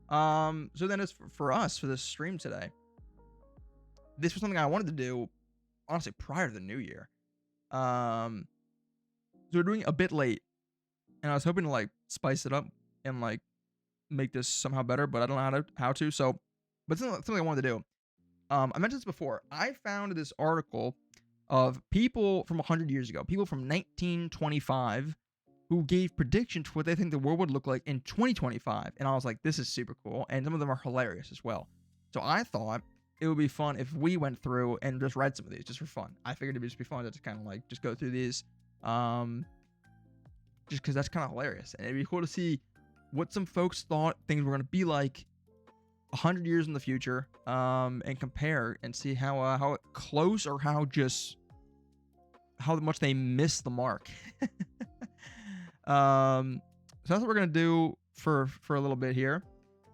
So then as for us for this stream today, this was something I wanted to do honestly prior to the new year. Um, so we're doing it a bit late, and I was hoping to like spice it up and like make this somehow better, but I don't know how to. So, but something I wanted to do. I mentioned this before. I found this article of people from 100 years ago, people from 1925, who gave predictions for what they think the world would look like in 2025. And I was like, this is super cool. And some of them are hilarious as well. So I thought it would be fun if we went through and just read some of these just for fun. I figured it would just be fun to just kind of like just go through these. Just because that's kind of hilarious. And it'd be cool to see what some folks thought things were going to be like 100 years in the future, and compare and see how close or how much they miss the mark. So that's what we're gonna do for a little bit here.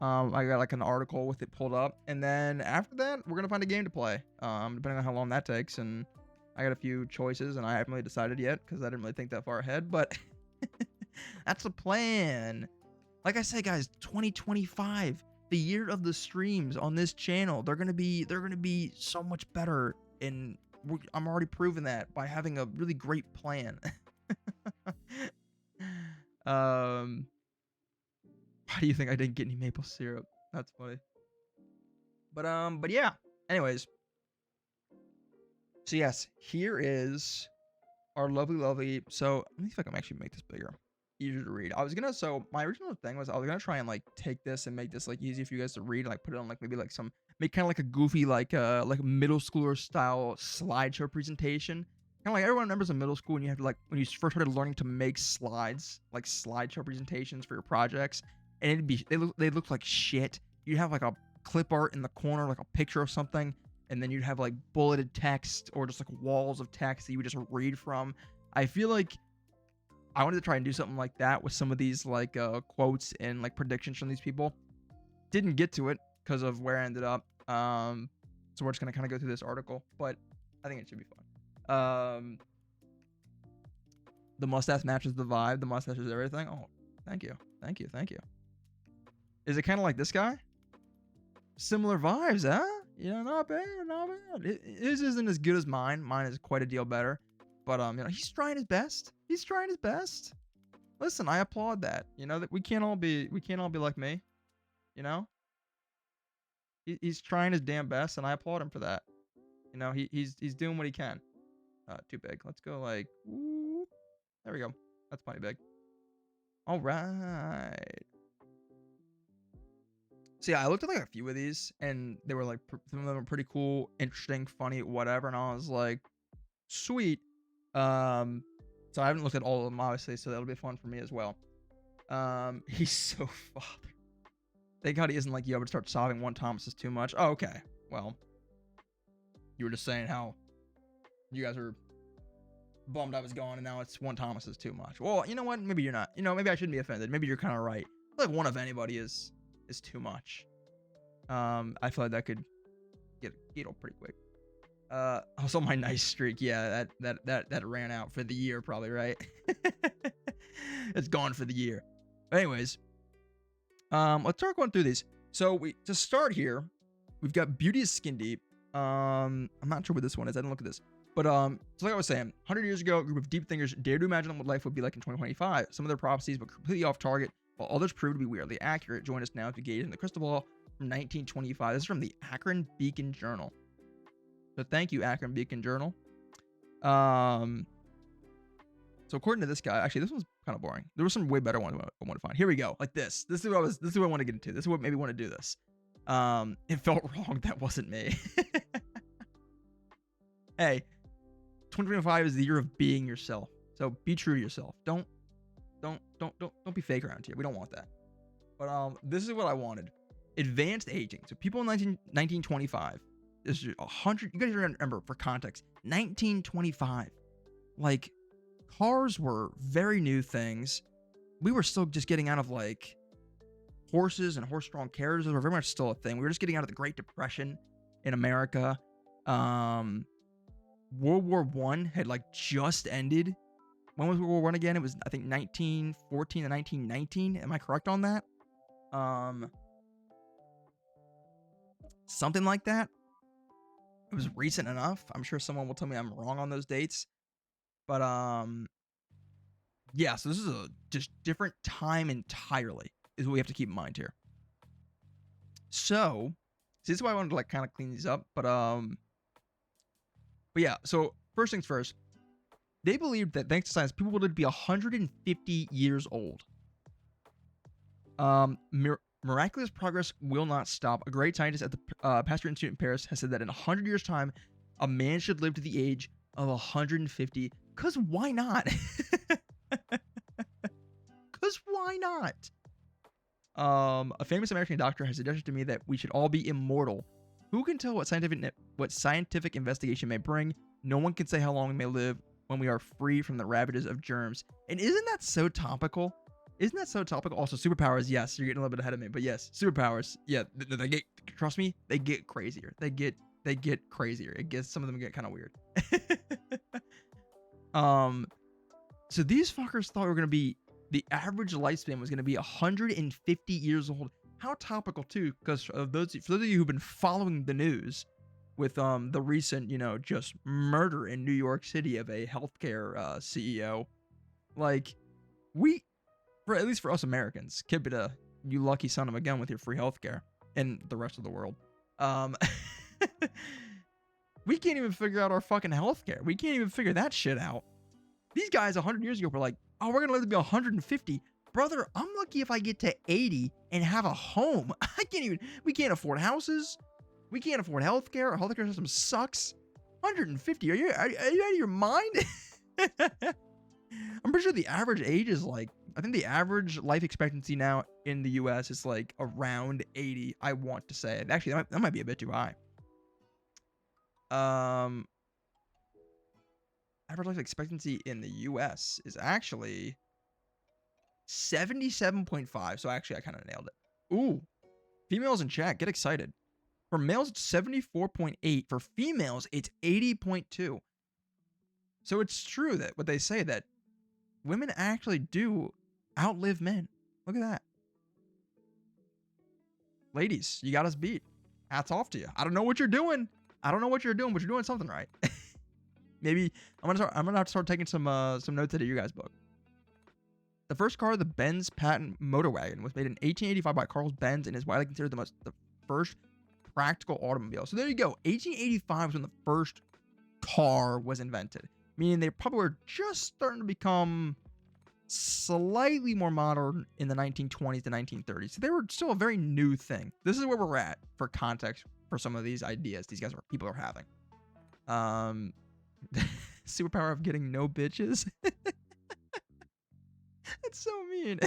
I got like an article with it pulled up, and then after that we're gonna find a game to play, depending on how long that takes. And I got a few choices, and I haven't really decided yet because I didn't really think that far ahead, but that's the plan. Like I said, guys, 2025, the year of the streams on this channel, they're gonna be so much better, and I'm already proving that by having a really great plan. Why do you think I didn't get any maple syrup? That's funny. But yeah. Anyways, so yes, here is our lovely. So let me see if I can actually make this bigger, easier to read. So my original thing was I was gonna try and like take this and make this like easy for you guys to read, like put it on like maybe like make kind of like a goofy like middle schooler style slideshow presentation. Kind of like everyone remembers in middle school when you have to like when you first started learning to make slides, like slideshow presentations for your projects, and they look like shit. You'd have like a clip art in the corner, like a picture of something, and then you'd have like bulleted text or just like walls of text that you would just read from. I feel like I wanted to try and do something like that with some of these like quotes and like predictions from these people. Didn't get to it because of where I ended up. So we're just gonna kind of go through this article, but I think it should be fun. The mustache matches the vibe. The mustache is everything. Oh, thank you. Is it kind of like this guy? Similar vibes, huh? Yeah, not bad. His isn't as good as mine. Mine is quite a deal better. But he's trying his best. Listen, I applaud that. That we can't all be like me. He's trying his damn best, and I applaud him for that. He's doing what he can. Too big. Let's go like, whoop. There we go. That's plenty big. All right. So yeah, I looked at like a few of these, and they were like some of them were pretty cool, interesting, funny, whatever. And I was like, sweet. So I haven't looked at all of them obviously, so that'll be fun for me as well. He's so father. Thank God he isn't like, yo, but start solving one Thomas is too much. Oh, okay. Well, you were just saying how you guys are bummed I was gone, and now it's one Thomas is too much. Well, you know what? Maybe you're not. Maybe I shouldn't be offended. Maybe you're kind of right. I feel like one of anybody is too much. I feel like that could get old pretty quick. Also my nice streak. Yeah, that ran out for the year probably, right? It's gone for the year. But anyways, let's start going through these. So to start here, we've got Beauty is Skin Deep. I'm not sure what this one is. I didn't look at this. But so like I was saying, 100 years ago, a group of deep thinkers dared to imagine what life would be like in 2025. Some of their prophecies were completely off target, while others proved to be weirdly accurate. Join us now as we gaze in the crystal ball from 1925. This is from the Akron Beacon Journal. So thank you, Akron Beacon Journal. So according to this guy, actually this one's kind of boring. There was some way better ones I want to find. Here we go. Like this. This is what I want to get into. This is what made me want to do this. It felt wrong. That wasn't me. Hey, 2025 is the year of being yourself. So be true to yourself. Don't be fake around here. We don't want that. But this is what I wanted. Advanced aging. So people in 1925. This is 100. You guys remember, for context, 1925. Like, cars were very new things. We were still just getting out of like horses and horse-drawn carriages were very much still a thing. We were just getting out of the Great Depression in America. World War I had like just ended. When was World War I again? It was, I think, 1914 to 1919. Am I correct on that? something like that. It was recent enough. I'm sure someone will tell me I'm wrong on those dates, but yeah. So this is a just different time entirely. Is what we have to keep in mind here. So this is why I wanted to like kind of clean these up, but yeah. So first things first, they believed that thanks to science, people would live to be 150 years old. Miraculous progress will not stop. A great scientist at the Pasteur Institute in Paris has said that in 100 years' time, a man should live to the age of 150. Because why not? Because why not? A famous American doctor has suggested to me that we should all be immortal. Who can tell what scientific investigation may bring? No one can say how long we may live when we are free from the ravages of germs. And isn't that so topical? Isn't that so topical? Also, superpowers, yes, you're getting a little bit ahead of me, but yes, superpowers, yeah, they get, trust me, they get crazier. They get crazier. Some of them get kind of weird. So these fuckers thought the average lifespan was gonna be 150 years old. How topical too, because for those of you who've been following the news with the recent, just murder in New York City of a healthcare CEO, like at least for us Americans, keep it you lucky son of a gun with your free healthcare, and the rest of the world. We can't even figure out our fucking healthcare. We can't even figure that shit out. These guys 100 years ago were like, oh, we're gonna live to be 150. Brother, I'm lucky if I get to 80 and have a home. We can't afford houses. We can't afford healthcare. Our healthcare system sucks. 150, are you out of your mind? I'm pretty sure the average age is like, I think the average life expectancy now in the US is like around 80, I want to say. Actually, that might be a bit too high. Average life expectancy in the US is actually 77.5. So actually, I kind of nailed it. Ooh, females in chat, get excited. For males, it's 74.8. For females, it's 80.2. So it's true that what they say that women actually do outlive men. Look at that. Ladies, you got us beat. Hats off to you. I don't know what you're doing. But you're doing something right. Maybe I'm gonna have to start taking some notes out of your guys' book. The first car, the Benz patent motor wagon, was made in 1885 by Carl Benz and is widely considered the first practical automobile. So there you go. 1885 was when the first car was invented, meaning they probably were just starting to become slightly more modern in the 1920s to 1930s. So they were still a very new thing. This is where we're at for context for some of these ideas people are having. Superpower of getting no bitches. That's so mean.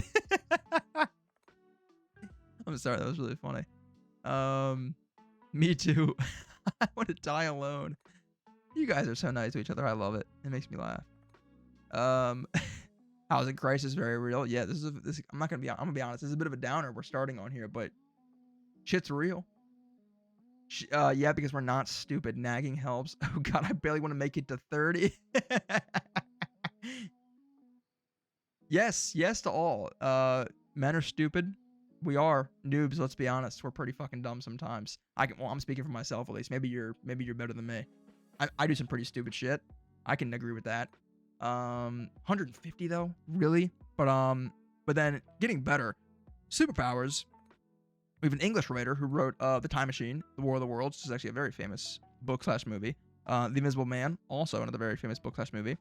I'm sorry, that was really funny. Me too. I want to die alone. You guys are so nice to each other. I love it. It makes me laugh. Housing crisis very real. Yeah, I'm gonna be honest. This is a bit of a downer we're starting on here, but shit's real. Yeah, because we're not stupid. Nagging helps. Oh god, I barely want to make it to 30. Yes to all. Men are stupid. We are noobs. Let's be honest. We're pretty fucking dumb sometimes. I'm speaking for myself at least. Maybe you're better than me. I do some pretty stupid shit. I can agree with that. 150 though, really? But then getting better. Superpowers. We have an English writer who wrote The Time Machine, The War of the Worlds. This is actually a very famous book/movie. The Invisible Man, also another very famous book/movie.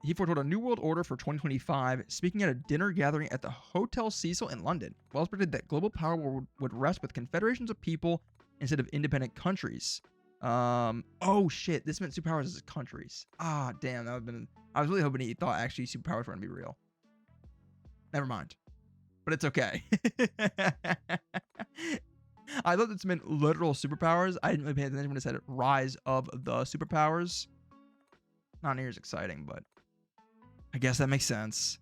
He foretold a new world order for 2025, speaking at a dinner gathering at the Hotel Cecil in London. Wells predicted that global power would rest with confederations of people instead of independent countries. Oh shit, this meant superpowers as countries. Ah, damn, that would have been. I was really hoping he thought actually superpowers were gonna be real. Never mind. But it's okay. I thought this meant literal superpowers. I didn't really pay attention when it said rise of the superpowers. Not near as exciting, but I guess that makes sense.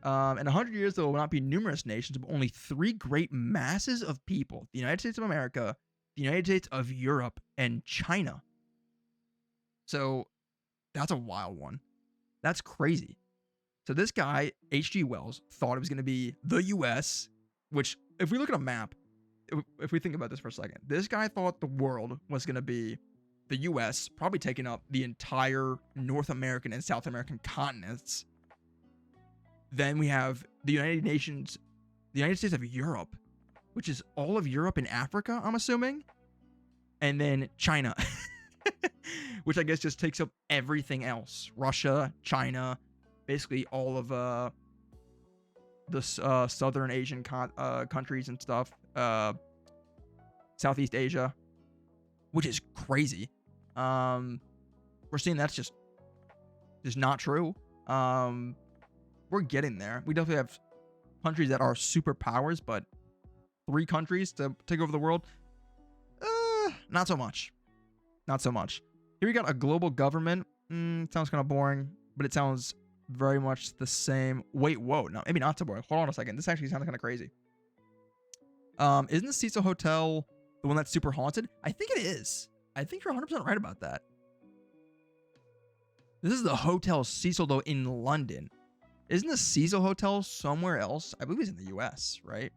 In 100 years, there will not be numerous nations, but only 3 great masses of people: the United States of America, the United States of Europe, and China. So that's a wild one. That's crazy. So this guy, H.G. Wells, thought it was going to be the U.S., which, if we look at a map, if we think about this for a second, this guy thought the world was gonna be the U.S. probably taking up the entire North American and South American continents. Then we have the United Nations, the United States of Europe, which is all of Europe and Africa, I'm assuming, and then China, which I guess just takes up everything else. Russia, China, basically all of the Southern Asian countries and stuff, Southeast Asia, which is crazy. We're seeing that's just not true. We're getting there. We definitely have countries that are superpowers, but 3 countries to take over the world, not so much. Not so much. Here we got a global government. Sounds kind of boring, but it sounds very much the same. Wait, whoa, no, maybe not so boring. Hold on a second. This actually sounds kind of crazy. Isn't the Cecil Hotel the one that's super haunted? I think it is. I think you're 100% right about that. This is the Hotel Cecil, though, in London. Isn't the Cecil Hotel somewhere else? I believe it's in the US, right?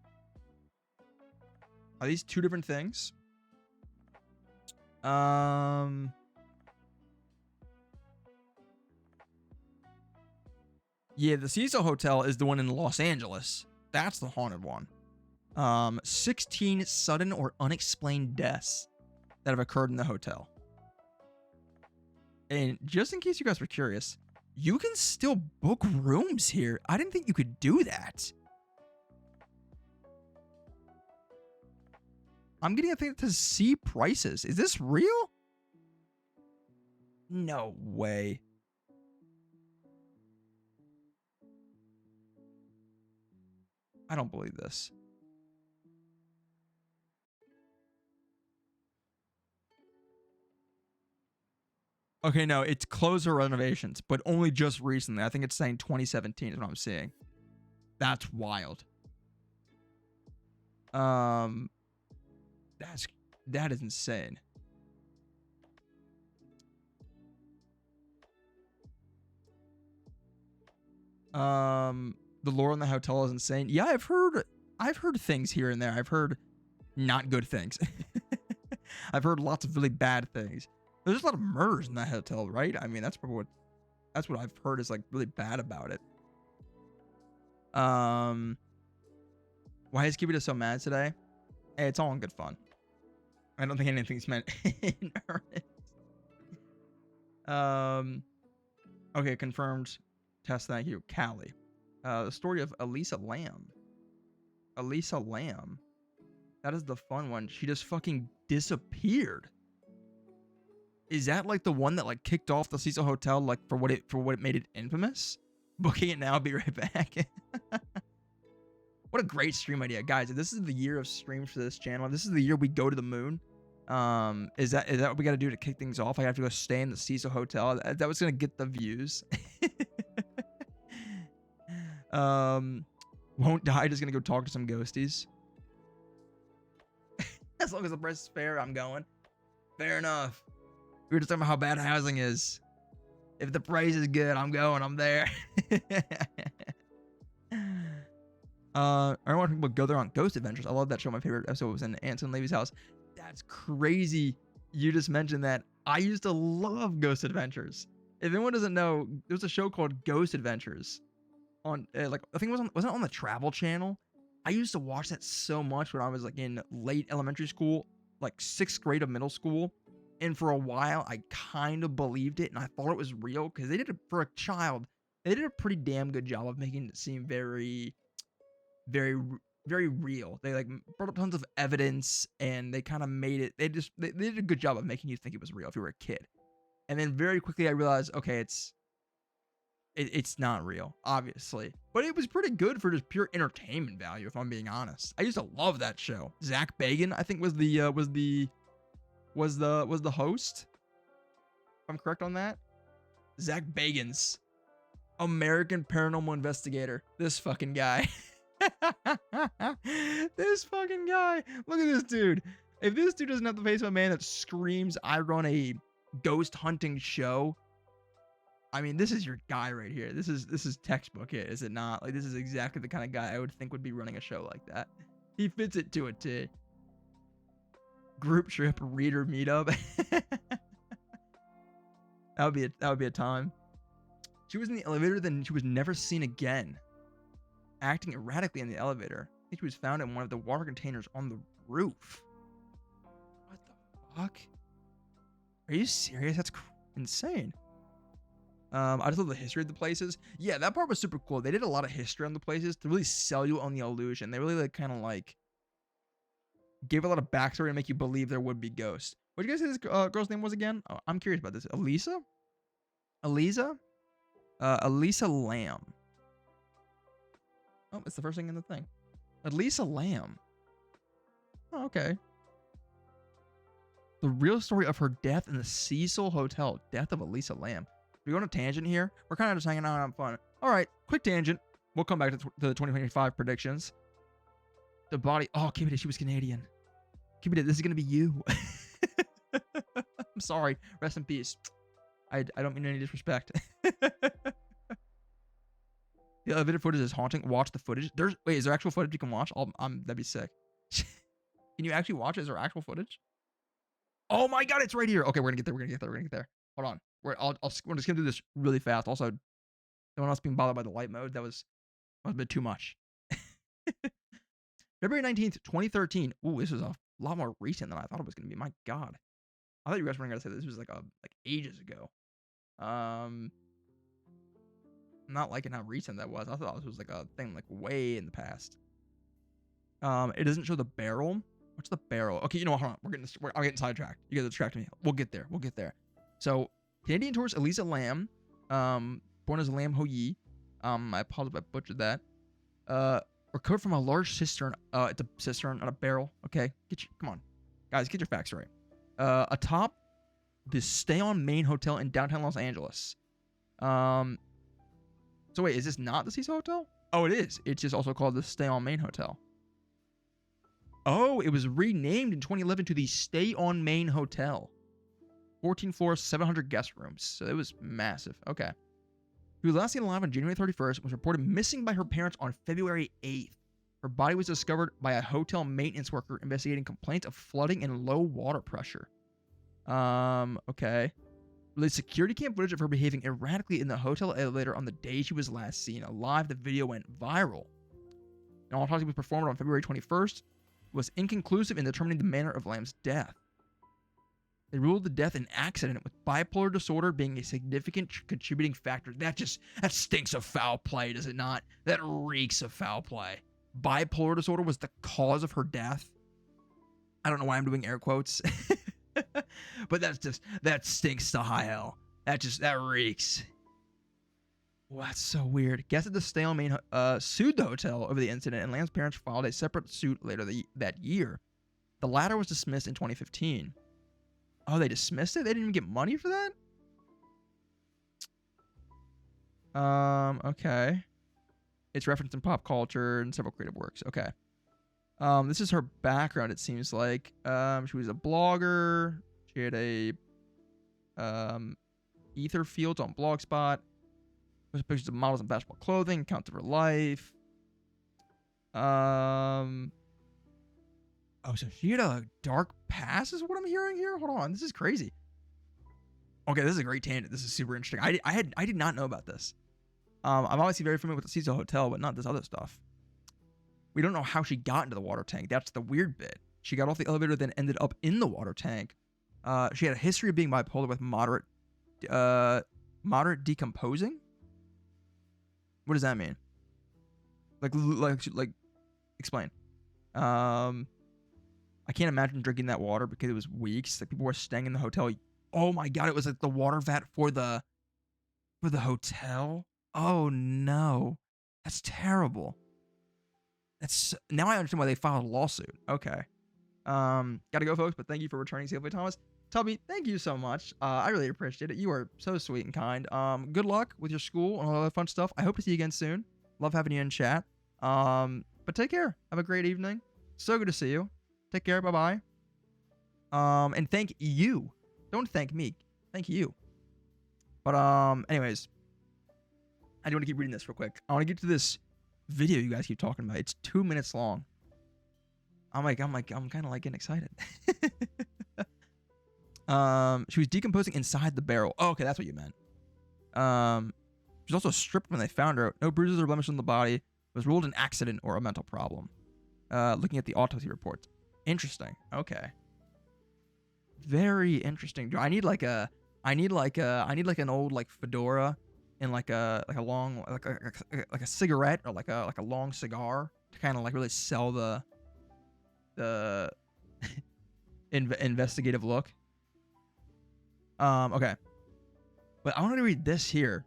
Are these 2 different things? Yeah, the Cecil Hotel is the one in Los Angeles. That's the haunted one. 16 sudden or unexplained deaths that have occurred in the hotel. And just in case you guys were curious, you can still book rooms here. I didn't think you could do that. I'm getting a thing to see prices. Is this real? No way. I don't believe this. Okay, no, it's closed for renovations, but only just recently. I think it's saying 2017 is what I'm seeing. That's wild. That is insane. The lore in the hotel is insane. Yeah, I've heard things here and there. I've heard not good things. I've heard lots of really bad things. There's a lot of murders in that hotel, right? I mean, that's what I've heard is like really bad about it. Why is Kibita so mad today? Hey, it's all in good fun. I don't think anything's meant in earnest. Okay, confirmed. Test, thank you. Callie. The story of Elisa Lam. Elisa Lam. That is the fun one. She just fucking disappeared. Is that like the one that like kicked off the Cecil Hotel, like for what it made it infamous? Booking it now, be right back. What a great stream idea, guys! If this is the year of streams for this channel, if this is the year we go to the moon, is that what we got to do to kick things off? I have to go stay in the Cecil Hotel. That was gonna get the views. Won't die. Just gonna go talk to some ghosties. As long as the price is fair, I'm going. Fair enough. We were just talking about how bad housing is. If the price is good, I'm going. I'm there. I don't want people to go there on Ghost Adventures. I love that show. My favorite episode was in Anton Levy's house. That's crazy. You just mentioned that. I used to love Ghost Adventures. If anyone doesn't know, there's a show called Ghost Adventures on like I think it wasn't on the Travel Channel. I used to watch that so much when I was like in late elementary school, like 6th grade of middle school. And for a while, I kind of believed it, and I thought it was real because they did it for a child. They did a pretty damn good job of making it seem very, very, very real. They like brought up tons of evidence, and they kind of made it. They did a good job of making you think it was real if you were a kid. And then very quickly, I realized, okay, it's not real, obviously, but it was pretty good for just pure entertainment value. If I'm being honest, I used to love that show. Zach Bagan, I think, was the host. If I'm correct on that. Zach Bagans, American Paranormal Investigator. This fucking guy. This fucking guy. Look at this dude. If this dude doesn't have the face of a man that screams, I run a ghost hunting show. I mean, this is your guy right here. This is textbook it, is it not? Like, this is exactly the kind of guy I would think would be running a show like that. He fits it to a T. Group trip reader meetup. That would be a time. She was in the elevator, then she was never seen again, acting erratically in the elevator. I think she was found in one of the water containers on the roof. What the fuck? Are you serious? That's insane. I just love the history of the places. Yeah, that part was super cool. They did a lot of history on the places to really sell you on the illusion. They really like kind of like gave a lot of backstory to make you believe there would be ghosts. What did you guys say this girl's name was again? Oh, I'm curious about this. Elisa? Elisa? Elisa Lam. Oh, it's the first thing in the thing. Elisa Lam. Oh, okay. The real story of her death in the Cecil Hotel. Death of Elisa Lam. We're going on a tangent here. We're kind of just hanging out and having fun. All right, quick tangent. We'll come back to the 2025 predictions. The body. Oh, Kibide, she was Canadian. Kibide, this is going to be you. I'm sorry. Rest in peace. I don't mean any disrespect. The elevator footage is haunting. Watch the footage. Wait, is there actual footage you can watch? That'd be sick. Can you actually watch it? Is there actual footage? Oh my god, it's right here. Okay, we're gonna get there. We're gonna get there. Hold on. We're just gonna do this really fast. Also, no one else being bothered by the light mode. That was a bit too much. February 19th, 2013. Ooh, this was a lot more recent than I thought it was gonna be. My god. I thought you guys were gonna say this was like ages ago. I'm not liking how recent that was. I thought this was like a thing like way in the past. It doesn't show the barrel. What's the barrel? Okay, you know what? Hold on. I'm getting sidetracked. You guys are distracting me. We'll get there. So, Canadian tourist Elisa Lam, born as Lam Ho Yi, I apologize if I butchered that, recovered from a large cistern. It's a cistern, not a barrel. Okay, come on, guys, get your facts right. Atop the Stay on Main Hotel in downtown Los Angeles. So wait, is this not the Cecil Hotel? Oh, it is. It's just also called the Stay on Main Hotel. Oh, it was renamed in 2011 to the Stay on Main Hotel. 14 floors, 700 guest rooms. So it was massive. Okay. She was last seen alive on January 31st and was reported missing by her parents on February 8th. Her body was discovered by a hotel maintenance worker investigating complaints of flooding and low water pressure. Okay. Released security cam footage of her behaving erratically in the hotel elevator on the day she was last seen alive. The video went viral. An autopsy was performed on February 21st. Was inconclusive in determining the manner of Lam's death. They ruled the death an accident, with bipolar disorder being a significant contributing factor. That stinks of foul play, does it not? That reeks of foul play. Bipolar disorder was the cause of her death. I don't know why I'm doing air quotes. But that stinks to high hell. That reeks. Well, that's so weird. Guests at the Stay on Main sued the hotel over the incident, and Lam's parents filed a separate suit later that year. The latter was dismissed in 2015. Oh, they dismissed it? They didn't even get money for that? Okay. It's referenced in pop culture and several creative works. Okay. This is her background, it seems like. She was a blogger. She had a ether fields on Blogspot. There's pictures of models in fashionable clothing, accounts of her life. Oh, so she had a dark past is what I'm hearing here? Hold on, this is crazy. Okay, this is a great tangent. This is super interesting. I did not know about this. I'm obviously very familiar with the Cecil Hotel, but not this other stuff. We don't know how she got into the water tank. That's the weird bit. She got off the elevator, then ended up in the water tank. She had a history of being bipolar with moderate decomposing. What does that mean? Like, explain. I can't imagine drinking that water because it was weeks. Like people were staying in the hotel. Oh my god, it was like the water vat for the hotel. Oh no, that's terrible. Now I understand why they filed a lawsuit. Okay. Gotta go, folks. But thank you for returning safely, Thomas. Tubby, thank you so much. I really appreciate it. You are so sweet and kind. Good luck with your school and all that fun stuff. I hope to see you again soon. Love having you in chat. But take care. Have a great evening. So good to see you. Take care. Bye-bye. And thank you. Don't thank me. Thank you. But, anyways. I do want to keep reading this real quick. I want to get to this video you guys keep talking about. It's 2 minutes long. I'm kind of like getting excited. She was decomposing inside the barrel. Oh, okay, that's what you meant. She was also stripped when they found her. No bruises or blemishes on the body. Was ruled an accident or a mental problem. Looking at the autopsy report. Interesting. Okay. Very interesting. I need like an old like fedora and like a long like a cigarette or like a long cigar to kind of like really sell the investigative look. Okay. But I want to read this here.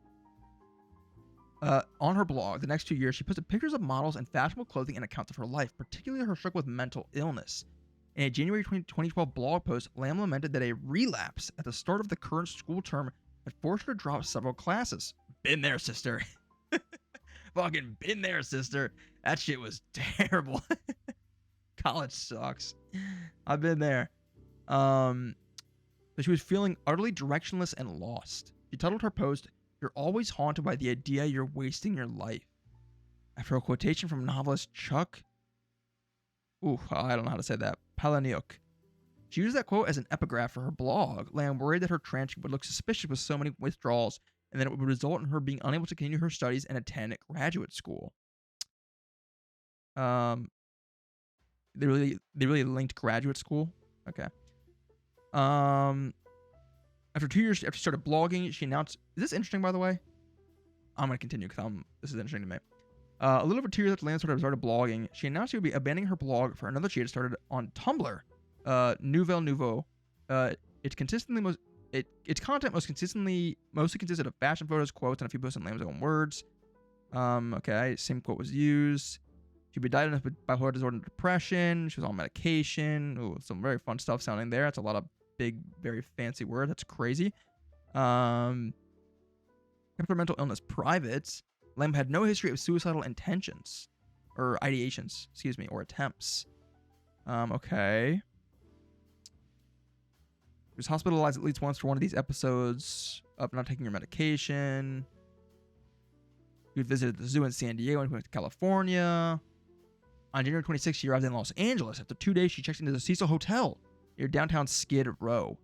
On her blog, the next 2 years, she posted pictures of models and fashionable clothing and accounts of her life, particularly her struggle with mental illness. In a January 2012 blog post, Lam lamented that a relapse at the start of the current school term had forced her to drop several classes. Been there, sister. Fucking been there, sister. That shit was terrible. College sucks. I've been there. But she was feeling utterly directionless and lost. She titled her post, "You're always haunted by the idea you're wasting your life." After a quotation from novelist Chuck, I don't know how to say that, Palahniuk. She used that quote as an epigraph for her blog. Lam worried that her transcript would look suspicious with so many withdrawals, and that it would result in her being unable to continue her studies and attend graduate school. They really linked graduate school. Okay. After 2 years after she started blogging, she announced. Is this interesting, by the way? I'm gonna continue because this is interesting to me. A little over 2 years after Lam started blogging, she announced she would be abandoning her blog for another she had started on Tumblr, Nouvelle Nouveau. Its content mostly consisted of fashion photos, quotes, and a few posts in Lam's own words. Okay, same quote was used. She'd been diagnosed with bipolar disorder and depression. She was on medication. Ooh, some very fun stuff sounding there. That's a lot of big, very fancy word. That's crazy. Kept her mental illness private. Lam had no history of suicidal intentions or ideations, or attempts. Okay. She was hospitalized at least once for one of these episodes of not taking her medication. She visited the zoo in San Diego and went to California. On January 26th, she arrived in Los Angeles. After 2 days, she checked into the Cecil Hotel near downtown Skid Row.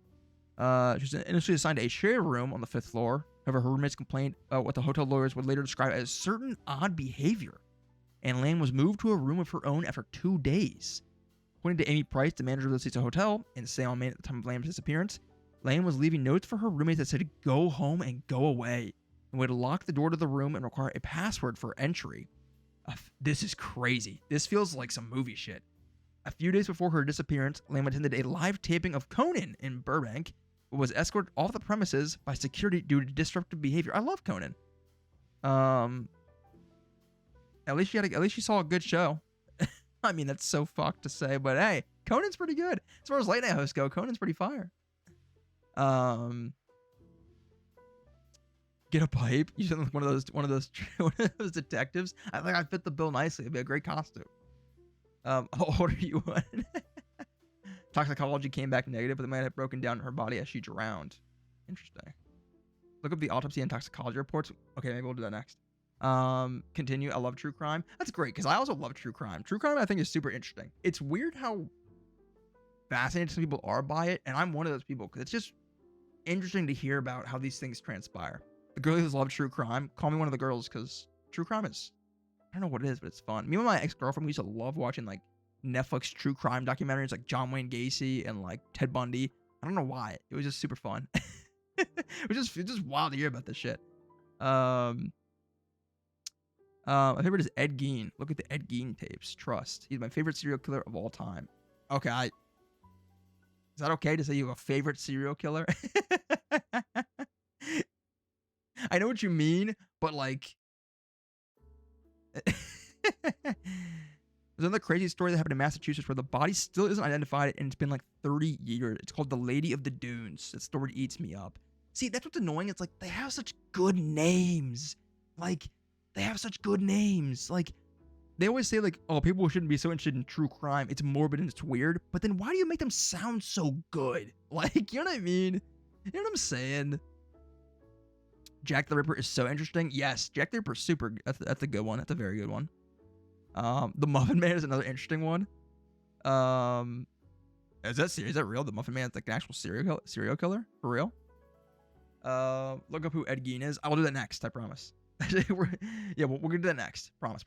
She was initially assigned to a shared room on the 5th floor. However, her roommates complained about what the hotel lawyers would later describe as certain odd behavior, and Lam was moved to a room of her own after 2 days. According to Amy Price, the manager of the Cecil Hotel, and Salem, Maine at the time of Lam's disappearance, Lam was leaving notes for her roommates that said, "Go home and go away," and would lock the door to the room and require a password for entry. This is crazy. This feels like some movie shit. A few days before her disappearance, Lam attended a live taping of Conan in Burbank, but was escorted off the premises by security due to disruptive behavior. I love Conan. At least she saw a good show. I mean, that's so fucked to say, but hey, Conan's pretty good. As far as late night hosts go, Conan's pretty fire. Get a pipe. You sound like one of those detectives. I think I fit the bill nicely. It'd be a great costume. How old are you? Toxicology came back negative, but they might have broken down in her body as she drowned. Interesting. Look up the autopsy and toxicology reports. Okay, maybe we'll do that next. Continue. I love true crime. That's great, because I also love true crime. True crime, I think, is super interesting. It's weird how fascinated some people are by it, and I'm one of those people, because it's just interesting to hear about how these things transpire. The girls love true crime. Call me one of the girls, because true crime is, I don't know what it is, but it's fun. Me and my ex-girlfriend, we used to love watching, like, Netflix true crime documentaries, like John Wayne Gacy and, like, Ted Bundy. I don't know why. It was just super fun. It was just wild to hear about this shit. My favorite is Ed Gein. Look at the Ed Gein tapes. Trust. He's my favorite serial killer of all time. Okay, is that okay to say you have a favorite serial killer? I know what you mean, but like... There's another crazy story that happened in Massachusetts where the body still isn't identified and it's been like 30 years. It's called The Lady of the Dunes. That story eats me up. See, that's what's annoying. It's like, they have such good names. Like, they have such good names. Like, they always say, like, oh, people shouldn't be so interested in true crime. It's morbid and it's weird. But then why do you make them sound so good? Like, you know what I mean? You know what I'm saying? Jack the Ripper is so interesting. Yes, Jack the Ripper is super. That's a good one. That's a very good one. The Muffin Man is another interesting one. Um, is that serious? Is that real? The Muffin Man is like an actual serial killer for real? Look up who Ed Gein is. I will do that next. I promise. Yeah, we're gonna do that next. Promise.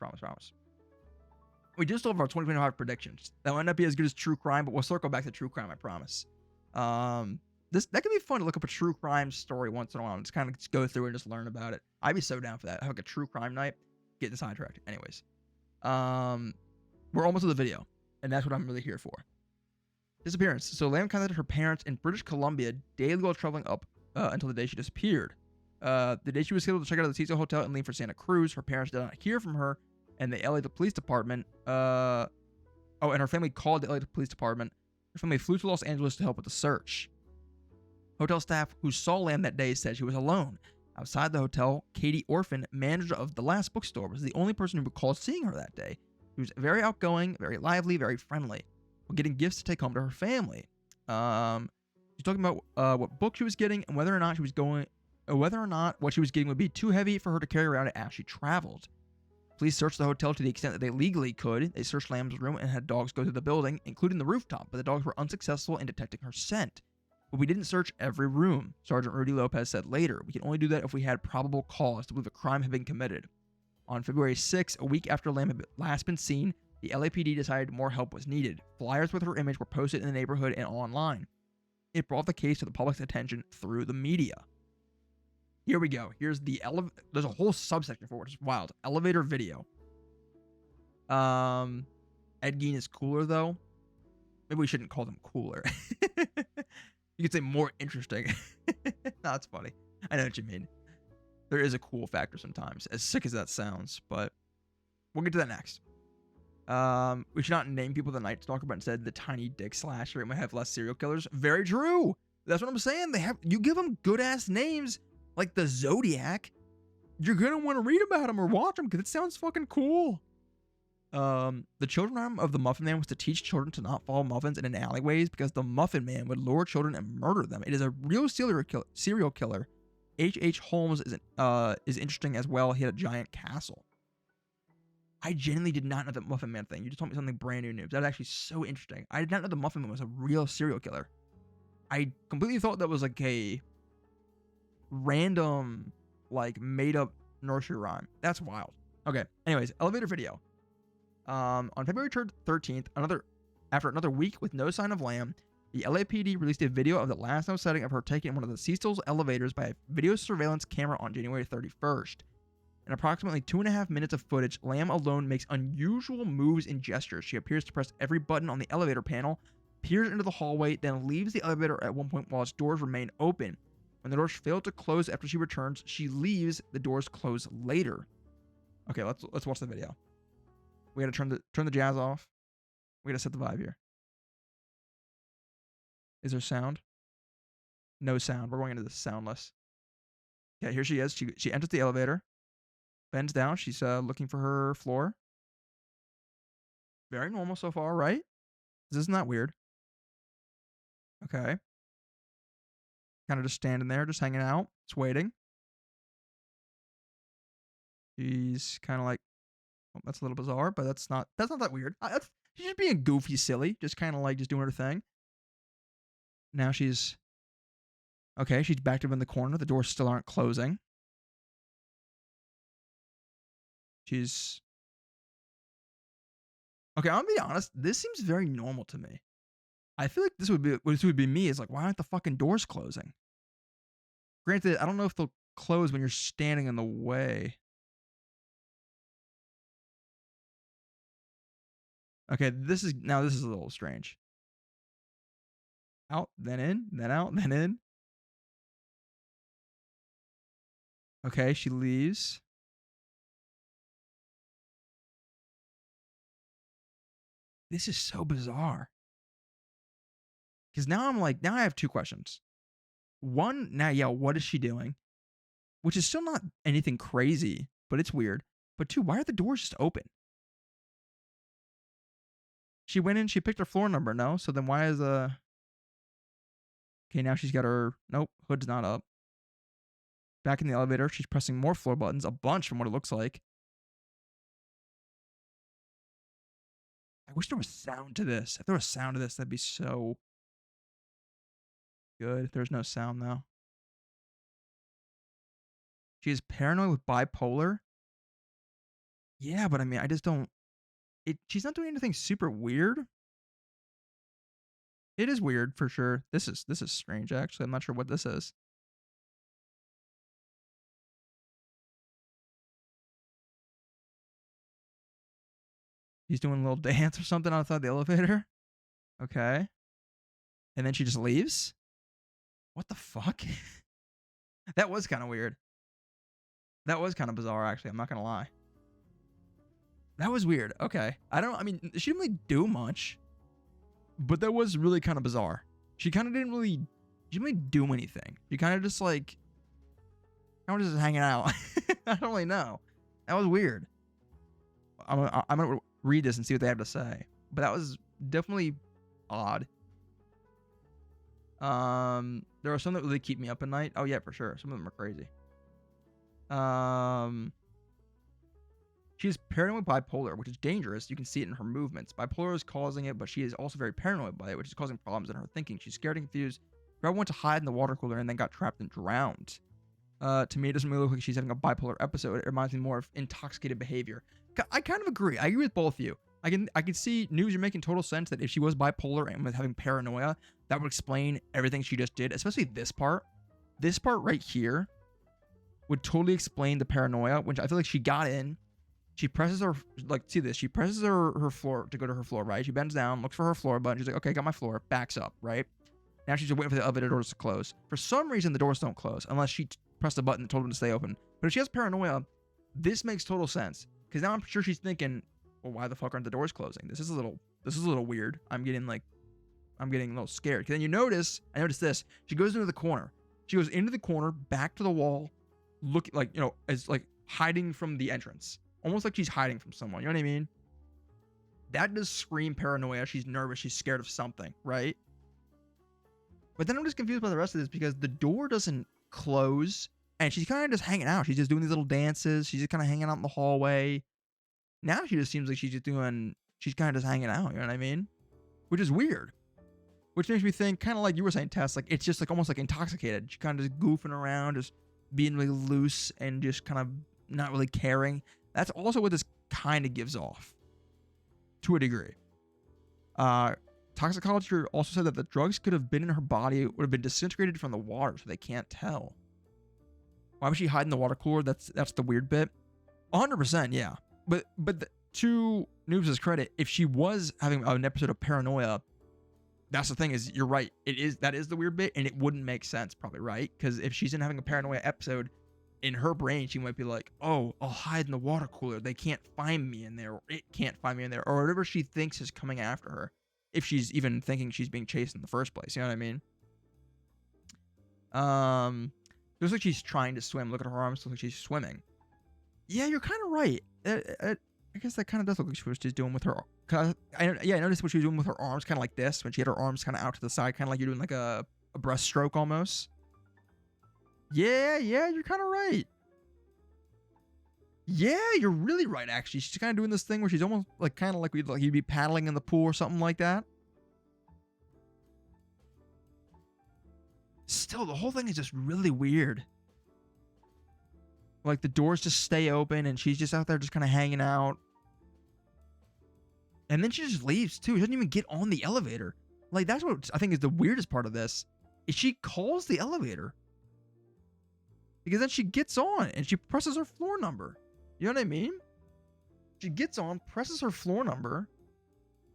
We do still have our 2025 predictions. That might not be as good as true crime, but we'll circle back to true crime. I promise. That could be fun to look up a true crime story once in a while and just kind of go through and just learn about it. I'd be so down for that. Have like a true crime night. Getting sidetracked. Anyways, we're almost to the video, and that's what I'm really here for. Disappearance. So Lam contacted her parents in British Columbia daily while traveling up until the day she disappeared. The day she was scheduled to check out the Cecil Hotel and leave for Santa Cruz, her parents did not hear from her, and the LA Police Department. And her family called the LA Police Department. Her family flew to Los Angeles to help with the search. Hotel staff who saw Lam that day said she was alone. Outside the hotel, Katie Orphan, manager of the last bookstore, was the only person who recalled seeing her that day. She was very outgoing, very lively, very friendly, while getting gifts to take home to her family. She's talking about what book she was getting and whether or not what she was getting would be too heavy for her to carry around as she traveled. Police searched the hotel to the extent that they legally could. They searched Lam's room and had dogs go through the building, including the rooftop, but the dogs were unsuccessful in detecting her scent. But we didn't search every room, Sergeant Rudy Lopez said later. We can only do that if we had probable cause to believe a crime had been committed. On February 6, a week after Lam had last been seen, the LAPD decided more help was needed. Flyers with her image were posted in the neighborhood and online. It brought the case to the public's attention through the media. Here we go. Here's the there's a whole subsection for it, which is wild. Elevator video. Ed Gein is cooler though. Maybe we shouldn't call them cooler. You could say more interesting. That's funny. I know what you mean. There is a cool factor sometimes, as sick as that sounds, but we'll get to that next. We should not name people the night to talk about. Instead, the tiny dick slasher. It might have less serial killers. Very true. That's what I'm saying. You give them good ass names like the Zodiac. You're gonna want to read about them or watch them because it sounds fucking cool. The children arm of the Muffin Man was to teach children to not follow muffins in alleyways because the Muffin Man would lure children and murder them. It is a real serial killer. H.H. Holmes is interesting as well. He had a giant castle. I genuinely did not know that Muffin Man thing. You just told me something brand new news. That's actually so interesting. I did not know the Muffin Man was a real serial killer. I completely thought that was like a random, like, made up nursery rhyme. That's wild. Okay. Anyways, elevator video. On February 13th, after another week with no sign of Lam, the LAPD released a video of the last known sighting of her taken in one of the Cecil's elevators by a video surveillance camera on January 31st. In approximately 2.5 minutes of footage, Lam alone makes unusual moves and gestures. She appears to press every button on the elevator panel, peers into the hallway, then leaves the elevator at one point while its doors remain open. When the doors fail to close after she returns, she leaves. The doors close later. Okay, let's watch the video. We gotta turn the jazz off. We gotta set the vibe here. Is there sound? No sound. We're going into this soundless. Okay, here she is. She enters the elevator, bends down. She's looking for her floor. Very normal so far, right? This is not weird. Okay. Kind of just standing there, just hanging out, just waiting. She's kind of like, well, that's a little bizarre, but that's not that weird. She's just being goofy, silly, just kind of like just doing her thing. Now she's backed up in the corner. The doors still aren't closing. She's okay. I'm gonna be honest. This seems very normal to me. I feel like this would be me. Is like, why aren't the fucking doors closing? Granted, I don't know if they'll close when you're standing in the way. Okay, this is a little strange. Out, then in, then out, then in. Okay, she leaves. This is so bizarre. Because now I have two questions. One, what is she doing? Which is still not anything crazy, but it's weird. But two, why are the doors just open? She went in, she picked her floor number, no? So then why is okay, now she's got her, nope, hood's not up. Back in the elevator, she's pressing more floor buttons, a bunch from what it looks like. wish there was sound to this. If there was sound to this, that'd be so good. There's no sound though. She is paranoid with bipolar. Yeah, but I mean, I just don't. She's not doing anything super weird. It is weird for sure. This is strange actually. I'm not sure what this is. She's doing a little dance or something outside the elevator. Okay. And then she just leaves? What the fuck? That was kind of weird. That was kind of bizarre actually. I'm not going to lie. That was weird. Okay. I mean, she didn't really do much, but that was really kind of bizarre. She kind of she didn't really do anything. She kind of just like, I was just hanging out. I don't really know. That was weird. I'm gonna read this and see what they have to say. But that was definitely odd. There are some that really keep me up at night. Oh yeah, for sure. Some of them are crazy. She is paranoid with bipolar, which is dangerous. You can see it in her movements. Bipolar is causing it, but she is also very paranoid by it, which is causing problems in her thinking. She's scared and confused. Grandma went to hide in the water cooler and then got trapped and drowned. To me, it doesn't really look like she's having a bipolar episode. It reminds me more of intoxicated behavior. I kind of agree. I agree with both of you. I can see, News, you're making total sense that if she was bipolar and was having paranoia, that would explain everything she just did, especially this part. This part right here would totally explain the paranoia, which I feel like she got in. She presses her, like, see this, she presses her floor to go to her floor, right? She bends down, looks for her floor button. She's like, okay, got my floor, backs up, right? Now she's just waiting for the elevator doors to close. For some reason, the doors don't close unless she pressed the button that told them to stay open. But if she has paranoia, this makes total sense. Because now I'm sure she's thinking, well, why the fuck aren't the doors closing? This is a little weird. I'm getting a little scared. Because then I noticed this. She goes into the corner. She goes into the corner, back to the wall, look like, as like hiding from the entrance. Almost like she's hiding from someone. You know what I mean? That does scream paranoia. She's nervous. She's scared of something, right? But then I'm just confused by the rest of this because the door doesn't close and she's kind of just hanging out. She's just doing these little dances. She's just kind of hanging out in the hallway. Now she just seems like she's kind of just hanging out. You know what I mean? Which is weird. Which makes me think, kind of like you were saying, Tess, like it's just like almost like intoxicated. She's kind of just goofing around, just being really loose and just kind of not really caring. That's also what this kind of gives off to a degree. Toxicology also said that the drugs could have been in her body, would have been disintegrated from the water, so they can't tell. Why was she hiding the water cooler? That's the weird bit. 100%, yeah. But to Noobs' credit, if she was having an episode of paranoia, that's the thing is, you're right. That is the weird bit, and it wouldn't make sense probably, right? Because if she's in having a paranoia episode, in her brain, she might be like, oh, I'll hide in the water cooler. They can't find me in there, or it can't find me in there, or whatever she thinks is coming after her. If she's even thinking she's being chased in the first place. You know what I mean? Looks like she's trying to swim. Look at her arms. Looks like she's swimming. Yeah, you're kind of right. I guess that kind of does look like what she's doing with her. I noticed what she was doing with her arms, kind of like this, when she had her arms kind of out to the side, kind of like you're doing like a breaststroke almost. Yeah, you're kind of right. Yeah, you're really right, actually. She's kind of doing this thing where she's almost like kind of like you'd be paddling in the pool or something like that. Still, the whole thing is just really weird. Like the doors just stay open and she's just out there just kind of hanging out. And then she just leaves too. She doesn't even get on the elevator. Like that's what I think is the weirdest part of this. Is she calls the elevator. Because then she gets on and she presses her floor number. You know what I mean? She gets on, presses her floor number,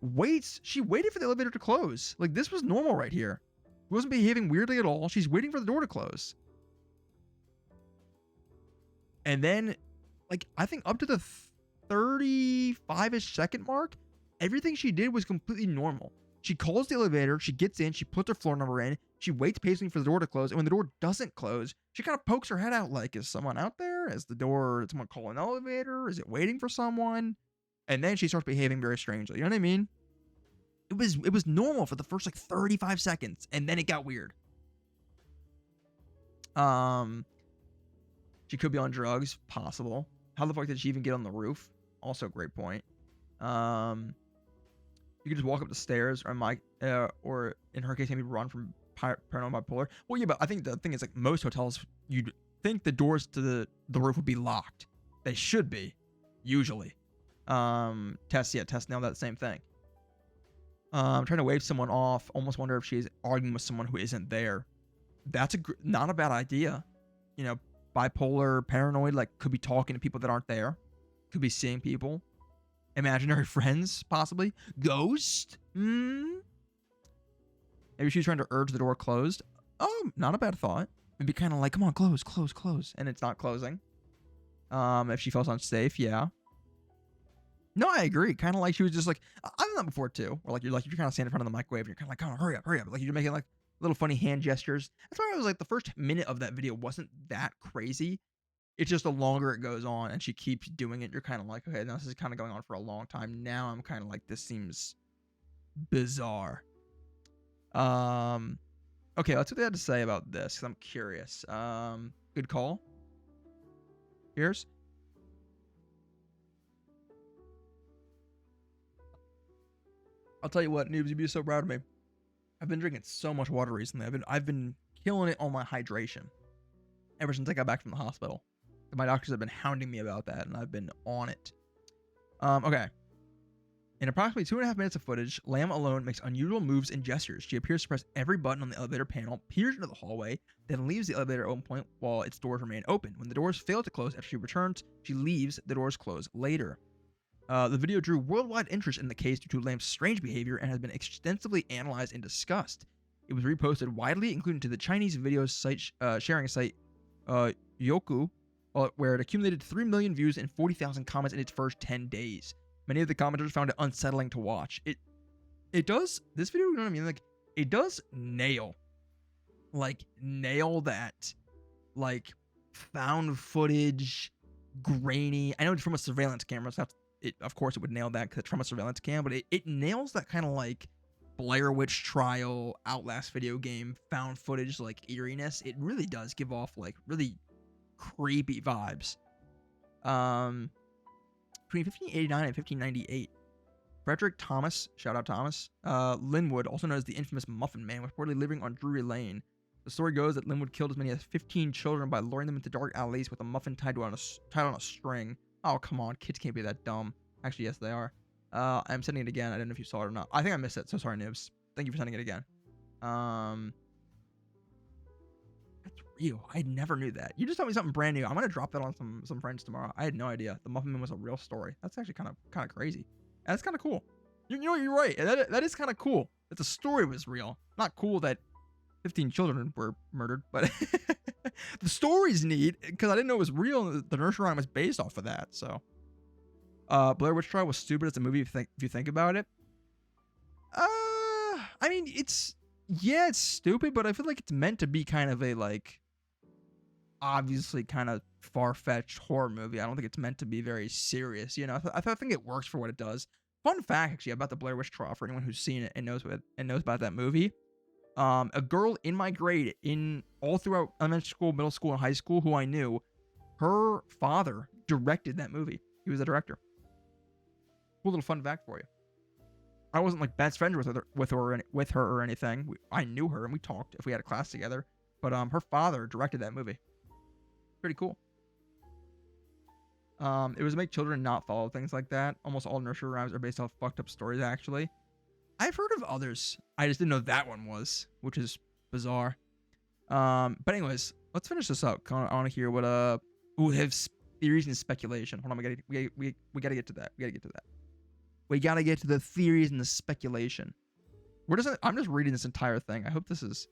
waits. She waited for the elevator to close. Like this was normal right here. She wasn't behaving weirdly at all. She's waiting for the door to close. And then, like, I think up to the 35-ish second mark, everything she did was completely normal. She calls the elevator, she gets in, she puts her floor number in, she waits patiently for the door to close, and when the door doesn't close, she kind of pokes her head out like, is someone out there? Is someone calling an elevator? Is it waiting for someone? And then she starts behaving very strangely. You know what I mean? It was normal for the first like 35 seconds, and then it got weird. She could be on drugs, possible. How the fuck did she even get on the roof? Also a great point. You could just walk up the stairs, or in her case, maybe run from paranoid bipolar. Well, yeah, but I think the thing is, like, most hotels, you'd think the doors to the roof would be locked. They should be, usually. Tess nailed that same thing. Trying to wave someone off. Almost wonder if she's arguing with someone who isn't there. That's not a bad idea. You know, bipolar, paranoid, like, could be talking to people that aren't there. Could be seeing people. Imaginary friends, possibly. Ghost? Maybe she's trying to urge the door closed. Oh, not a bad thought. Maybe kind of like, come on, close. And it's not closing. If she feels unsafe, yeah. No, I agree. Kind of like she was just like, I've done that before too. Or you're kind of standing in front of the microwave and you're kind of like, come on, hurry up. Like you're making like little funny hand gestures. That's why I was like, the first minute of that video wasn't that crazy. It's just the longer it goes on and she keeps doing it, you're kind of like, okay, now this is kind of going on for a long time. Now I'm kind of like, this seems bizarre. Okay, let's see what they had to say about this, because I'm curious. Good call. Here's. I'll tell you what, noobs, you'd be so proud of me. I've been drinking so much water recently. I've been killing it on my hydration ever since I got back from the hospital. My doctors have been hounding me about that, and I've been on it. Okay. In approximately 2.5 minutes of footage, Lam alone makes unusual moves and gestures. She appears to press every button on the elevator panel, peers into the hallway, then leaves the elevator at one point while its doors remain open. When the doors fail to close after she returns, she leaves. The doors close later. The video drew worldwide interest in the case due to Lam's strange behavior and has been extensively analyzed and discussed. It was reposted widely, including to the Chinese video site sharing site Youku, where it accumulated 3 million views and 40,000 comments in its first 10 days. Many of the commenters found it unsettling to watch. It does, this video, you know what I mean? Like, it does nail that, like, found footage, grainy. I know it's from a surveillance camera, so of course it would nail that because it's from a surveillance cam, but it nails that kind of like Blair Witch Trial, Outlast video game, found footage, like, eeriness. It really does give off, like, really creepy vibes. Between 1589 and 1598, Frederick Thomas, shout out Thomas, Linwood, also known as the infamous Muffin Man, was reportedly living on Drury Lane. The story goes that Linwood killed as many as 15 children by luring them into dark alleys with a muffin tied on a string. Oh, come on. Kids can't be that dumb. Actually, yes, they are. I'm sending it again. I don't know if you saw it or not. I think I missed it, so sorry, noobs. Thank you for sending it again. That's real. I never knew that. You just told me something brand new. I'm going to drop that on some friends tomorrow. I had no idea. The Muffin Man was a real story. That's actually kind of crazy. And that's kind of cool. You know, you're right. That is kind of cool that the story was real. Not cool that 15 children were murdered, but the story's neat because I didn't know it was real. The nursery rhyme was based off of that. So, Blair Witch Trial was stupid as a movie if you think about it. I mean, it's stupid, but I feel like it's meant to be kind of a, like, obviously kind of far-fetched horror movie. I don't think it's meant to be very serious. You know, I think it works for what it does. Fun fact, actually, about the Blair Witch Trial for anyone who's seen it and knows about that movie. A girl in my grade, all throughout elementary school, middle school, and high school, who I knew, her father directed that movie. He was a director. Cool little fun fact for you. I wasn't like best friends with her or anything. I knew her and we talked if we had a class together. But her father directed that movie. Pretty cool. It was to make children not follow things like that. Almost all nursery rhymes are based off fucked up stories, actually. I've heard of others. I just didn't know that one was, which is bizarre. But anyways, let's finish this up. I want to hear what we have theories and speculation. Hold on, we gotta get to that. We gotta get to the theories and the speculation. I'm just reading this entire thing. I hope this is.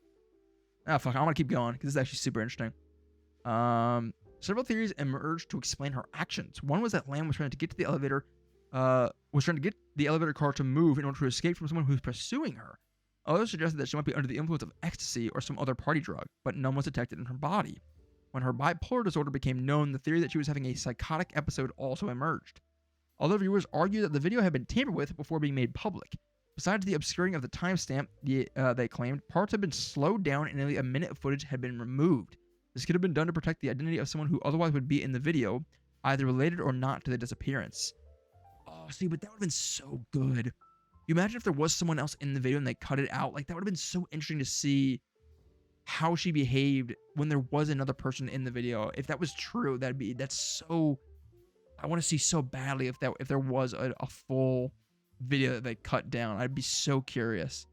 Ah, fuck. I want to keep going because this is actually super interesting. Several theories emerged to explain her actions. One was that Lam was trying to get to the elevator. Was trying to get the elevator car to move in order to escape from someone who was pursuing her. Others suggested that she might be under the influence of ecstasy or some other party drug, but none was detected in her body. When her bipolar disorder became known, the theory that she was having a psychotic episode also emerged. Although viewers argued that the video had been tampered with before being made public. Besides the obscuring of the timestamp, they claimed parts had been slowed down and nearly a minute of footage had been removed. This could have been done to protect the identity of someone who otherwise would be in the video, either related or not to the disappearance. Oh, see, but that would have been so good. You imagine if there was someone else in the video and they cut it out? Like, that would have been so interesting to see how she behaved when there was another person in the video. If that was true, that's so, I want to see so badly if there was a full video that they cut down. I'd be so curious.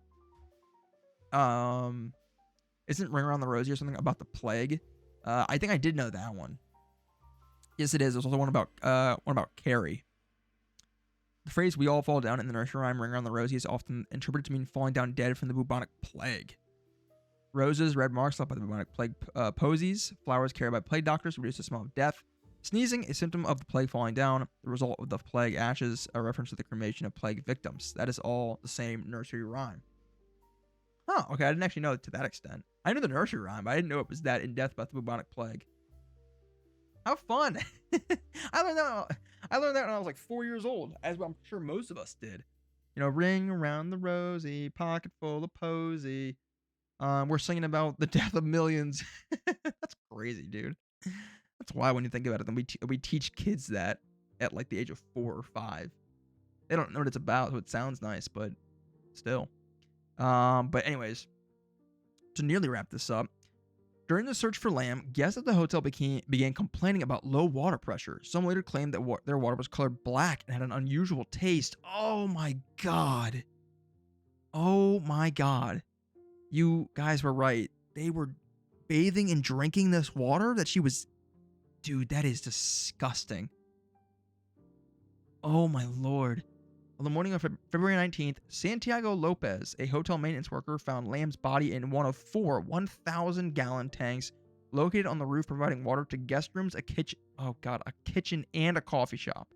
Isn't Ring Around the Rosie or something about the plague? I think I did know that one. Yes, it is. There's also one about Carrie. The phrase "we all fall down" in the nursery rhyme "Ring Around the Rosie" is often interpreted to mean falling down dead from the bubonic plague. Roses, red marks left by the bubonic plague posies. Flowers carried by plague doctors reduce the smell of death. Sneezing, a symptom of the plague falling down. The result of the plague ashes, a reference to the cremation of plague victims. That is all the same nursery rhyme. Huh, okay, I didn't actually know it to that extent. I knew the nursery rhyme, but I didn't know it was that in-depth about the bubonic plague. How fun! I learned that when I was like 4 years old, as I'm sure most of us did. You know, ring around the rosy, pocket full of posy. We're singing about the death of millions. That's crazy, dude. That's why when you think about it, then we teach kids that at like the age of 4 or 5. They don't know what it's about, so it sounds nice, but still. But anyways, to nearly wrap this up, during the search for Lam, guests at the hotel began complaining about low water pressure. Some later claimed that their water was colored black and had an unusual taste. Oh my god. Oh my god. You guys were right. They were bathing and drinking this water that she was... Dude, that is disgusting. Oh my lord. On the morning of February 19th, Santiago Lopez, a hotel maintenance worker, found Lam's body in one of 4 1,000-gallon tanks located on the roof, providing water to guest rooms, a kitchen, and a coffee shop.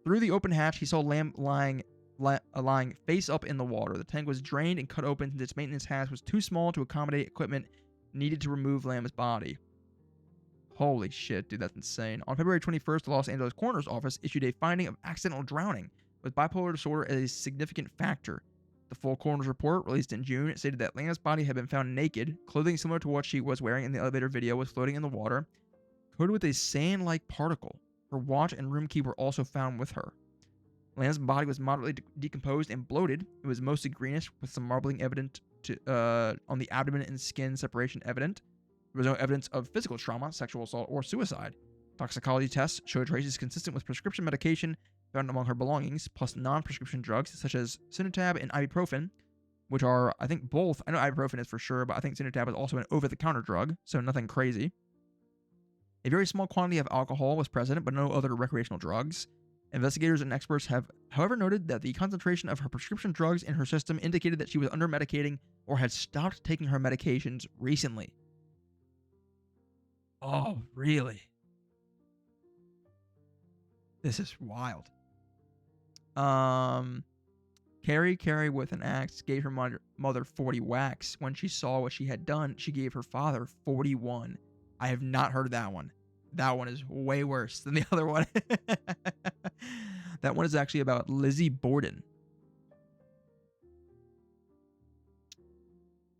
Through the open hatch, he saw Lam lying face up in the water. The tank was drained and cut open since its maintenance hatch was too small to accommodate equipment needed to remove Lam's body. Holy shit, dude, that's insane. On February 21st, the Los Angeles Coroner's Office issued a finding of accidental drowning, with bipolar disorder as a significant factor. The full coroner's report, released in June, stated that Lana's body had been found naked. Clothing similar to what she was wearing in the elevator video was floating in the water, coated with a sand-like particle. Her watch and room key were also found with her. Lana's body was moderately decomposed and bloated. It was mostly greenish, with some marbling evident on the abdomen and skin separation evident. There was no evidence of physical trauma, sexual assault, or suicide. Toxicology tests showed traces consistent with prescription medication found among her belongings, plus non-prescription drugs such as Cinetab and ibuprofen, which are, I think, both. I know ibuprofen is for sure, but I think Cinetab is also an over-the-counter drug, so nothing crazy. A very small quantity of alcohol was present, but no other recreational drugs. Investigators and experts have, however, noted that the concentration of her prescription drugs in her system indicated that she was under-medicating or had stopped taking her medications recently. Oh, really? This is wild. Carrie with an axe gave her mother 40 whacks. When she saw what she had done, she gave her father 41. I have not heard that one. That one is way worse than the other one. That one is actually about Lizzie Borden.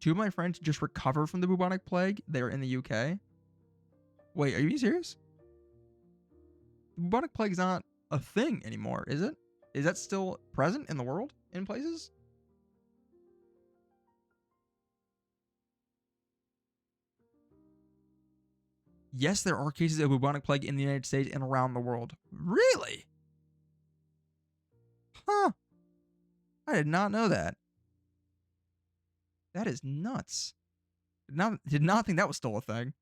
2 of my friends just recovered from the bubonic plague. They're in the UK. Wait, are you being serious? The bubonic plague is not a thing anymore, is it? Is that still present in the world in places? Yes, there are cases of bubonic plague in the United States and around the world. Really? Huh. I did not know that. That is nuts. Did not think that was still a thing.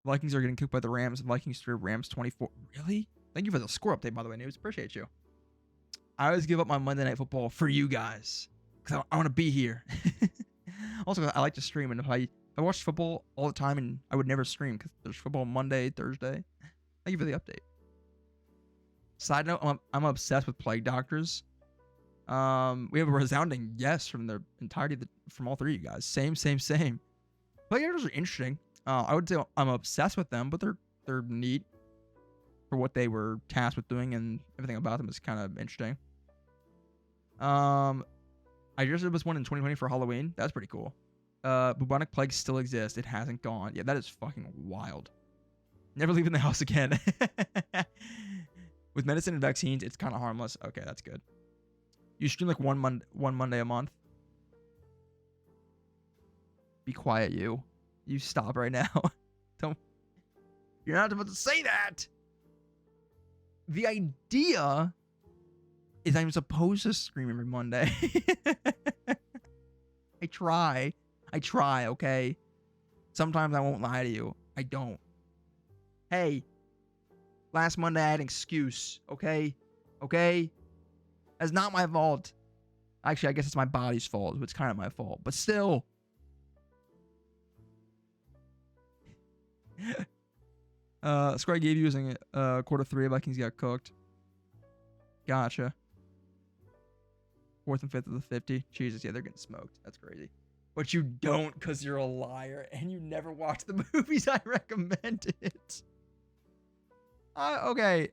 Vikings are getting cooked by the Rams. Vikings through Rams 24. Really? Thank you for the score update, by the way, News. Appreciate you. I always give up my Monday Night Football for you guys, because I want to be here. Also, I like to stream, and if I watch football all the time, and I would never stream because there's football Monday, Thursday. Thank you for the update. Side note, I'm obsessed with plague doctors. We have a resounding yes from the entirety from all 3 of you guys. Same. Plague doctors are interesting. I would say I'm obsessed with them, but they're neat for what they were tasked with doing, and everything about them is kind of interesting. I just did this one in 2020 for Halloween. That's pretty cool. Bubonic plague still exists. It hasn't gone. Yeah, that is fucking wild. Never leaving the house again. With medicine and vaccines, it's kind of harmless. Okay, that's good. You stream like one Monday a month. Be quiet, you. You stop right now. Don't. You're not supposed to say that. The idea is I'm supposed to stream every Monday. I try, okay? Sometimes I won't lie to you. I don't. Hey, last Monday I had an excuse, okay? Okay? That's not my fault. Actually, I guess it's my body's fault. It's kind of my fault. But still. Square gave you using quarter 3. Vikings got cooked. Gotcha. 4th and 5th of the 50. Jesus, yeah, they're getting smoked. That's crazy. But you don't because you're a liar and you never watched the movies I recommended. Okay.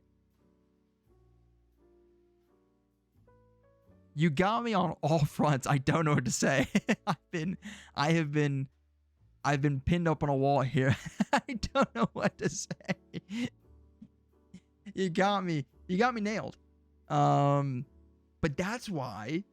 You got me on all fronts. I don't know what to say. I've been pinned up on a wall here. I don't know what to say. You got me. You got me nailed. But that's why,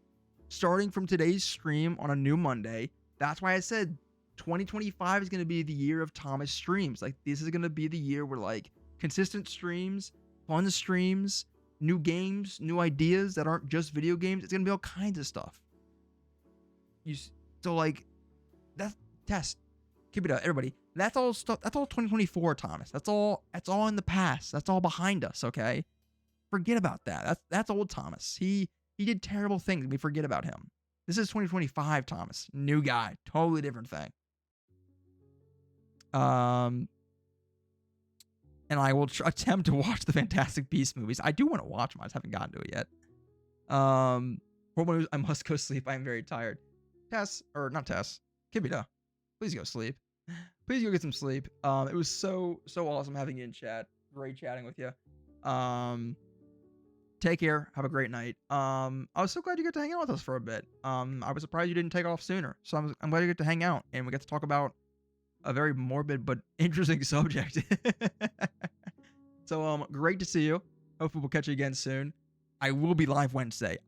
starting from today's stream on a new Monday, that's why I said 2025 is going to be the year of Thomas streams. Like, this is going to be the year where, like, consistent streams, fun streams, new games, new ideas that aren't just video games. It's going to be all kinds of stuff. So, like, that's test. Keep it up, everybody. That's all stuff. That's all 2024, Thomas. That's all in the past. That's all behind us, okay? Forget about that. That's old Thomas. He did terrible things. We forget about him. This is 2025, Thomas. New guy. Totally different thing. And I will attempt to watch the Fantastic Beasts movies. I do want to watch them. I just haven't gotten to it yet. I must go sleep. I am very tired. Not Tess. Kibita. Please go sleep. Please go get some sleep. It was so awesome having you in chat. Great chatting with you. Take care. Have a great night. I was so glad you got to hang out with us for a bit. I was surprised you didn't take off sooner. So I'm glad you get to hang out and we get to talk about a very morbid but interesting subject. So great to see you. Hopefully we'll catch you again soon. I will be live Wednesday.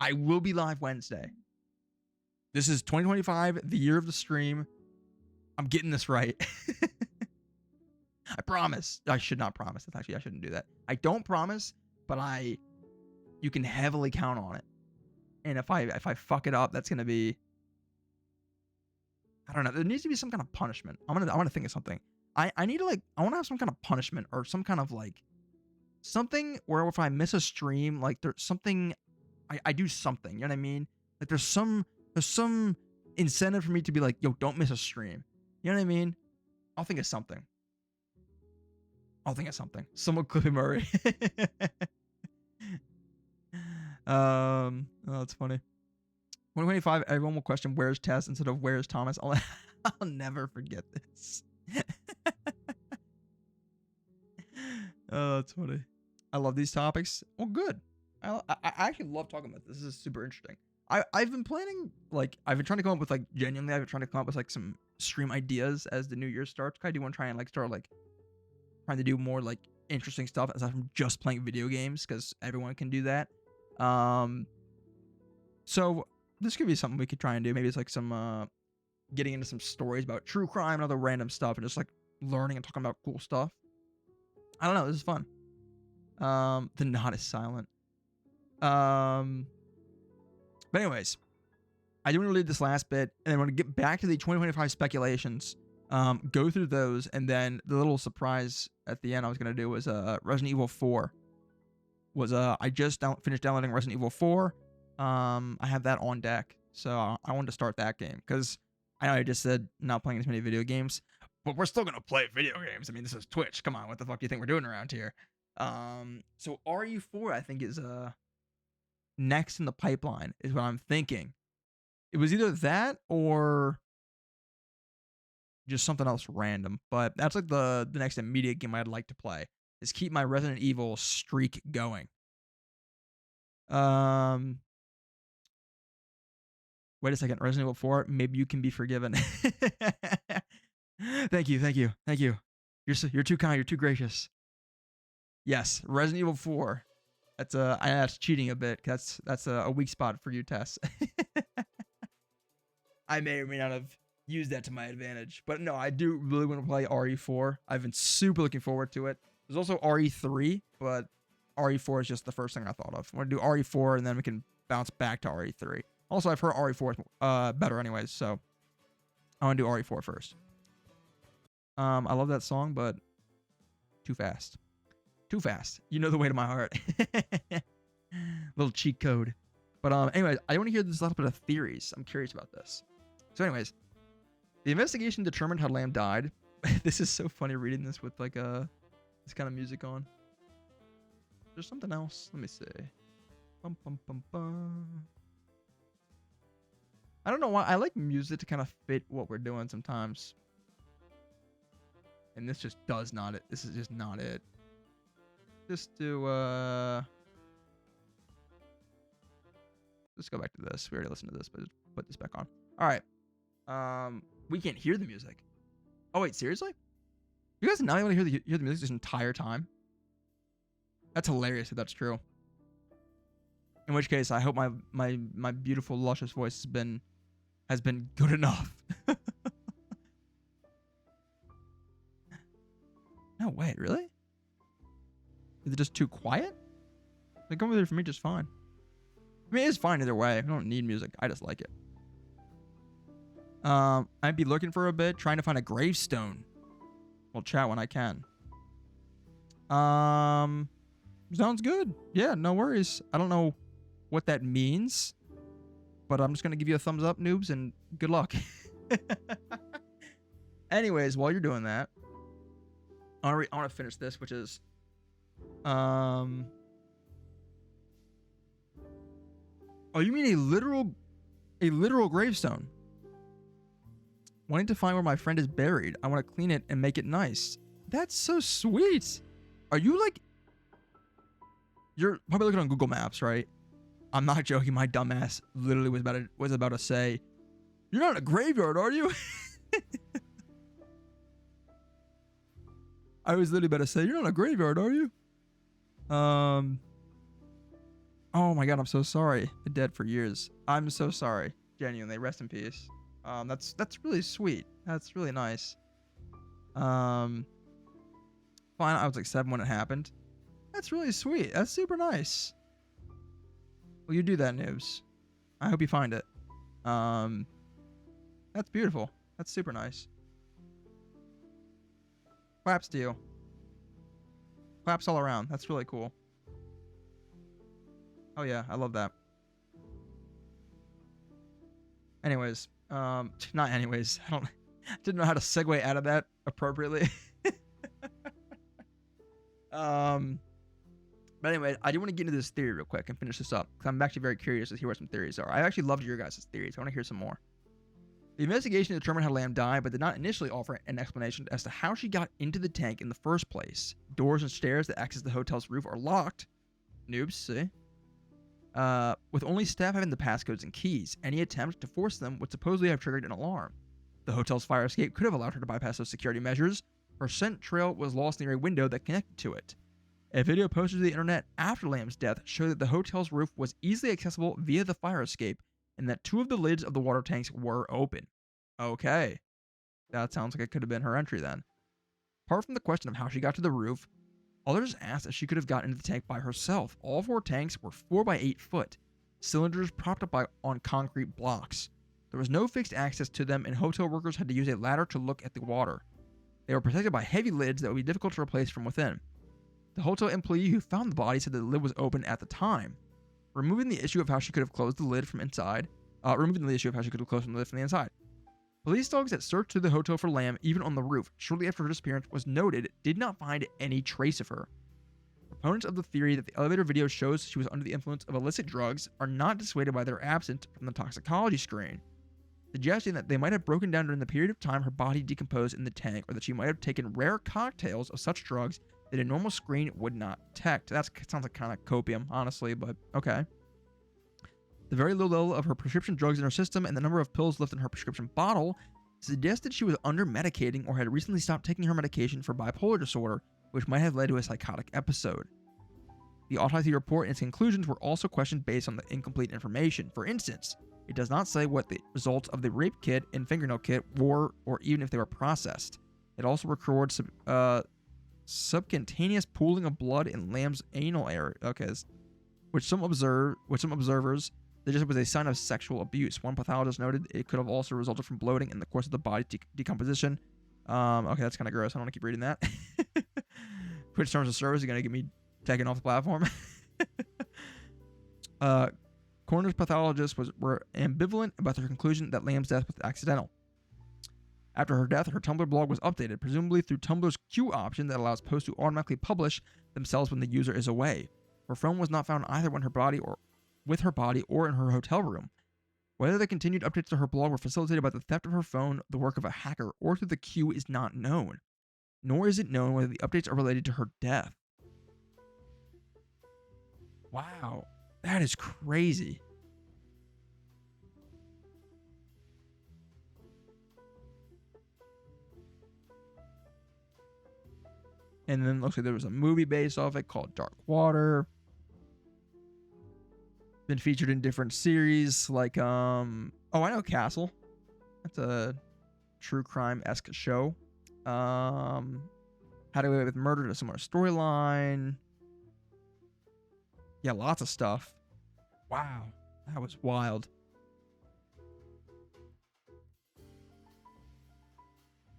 This is 2025, the year of the stream. I'm getting this right. I promise. I should not promise. I shouldn't do that. I don't promise, but you can heavily count on it. And if I fuck it up, that's gonna be, I don't know. There needs to be some kind of punishment. I want to think of something. I want to have some kind of punishment or some kind of like something where if I miss a stream, like there's something, I do something. You know what I mean? Like there's some incentive for me to be like, yo, don't miss a stream. You know what I mean? I'll think of something. Someone Clippy Murray. Oh, that's funny. 2025, everyone will question where's Tess instead of where's Thomas. I'll never forget this. Oh, that's funny. I love these topics. Well, good. I actually love talking about this. This is super interesting. I've been planning, like, I've been trying to come up with, like, genuinely, I've been trying to come up with, like, some stream ideas as the new year starts. I do want to try and, like, start, like, trying to do more, like, interesting stuff aside from just playing video games, because everyone can do that. So this could be something we could try and do. Maybe it's, like, some, getting into some stories about true crime and other random stuff, and just, like, learning and talking about cool stuff. I don't know. This is fun. The nod is silent. But anyways, I do want to leave this last bit, and I want to get back to the 2025 speculations, go through those, and then the little surprise at the end I was going to do was Resident Evil 4. I just finished downloading Resident Evil 4. I have that on deck, so I wanted to start that game, because I know I just said not playing as many video games, but we're still going to play video games. I mean, this is Twitch. Come on, what the fuck do you think we're doing around here? So RE4, I think, is next in the pipeline, is what I'm thinking. It was either that or just something else random, but that's like the next immediate game I'd like to play, is keep my Resident Evil streak going. Wait a second, Resident Evil 4, maybe you can be forgiven. Thank you. You're too kind, you're too gracious. Yes, Resident Evil 4. that's cheating a bit. That's a weak spot for you, Tess. I may or may not have used that to my advantage, but no, I do really want to play RE4. I've been super looking forward to it. There's also RE3, but RE4 is just the first thing I thought of. I want to do RE4, and then we can bounce back to RE3. Also, I've heard RE4 is better anyways, so I want to do RE4 first. I love that song, but too fast. Too fast. You know the way to my heart. Little cheat code. But anyways, I want to hear this little bit of theories. I'm curious about this. So anyways, the investigation determined how Lam died. This is so funny reading this with like this kind of music on. There's something else. Let me see. Bum, bum, bum, bum. I don't know why. I like music to kind of fit what we're doing sometimes. And this just does not it. This is just not it. Just to let's go back to this. We already listened to this, but just put this back on. All right. We can't hear the music. Oh wait, seriously? You guys not able to hear the music this entire time? That's hilarious if that's true. In which case, I hope my beautiful luscious voice has been good enough. No, wait, really? Is it just too quiet? Like over there for me just fine. I mean, it's fine either way. I don't need music. I just like it. I'd be looking for a bit, trying to find a gravestone. We'll chat when I can. Sounds good. Yeah, no worries. I don't know what that means, but I'm just gonna give you a thumbs up, noobs, and good luck. Anyways, while you're doing that, I want to finish this, which is, oh, you mean a literal gravestone? Wanting to find where my friend is buried. I want to clean it and make it nice. That's so sweet. Are you like... You're probably looking on Google Maps, right? I'm not joking. My dumbass literally was about to say, "You're not in a graveyard, are you?" I was literally about to say, "You're not in a graveyard, are you?" Oh my god, I'm so sorry. Been dead for years. I'm so sorry. Genuinely, rest in peace. That's really sweet. That's really nice. Fine, I was like 7 when it happened. That's really sweet. That's super nice. Well, you do that, noobs. I hope you find it. That's beautiful. That's super nice. Claps to you. Claps all around. That's really cool. Oh yeah, I love that. Anyways, not anyways. I didn't know how to segue out of that appropriately. But anyway, I do want to get into this theory real quick and finish this up, because I'm actually very curious to hear what some theories are. I actually loved your guys' theories. I want to hear some more. The investigation determined how Lam died, but did not initially offer an explanation as to how she got into the tank in the first place. Doors and stairs that access the hotel's roof are locked. Noobs, see? With only staff having the passcodes and keys. Any attempt to force them would supposedly have triggered an alarm. The hotel's fire escape could have allowed her to bypass those security measures. Her scent trail was lost near a window that connected to it. A video posted to the internet after Lam's death showed that the hotel's roof was easily accessible via the fire escape, and that 2 of the lids of the water tanks were open. Okay. That sounds like it could have been her entry then. Apart from the question of how she got to the roof, others asked if she could have gotten into the tank by herself. All 4 tanks were 4 by 8 foot, cylinders propped up on concrete blocks. There was no fixed access to them, and hotel workers had to use a ladder to look at the water. They were protected by heavy lids that would be difficult to replace from within. The hotel employee who found the body said that the lid was open at the time. Removing the issue of how she could have closed the lid from inside. Removing the issue of how she could have closed the lid from the inside. Police dogs that searched through the hotel for Lam, even on the roof, shortly after her disappearance was noted, did not find any trace of her. Proponents of the theory that the elevator video shows she was under the influence of illicit drugs are not dissuaded by their absence from the toxicology screen, suggesting that they might have broken down during the period of time her body decomposed in the tank, or that she might have taken rare cocktails of such drugs that a normal screen would not detect. That sounds like kind of copium, honestly, but okay. The very low level of her prescription drugs in her system and the number of pills left in her prescription bottle suggested she was under-medicating or had recently stopped taking her medication for bipolar disorder, which might have led to a psychotic episode. The autopsy report and its conclusions were also questioned based on the incomplete information. For instance, it does not say what the results of the rape kit and fingernail kit were, or even if they were processed. It also records subcutaneous pooling of blood in Lam's anal area. Okay, which some observers suggested was a sign of sexual abuse. One pathologist noted it could have also resulted from bloating in the course of the body decomposition. Okay, that's kind of gross. I don't want to keep reading that. Which terms of service are going to get me taken off the platform? Coroner's pathologists were ambivalent about their conclusion that Lam's death was accidental. After her death, her Tumblr blog was updated, presumably through Tumblr's queue option that allows posts to automatically publish themselves when the user is away. Her phone was not found either with her body or in her hotel room. Whether the continued updates to her blog were facilitated by the theft of her phone, the work of a hacker, or through the queue is not known. Nor is it known whether the updates are related to her death. Wow, that is crazy. And then looks like there was a movie based off it called Dark Water. Been featured in different series like oh, I know Castle. That's a true crime-esque show. How to Get Away with Murder, a similar storyline. Yeah, lots of stuff. Wow, that was wild.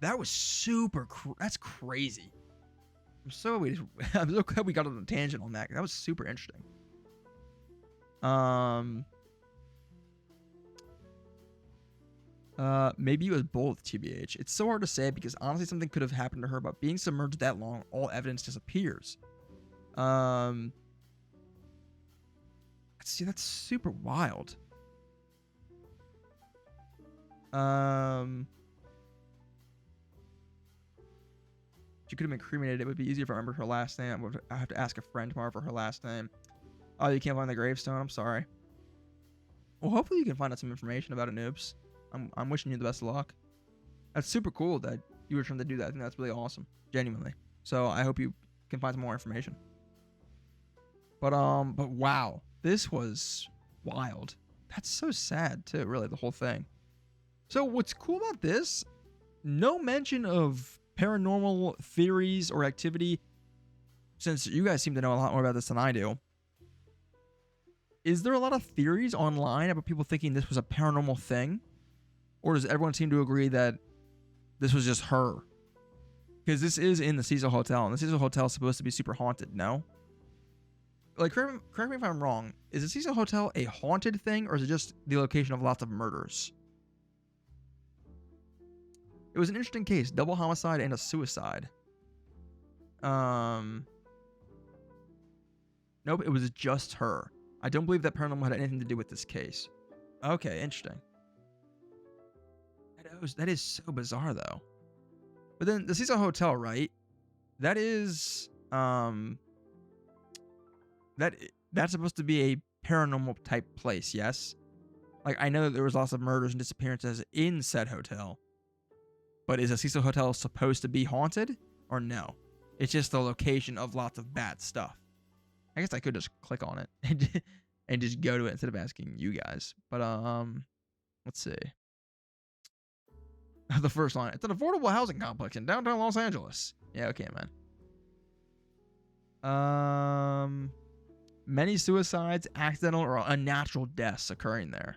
That was super. That's crazy. I'm so glad we got on a tangent on that. That was super interesting. Maybe it was both, TBH. It's so hard to say because honestly something could have happened to her, but being submerged that long, all evidence disappears. See, that's super wild. She could have been cremated. It would be easier if I remember her last name. I have to ask a friend tomorrow for her last name. Oh, you can't find the gravestone? I'm sorry. Well, hopefully you can find out some information about it, noobs. I'm wishing you the best of luck. That's super cool that you were trying to do that. I think that's really awesome. Genuinely. So I hope you can find some more information. But wow. This was wild. That's so sad too, really, the whole thing. So what's cool about this, no mention of paranormal theories or activity, since you guys seem to know a lot more about this than I do. Is there a lot of theories online about people thinking this was a paranormal thing? Or does everyone seem to agree that this was just her? Because this is in the Cecil Hotel, and the Cecil Hotel is supposed to be super haunted, no? Like, correct me if I'm wrong. Is the Cecil Hotel a haunted thing, or is it just the location of lots of murders? It was an interesting case. Double homicide and a suicide. Nope, it was just her. I don't believe that paranormal had anything to do with this case. Okay, interesting. That is so bizarre, though. But then the Cecil Hotel, right? That is... That's supposed to be a paranormal type place, yes? Like, I know that there was lots of murders and disappearances in said hotel. But is a Cecil Hotel supposed to be haunted? Or no? It's just the location of lots of bad stuff. I guess I could just click on it and just go to it instead of asking you guys. But, let's see. The first line. It's an affordable housing complex in downtown Los Angeles. Yeah, okay, man. Many suicides, accidental, or unnatural deaths occurring there.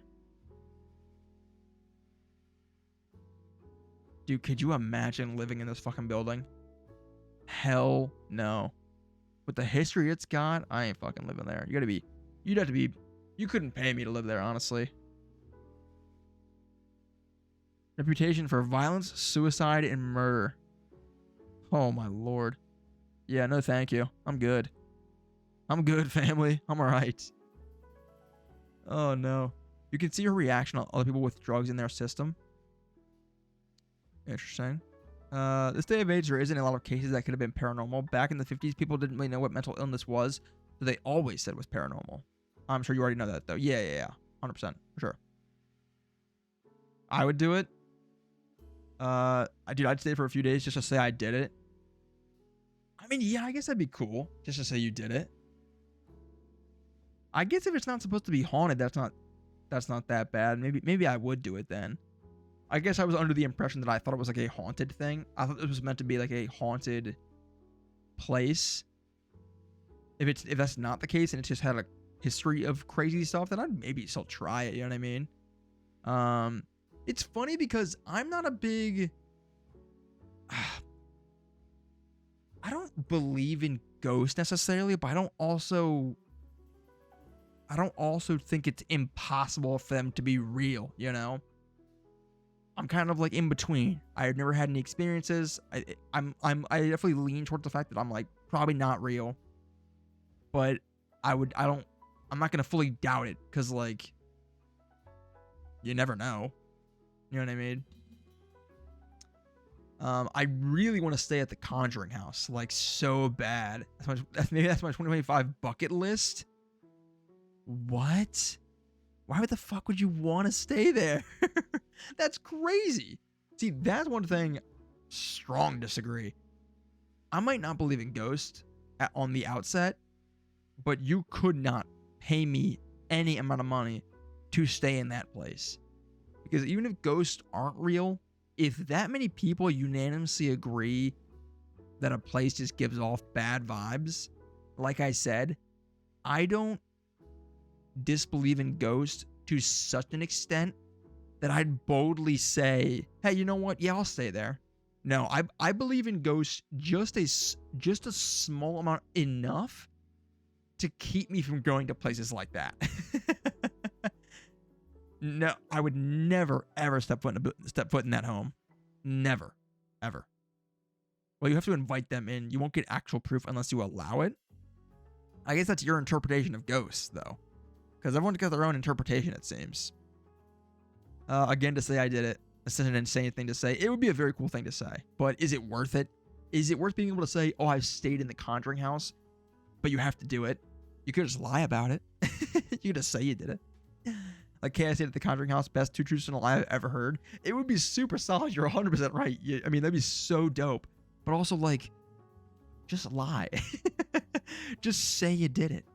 Dude, could you imagine living in this fucking building? Hell no. With the history it's got, I ain't fucking living there. You'd have to be, you couldn't pay me to live there, honestly. Reputation for violence, suicide, and murder. Oh my lord. Yeah, no thank you. I'm good. I'm good, family. I'm alright. Oh no. You can see her reaction on other people with drugs in their system. Interesting. This day of age, there isn't a lot of cases that could have been paranormal. Back in the 50s, people didn't really know what mental illness was, so they always said it was paranormal. I'm sure you already know that, though. Yeah. 100%. For sure. I would do it. Dude, I'd stay for a few days just to say I did it. I mean, yeah, I guess that'd be cool. Just to say you did it. I guess if it's not supposed to be haunted, that's not that bad. Maybe I would do it then. I guess I was under the impression that I thought it was like a haunted thing. I thought it was meant to be like a haunted place. If that's not the case and it just had a history of crazy stuff, then I'd maybe still try it. You know what I mean? It's funny because I'm not a big. I don't believe in ghosts necessarily, but I don't also think it's impossible for them to be real, you know? I'm kind of like in between. I've never had any experiences. I definitely lean towards the fact that I'm like probably not real. But I'm not gonna fully doubt it, because like you never know. You know what I mean? I really want to stay at the Conjuring house, like so bad. Maybe that's my 2025 bucket list. What? Why the fuck would you want to stay there? That's crazy. See, that's one thing. Strong disagree. I might not believe in ghosts on the outset, but you could not pay me any amount of money to stay in that place. Because even if ghosts aren't real, if that many people unanimously agree that a place just gives off bad vibes, like I said, I don't disbelieve in ghosts to such an extent that I'd boldly say, hey, you know what? Yeah, I'll stay there. No, I believe in ghosts just a small amount, enough to keep me from going to places like that. No, I would never ever step foot in that home. Never, ever. Well, you have to invite them in. You won't get actual proof unless you allow it. I guess that's your interpretation of ghosts, though, because everyone's got their own interpretation, it seems. Again, to say I did it, it's an insane thing to say. It would be a very cool thing to say, but is it worth it? Is it worth being able to say, oh, I've stayed in the Conjuring house, but you have to do it? You could just lie about it. You could just say you did it. Like, I stayed at the Conjuring house, best 2 truths and a lie I've ever heard. It would be super solid. You're 100% right. I mean, that'd be so dope. But also, like, just lie. Just say you did it.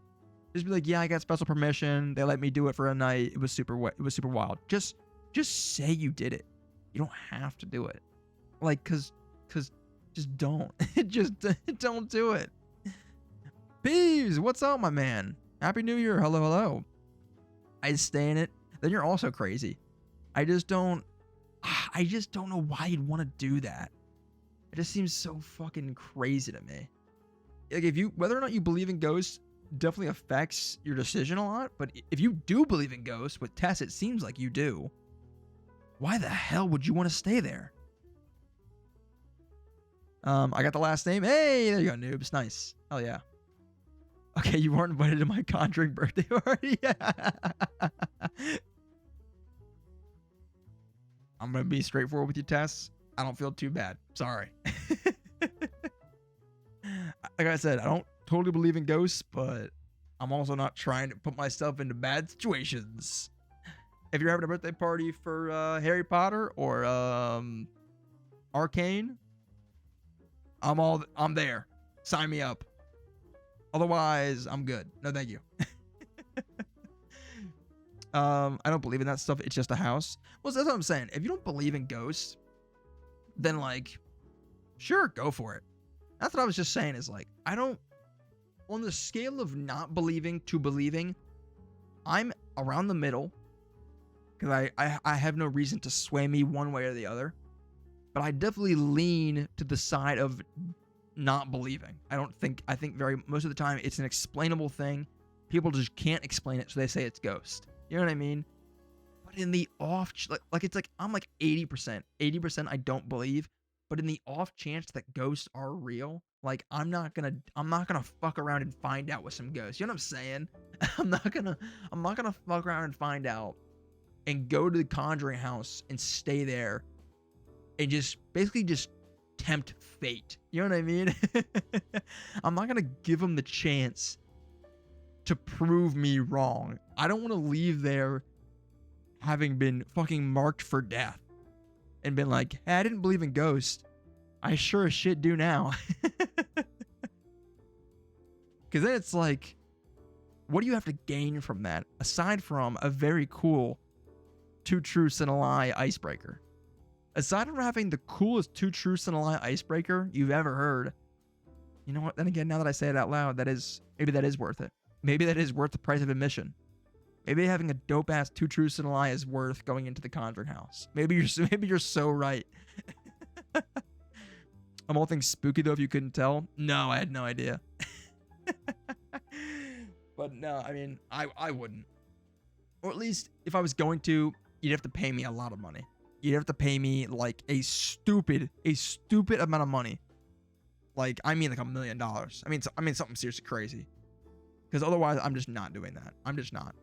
Just be like, yeah, I got special permission. They let me do it for a night. It was super wild. Just say you did it. You don't have to do it. Like, cause just don't. Just don't do it. Peeves, what's up, my man? Happy New Year. Hello. I'd stay in it. Then you're also crazy. I just don't know why you'd want to do that. It just seems so fucking crazy to me. Like, whether or not you believe in ghosts definitely affects your decision a lot, but if you do believe in ghosts, with Tess, it seems like you do. Why the hell would you want to stay there? I got the last name. Hey, there you go, noobs. Nice. Hell yeah. Okay, you weren't invited to my Conjuring birthday party. I'm gonna be straightforward with you, Tess. I don't feel too bad. Sorry. Like I said, I don't totally believe in ghosts, but I'm also not trying to put myself into bad situations. If you're having a birthday party for Harry Potter or Arcane, I'm there. Sign me up. Otherwise, I'm good. No, thank you. I don't believe in that stuff. It's just a house. Well, that's what I'm saying. If you don't believe in ghosts, then like, sure, go for it. That's what I was just saying, is like, on the scale of not believing to believing, I'm around the middle, because I have no reason to sway me one way or the other, but I definitely lean to the side of not believing. I think most of the time it's an explainable thing. People just can't explain it, so they say it's ghost. You know what I mean? But in the off, it's like I'm like 80% I don't believe. But in the off chance that ghosts are real, like I'm not gonna fuck around and find out with some ghosts. You know what I'm saying? I'm not gonna fuck around and find out and go to the Conjuring house and stay there and just basically just tempt fate. You know what I mean? I'm not gonna give them the chance to prove me wrong. I don't want to leave there having been fucking marked for death and been like, hey, I didn't believe in ghosts. I sure as shit do now. Because then it's like, what do you have to gain from that aside from a very cool two truths and a lie icebreaker? Aside from having the coolest two truths and a lie icebreaker you've ever heard, you know what? Then again, now that I say it out loud, maybe that is worth it. Maybe that is worth the price of admission. Maybe having a dope ass two truths and a lie is worth going into the Conjuring house. Maybe you're so right. I'm all things spooky though, if you couldn't tell. No, I had no idea. But no, I mean, I wouldn't. Or at least if I was going to, you'd have to pay me a lot of money. You'd have to pay me like a stupid amount of money. Like, I mean like $1 million. I mean something seriously crazy. Because otherwise, I'm just not doing that. I'm just not.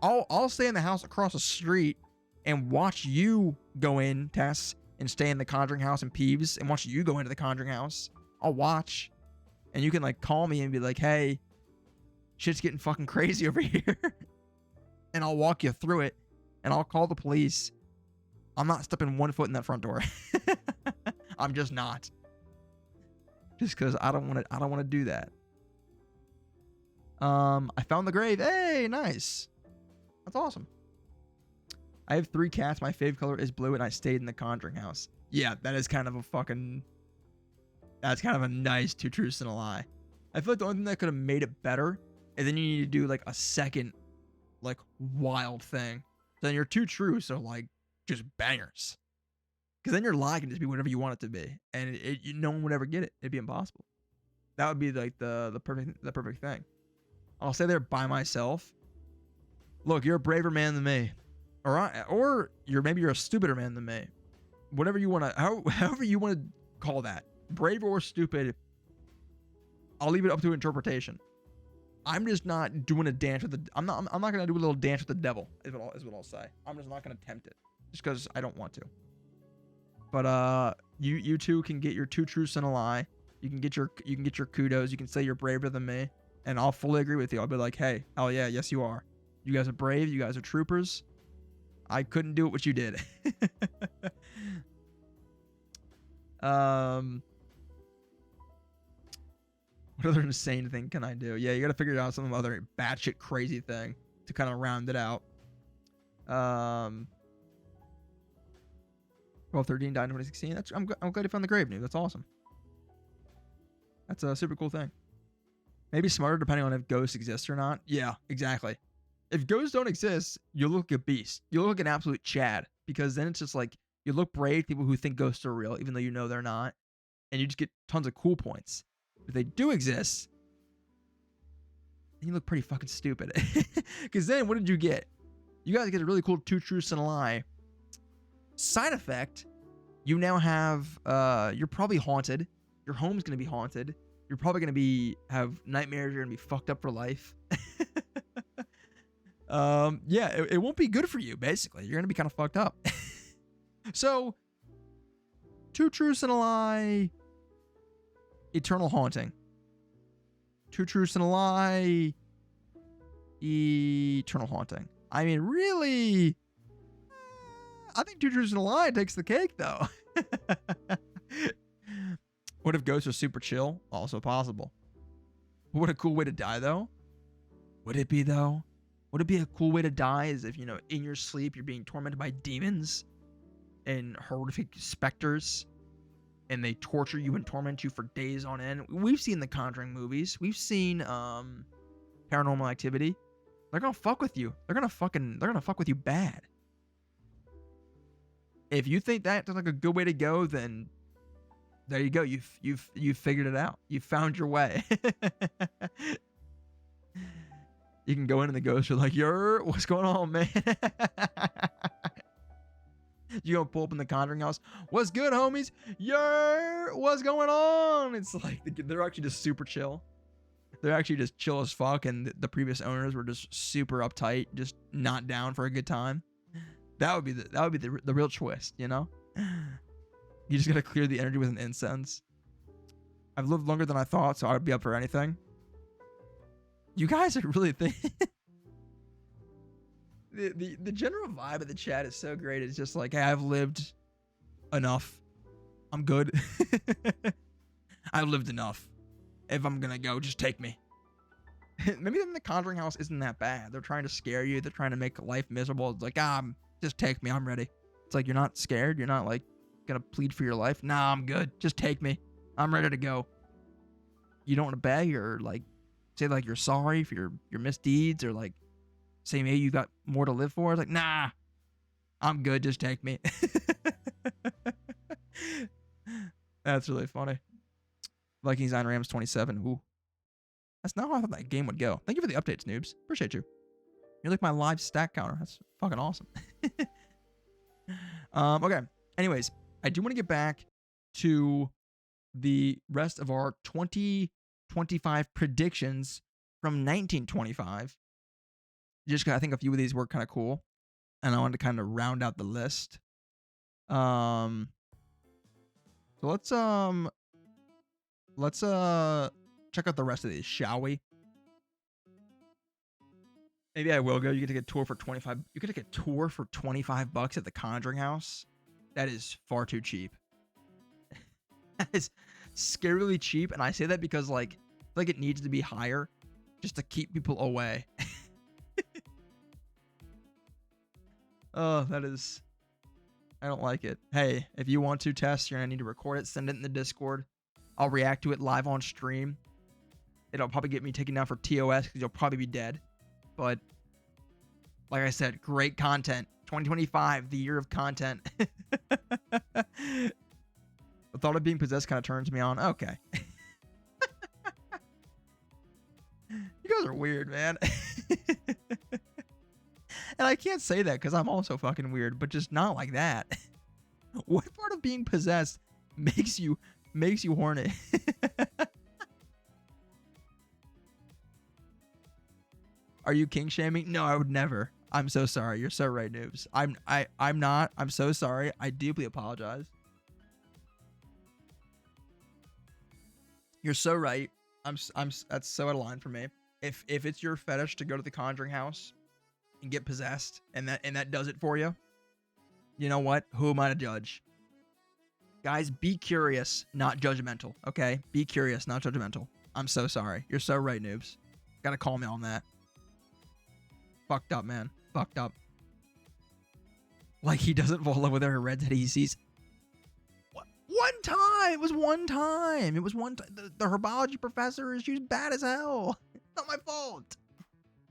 I'll stay in the house across the street and watch you go in, Tess, and stay in the Conjuring house in Peeves and watch you go into the Conjuring house. I'll watch. And you can like call me and be like, hey, shit's getting fucking crazy over here. And I'll walk you through it. And I'll call the police. I'm not stepping 1 foot in that front door. I'm just not. Just because I don't want to do that. I found the grave. Hey, nice. That's awesome. I have 3 cats. My fave color is blue, and I stayed in the Conjuring house. Yeah, that is kind of a fucking... That's kind of a nice two truths and a lie. I feel like the only thing that could have made it better is then you need to do like a second, like wild thing. Then your two truths are like just bangers. Because then your lie can just be whatever you want it to be, and no one would ever get it. It'd be impossible. That would be like the perfect thing. I'll stay there by myself. Look, you're a braver man than me, or maybe you're a stupider man than me. Whatever you want to, however you want to call that, brave or stupid. I'll leave it up to interpretation. I'm just not doing a dance with the. I'm not gonna do a little dance with the devil. Is what I'll say. I'm just not gonna tempt it, just because I don't want to. But you two can get your two truths and a lie. You can get your kudos. You can say you're braver than me, and I'll fully agree with you. I'll be like, hey, hell yeah, yes you are. You guys are brave. You guys are troopers. I couldn't do it what you did. What other insane thing can I do? Yeah, you got to figure out some other batshit crazy thing to kind of round it out. 1213 died in 2016. I'm glad you found the grave news. That's awesome. That's a super cool thing. Maybe smarter depending on if ghosts exist or not. Yeah, exactly. If ghosts don't exist, you look like a beast. You look like an absolute Chad, because then it's just like you look brave. People who think ghosts are real, even though you know they're not, and you just get tons of cool points. If they do exist, then you look pretty fucking stupid. Because then what did you get? You guys get a really cool two truths and a lie. Side effect, you now have, you're probably haunted. Your home's going to be haunted. You're probably going to have nightmares. You're going to be fucked up for life. Yeah, it won't be good for you, basically. You're going to be kind of fucked up. So, two truths and a lie. Eternal haunting. Two truths and a lie. Eternal haunting. I mean, really, I think two truths and a lie takes the cake, though. What if ghosts are super chill? Also possible. What a cool way to die, though. Would it be, though? Would it be a cool way to die is if, in your sleep, you're being tormented by demons and horrific specters, and they torture you and torment you for days on end. We've seen the Conjuring movies. We've seen Paranormal Activity. They're gonna fuck with you. They're gonna fuck with you bad. If you think that's like a good way to go, then there you go. You've figured it out. You found your way. You can go in and the ghosts are like, "Yo, what's going on, man?" You gonna pull up in the Conjuring house? What's good, homies? Yo, what's going on? It's like they're actually just super chill. They're actually just chill as fuck, and the previous owners were just super uptight, just not down for a good time. That would be the real twist, You just gotta clear the energy with an incense. I've lived longer than I thought, so I would be up for anything. You guys are really the general vibe of the chat is so great. It's just like, hey, I've lived enough. I'm good. I've lived enough. If I'm gonna go, just take me. Maybe then the Conjuring house isn't that bad. They're trying to scare you. They're trying to make life miserable. It's like, just take me. I'm ready. It's like, you're not scared. You're not like gonna plead for your life. Nah, I'm good. Just take me. I'm ready to go. You don't want to beg or like say like you're sorry for your misdeeds or like say maybe you got more to live for. It's like, nah, I'm good. Just take me. That's really funny. Vikings 9 Rams 27. Ooh. That's not how I thought that game would go. Thank you for the updates, noobs. Appreciate you. You're like my live stat counter. That's fucking awesome. Okay. Anyways, I do want to get back to the rest of our 2025 predictions from 1925. Just 'cause I think a few of these were kind of cool, and I wanted to kind of round out the list. So let's check out the rest of these, shall we? Maybe I will go. You can take a tour for 25. You can take a tour for $25 at the Conjuring house. That is far too cheap. That is scarily cheap, and I say that because like I feel like it needs to be higher just to keep people away. Oh, that is. I don't like it. Hey, if you want to test, you're gonna need to record it, send it in the Discord. I'll react to it live on stream. It'll probably get me taken down for TOS because you'll probably be dead. But like I said, great content. 2025, the year of content. The thought of being possessed kind of turns me on. Okay. You guys are weird, man. And I can't say that because I'm also fucking weird, but just not like that. What part of being possessed makes you horny? Are you king shaming? No, I would never. I'm so sorry. You're so right, noobs. I'm not. I'm so sorry. I deeply apologize. You're so right. That's so out of line for me. If it's your fetish to go to the Conjuring house and get possessed and that does it for you, you know what? Who am I to judge? Guys, be curious, not judgmental, okay? Be curious, not judgmental. I'm so sorry. You're so right, noobs. Gotta call me on that. Fucked up, man. Fucked up. Like he doesn't fall in love with her redhead he sees. One time! It was one time! It was one time. The herbology professor, she was bad as hell. It's not my fault.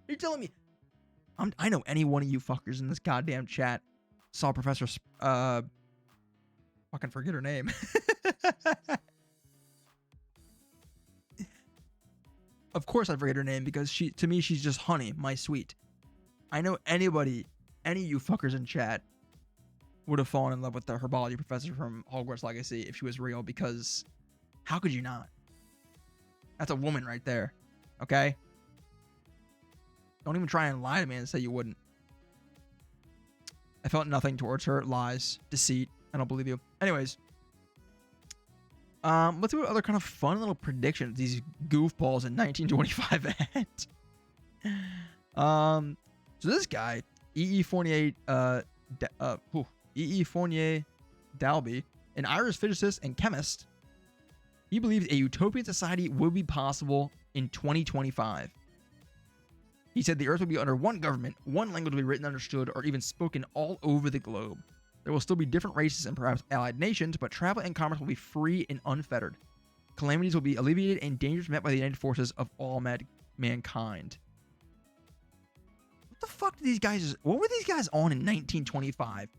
You're telling me. I know any one of you fuckers in this goddamn chat saw Professor fucking forget her name. Of course I forget her name because to me she's just honey, my sweet. I know any of you fuckers in chat would have fallen in love with the herbology professor from Hogwarts Legacy if she was real, because how could you not? That's a woman right there. Okay? Don't even try and lie to me and say you wouldn't. I felt nothing towards her. Lies. Deceit. I don't believe you. Anyways. Let's do other kind of fun little predictions these goofballs in 1925 had. So this guy, E.E. Fournier, E.E. Fournier Dalby, an Irish physicist and chemist, he believes a utopian society will be possible in 2025. He said the Earth will be under one government, one language will be written, understood, or even spoken all over the globe. There will still be different races and perhaps allied nations, but travel and commerce will be free and unfettered. Calamities will be alleviated and dangers met by the united forces of all mankind. What the fuck did these guys? What were these guys on in 1925?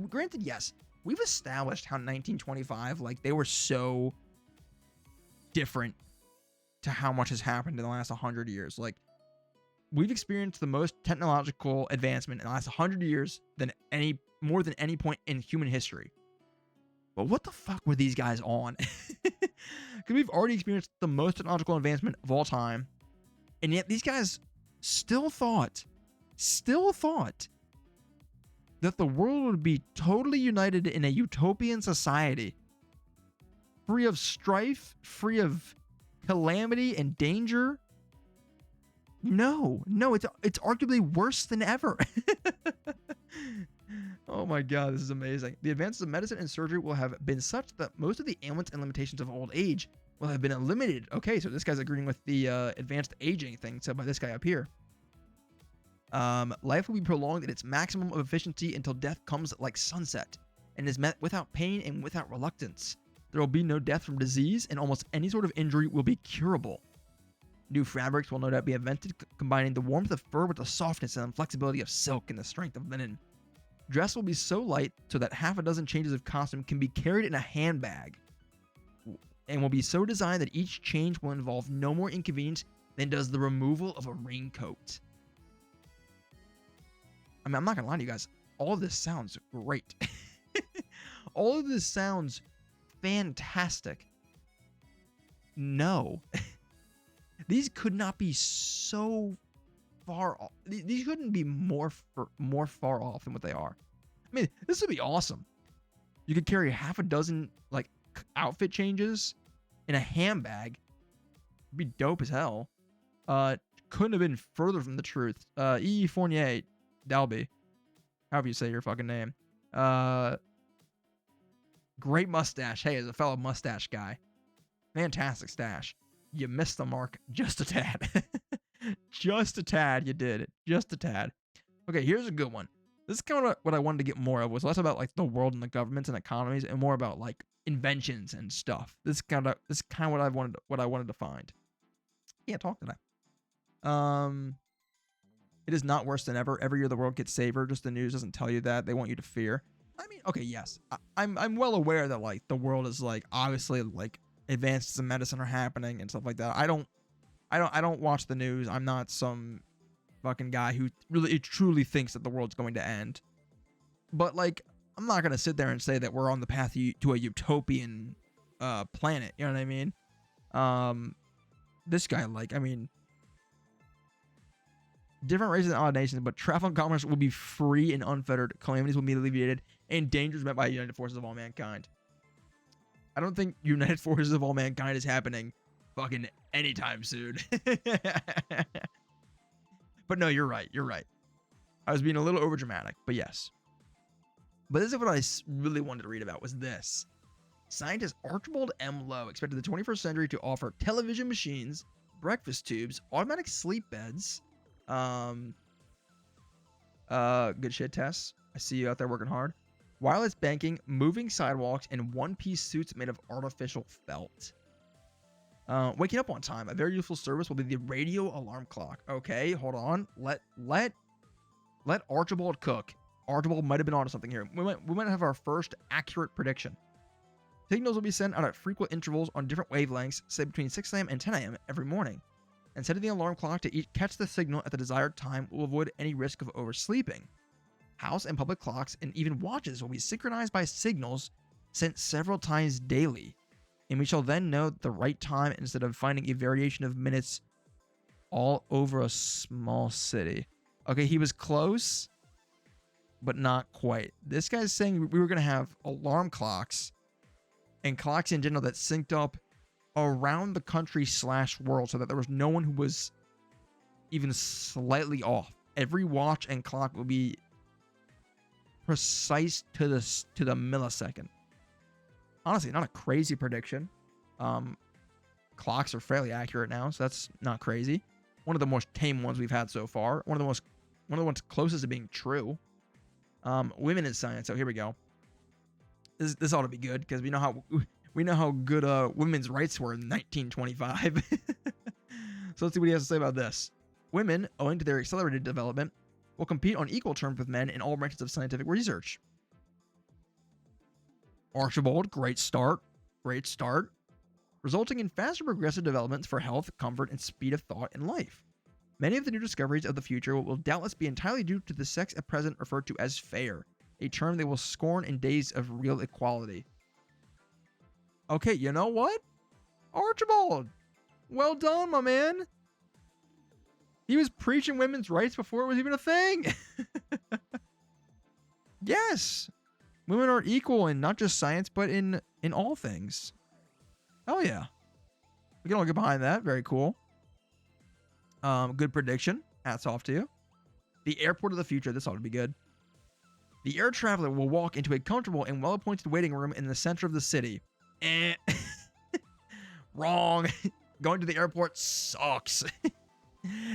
Granted, yes, we've established how 1925, like, they were so different to how much has happened in the last 100 years. Like, we've experienced the most technological advancement in the last 100 years than more than any point in human history. But what the fuck were these guys on? Because we've already experienced the most technological advancement of all time, and yet these guys still thought that the world would be totally united in a utopian society, free of strife, free of calamity and danger. No, it's arguably worse than ever. Oh my god, this is amazing. The advances of medicine and surgery will have been such that most of the ailments and limitations of old age will have been eliminated. Okay, so this guy's agreeing with the advanced aging thing said by this guy up here. Life will be prolonged at its maximum of efficiency until death comes like sunset and is met without pain and without reluctance. There will be no death from disease, and almost any sort of injury will be curable. New fabrics will no doubt be invented, combining the warmth of fur with the softness and flexibility of silk and the strength of linen. Dress will be so light so that half a dozen changes of costume can be carried in a handbag, and will be so designed that each change will involve no more inconvenience than does the removal of a raincoat. I mean, I'm not gonna lie to you guys. All of this sounds great. All of this sounds fantastic. No. These could not be so far off. These couldn't be more far off than what they are. I mean, this would be awesome. You could carry half a dozen like outfit changes in a handbag. It'd be dope as hell. Couldn't have been further from the truth. E. Fournier Dalby, however you say your fucking name. Great mustache. Hey, as a fellow mustache guy, fantastic stash. You missed the mark just a tad. Just a tad, you did it. Just a tad. Okay, here's a good one. This is kind of what I wanted to get more of, was less about like the world and the governments and economies, and more about like inventions and stuff. This is kind of what I wanted to find. Can't talk today. It is not worse than ever. Every year the world gets safer. Just the news doesn't tell you that. They want you to fear. I mean, okay, yes, I'm well aware that like the world is like obviously like advances in medicine are happening and stuff like that. I don't watch the news. I'm not some fucking guy who really truly thinks that the world's going to end. But like, I'm not gonna sit there and say that we're on the path to a utopian planet. You know what I mean? This guy, like, I mean, different races and odd nations, but travel and commerce will be free and unfettered. Calamities will be alleviated, and dangers met by united forces of all mankind. I don't think united forces of all mankind is happening fucking anytime soon. But no, you're right. You're right. I was being a little overdramatic, but yes. But this is what I really wanted to read about, was this. Scientist Archibald M. Lowe expected the 21st century to offer television machines, breakfast tubes, automatic sleep beds, good shit, Tess. I see you out there working hard. Wireless banking, moving sidewalks, and one-piece suits made of artificial felt. Waking up on time. A very useful service will be the radio alarm clock. Okay, hold on. Let Archibald cook. Archibald might have been onto something here. We might have our first accurate prediction. Signals will be sent out at frequent intervals on different wavelengths, say between 6 a.m. and 10 a.m. every morning. And setting the alarm clock to catch the signal at the desired time will avoid any risk of oversleeping. House and public clocks and even watches will be synchronized by signals sent several times daily, and we shall then know the right time instead of finding a variation of minutes all over a small city. Okay, he was close, but not quite. This guy's saying we were going to have alarm clocks and clocks in general that synced up around the country / world so that there was no one who was even slightly off. Every watch and clock will be precise to the millisecond. Honestly, not a crazy prediction. Clocks are fairly accurate now, so that's not crazy. One of the most tame ones we've had so far. One of the ones closest to being true. Women in science. So here we go. This ought to be good because we know how good women's rights were in 1925. So let's see what he has to say about this. Women, owing to their accelerated development, will compete on equal terms with men in all branches of scientific research. Archibald, great start, resulting in faster progressive developments for health, comfort, and speed of thought in life. Many of the new discoveries of the future will doubtless be entirely due to the sex at present referred to as fair, a term they will scorn in days of real equality. Okay, you know what? Archibald, well done, my man. He was preaching women's rights before it was even a thing. Yes. Women are equal in not just science, but in all things. Hell yeah. We can all get behind that. Very cool. Good prediction. Hats off to you. The airport of the future. This ought to be good. The air traveler will walk into a comfortable and well-appointed waiting room in the center of the city. Wrong. Going to the airport sucks.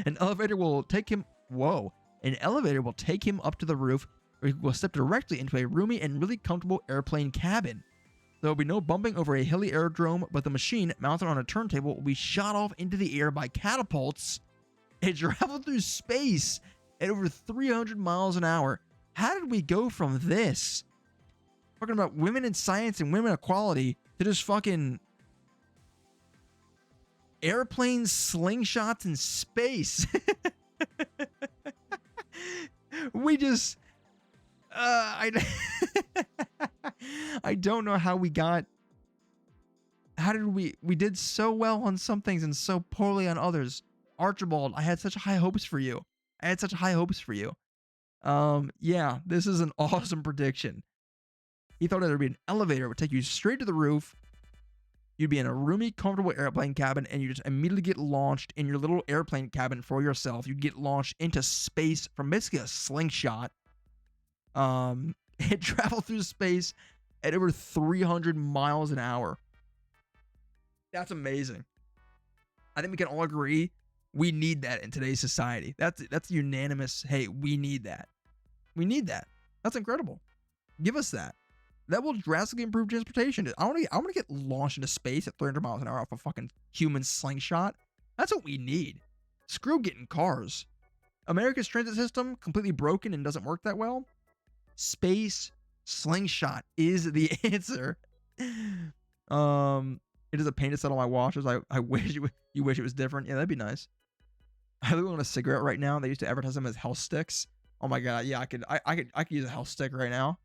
An elevator will take him. Whoa. An elevator will take him up to the roof, where he will step directly into a roomy and really comfortable airplane cabin. There will be no bumping over a hilly aerodrome, but the machine, mounted on a turntable, will be shot off into the air by catapults and travel through space at over 300 miles an hour. How did we go from this, talking about women in science and women equality, to just fucking airplanes, slingshots in space? We just I don't know how we got. How did we did so well on some things and so poorly on others. Archibald, I had such high hopes for you. Yeah, this is an awesome prediction. He thought there'd be an elevator that would take you straight to the roof. You'd be in a roomy, comfortable airplane cabin, and you just immediately get launched in your little airplane cabin for yourself. You'd get launched into space from basically a slingshot. And travel through space at over 300 miles an hour. That's amazing. I think we can all agree we need that in today's society. That's unanimous. Hey, we need that. We need that. That's incredible. Give us that. That will drastically improve transportation. I want to get launched into space at 300 miles an hour off a fucking human slingshot. That's what we need. Screw getting cars. America's transit system completely broken and doesn't work that well. Space slingshot is the answer. It is a pain to set on my watches. I wish you wish it was different. Yeah, that'd be nice. I really want a cigarette right now. They used to advertise them as health sticks. Oh my god, yeah, I could use a health stick right now.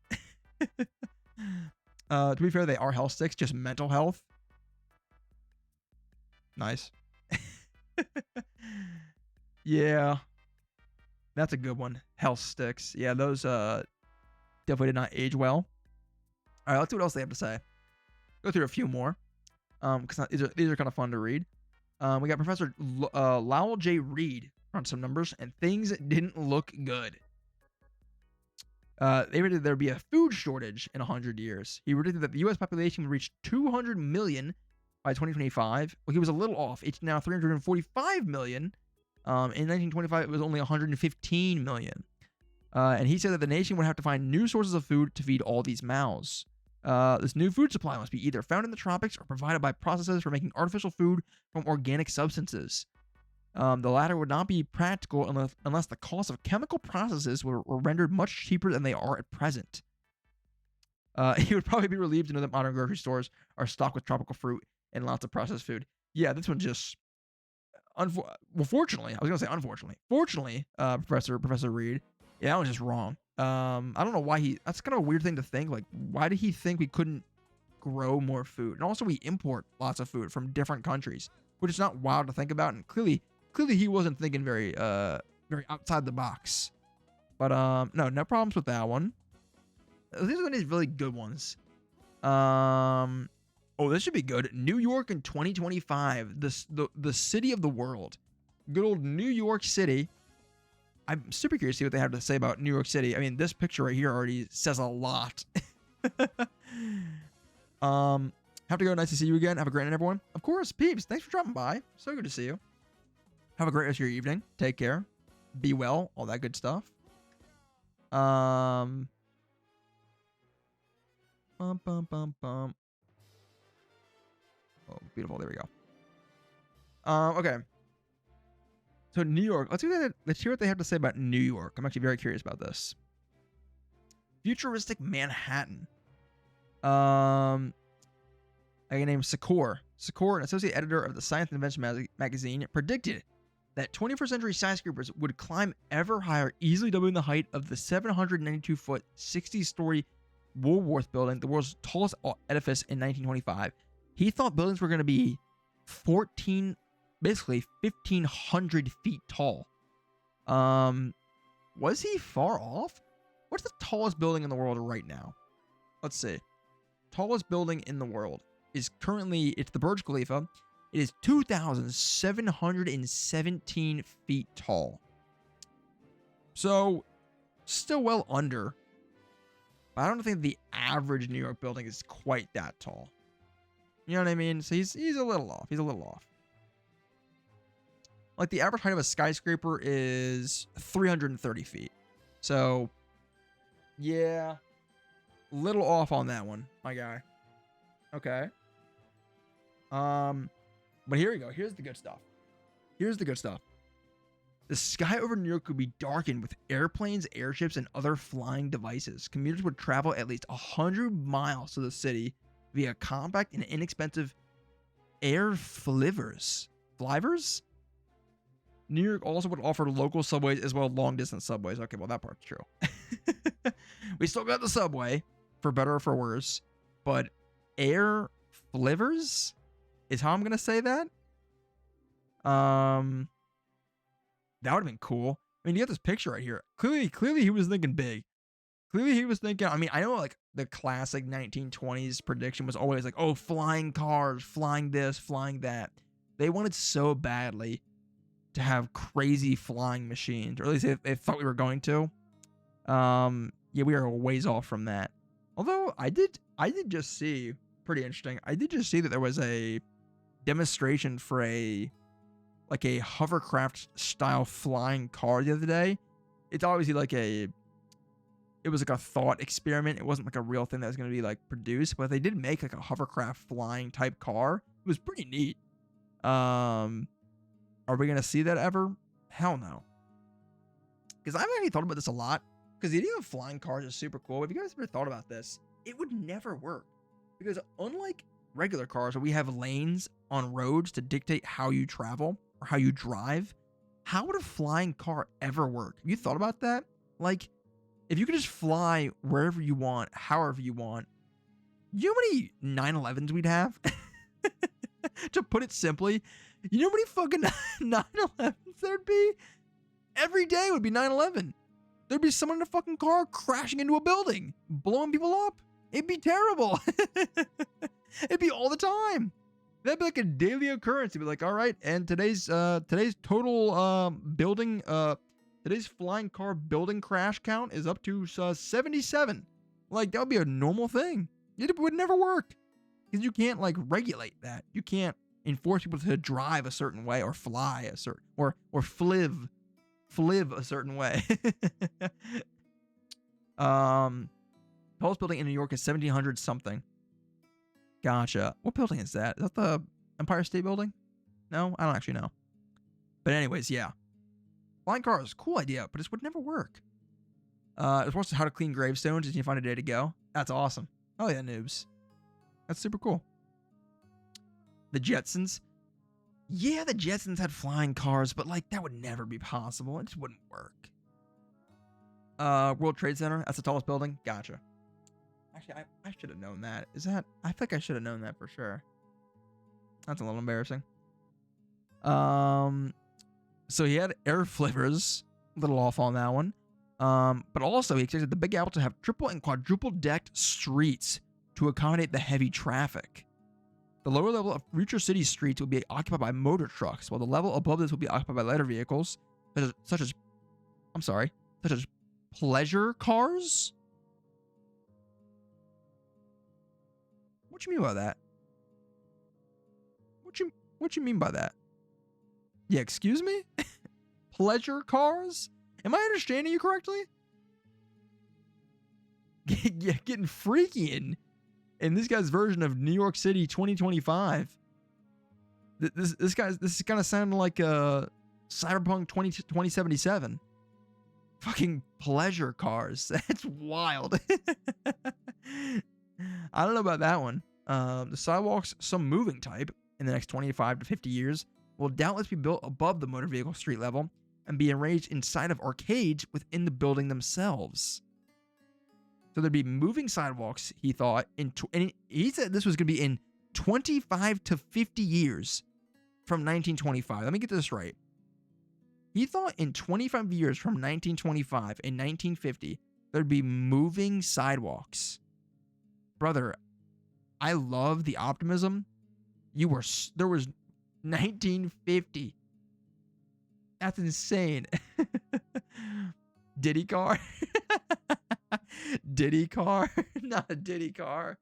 To be fair, they are health sticks, just mental health. Nice. Yeah. That's a good one. Health sticks. Yeah, those definitely did not age well. All right, let's see what else they have to say. Go through a few more. Because these are kind of fun to read. We got Professor Lowell J. Reed on some numbers, and things didn't look good. They predicted there would be a food shortage in 100 years. He predicted that the U.S. population would reach 200 million by 2025. Well, he was a little off. It's now 345 million. In 1925, it was only 115 million. And he said that the nation would have to find new sources of food to feed all these mouths. This new food supply must be either found in the tropics or provided by processes for making artificial food from organic substances. The latter would not be practical unless the cost of chemical processes were rendered much cheaper than they are at present. He would probably be relieved to know that modern grocery stores are stocked with tropical fruit and lots of processed food. Yeah, this one just... fortunately, I was going to say unfortunately. Fortunately, Professor Reed, yeah, that was just wrong. I don't know why that's kind of a weird thing to think. Like, why did he think we couldn't grow more food? And also, we import lots of food from different countries, which is not wild to think about. And clearly he wasn't thinking very outside the box. But no problems with that one. These are these really good ones. Oh, this should be good. New York in 2025, the city of the world. Good old New York City. I'm super curious to see what they have to say about New York City. I mean, this picture right here already says a lot. Have to go. Nice to see you again. Have a great night, everyone. Of course, peeps. Thanks for dropping by. So good to see you. Have a great rest of your evening. Take care. Be well. All that good stuff. Bum, bum, bum, bum. Oh, beautiful. There we go. Okay. So New York. Let's hear what they have to say about New York. I'm actually very curious about this. Futuristic Manhattan. A guy named Secor, an associate editor of the Science and Invention magazine, predicted that 21st century skyscrapers would climb ever higher, easily doubling the height of the 792-foot, 60-story Woolworth building, the world's tallest edifice in 1925. He thought buildings were going to be 1,500 feet tall. Was he far off? What's the tallest building in the world right now? Let's see. Tallest building in the world is currently, it's the Burj Khalifa. It is 2,717 feet tall. So, still well under. But I don't think the average New York building is quite that tall. You know what I mean? So he's a little off. He's a little off. Like the average height of a skyscraper is 330 feet. So yeah, little off on that one, my guy. Okay. But here we go. Here's the good stuff. Here's the good stuff. The sky over New York could be darkened with airplanes, airships, and other flying devices. Commuters would travel at least 100 miles to the city via compact and inexpensive air flivers. Flivers? New York also would offer local subways as well as long-distance subways. Okay, well, that part's true. We still got the subway, for better or for worse, but air flivers is how I'm going to say that. That would have been cool. I mean, you got this picture right here. Clearly he was thinking big. Clearly he was thinking, I mean, I know like the classic 1920s prediction was always like, oh, flying cars, flying this, flying that. They wanted so badly to have crazy flying machines, or at least they thought we were going to. Yeah, we are a ways off from that. Although I did just see, pretty interesting. I did just see that there was a demonstration for a hovercraft style flying car the other day. It's obviously like it was like a thought experiment. It wasn't like a real thing that was going to be like produced, but they did make like a hovercraft flying type car. It was pretty neat. Are we going to see that ever? Hell no. Because I've actually thought about this a lot. Because the idea of flying cars is super cool. If you guys ever thought about this, it would never work. Because unlike regular cars where we have lanes on roads to dictate how you travel or how you drive, how would a flying car ever work? Have you thought about that? Like, if you could just fly wherever you want, however you want, you know how many 9/11s we'd have? To put it simply, you know how many fucking 9/11s there'd be? Every day would be 9/11. There'd be someone in a fucking car crashing into a building, blowing people up. It'd be terrible. It'd be all the time. That'd be like a daily occurrence. It'd be like, all right, and today's total today's flying car building crash count is up to 77. Like, that would be a normal thing. It would never work. Because you can't like regulate that. You can't enforce people to drive a certain way or fly a certain or fliv a certain way. Tallest building in New York is 1700 something. Gotcha. What building is that? Is that the Empire State Building? No, I don't actually know. But anyways, yeah. Flying cars, cool idea, but this would never work. It's also how to clean gravestones and you find a day to go. That's awesome. Oh yeah, noobs. That's super cool. The Jetsons. Yeah, the Jetsons had flying cars, but like that would never be possible. It just wouldn't work. World Trade Center. That's the tallest building. Gotcha. Actually, I should have known that. Is that? I think I should have known that for sure. That's a little embarrassing. So he had air flippers. A little off on that one. But also he expected the Big Apple to have triple and quadruple decked streets to accommodate the heavy traffic. The lower level of future city streets will be occupied by motor trucks, while the level above this will be occupied by lighter vehicles, such as pleasure cars. What you mean by that? What you mean by that? Yeah, excuse me? Pleasure cars? Am I understanding you correctly? Yeah, getting freaky in this guy's version of New York City 2025. This is kind of sounding like Cyberpunk 2077. Fucking pleasure cars. That's wild. I don't know about that one. The sidewalks, some moving type, in the next 25 to 50 years, will doubtless be built above the motor vehicle street level and be arranged inside of arcades within the building themselves. So there'd be moving sidewalks, he thought, and he said this was going to be in 25 to 50 years from 1925. Let me get this right. He thought in 25 years from 1925 and 1950, there'd be moving sidewalks. Brother, I love the optimism. There was 1950. That's insane. Diddy car? Diddy car? Not a Diddy car.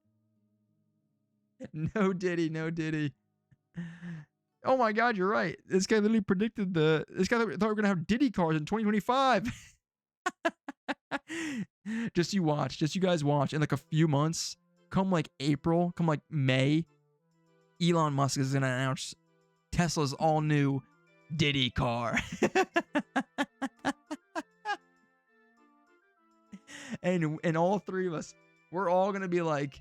No Diddy, no Diddy. Oh my God, you're right. This guy literally predicted this guy thought we were gonna have Diddy cars in 2025. Just you watch, just you guys watch. In like a few months, come like April, come like May, Elon Musk is gonna announce Tesla's all new Diddy car. and all three of us, we're all gonna be like,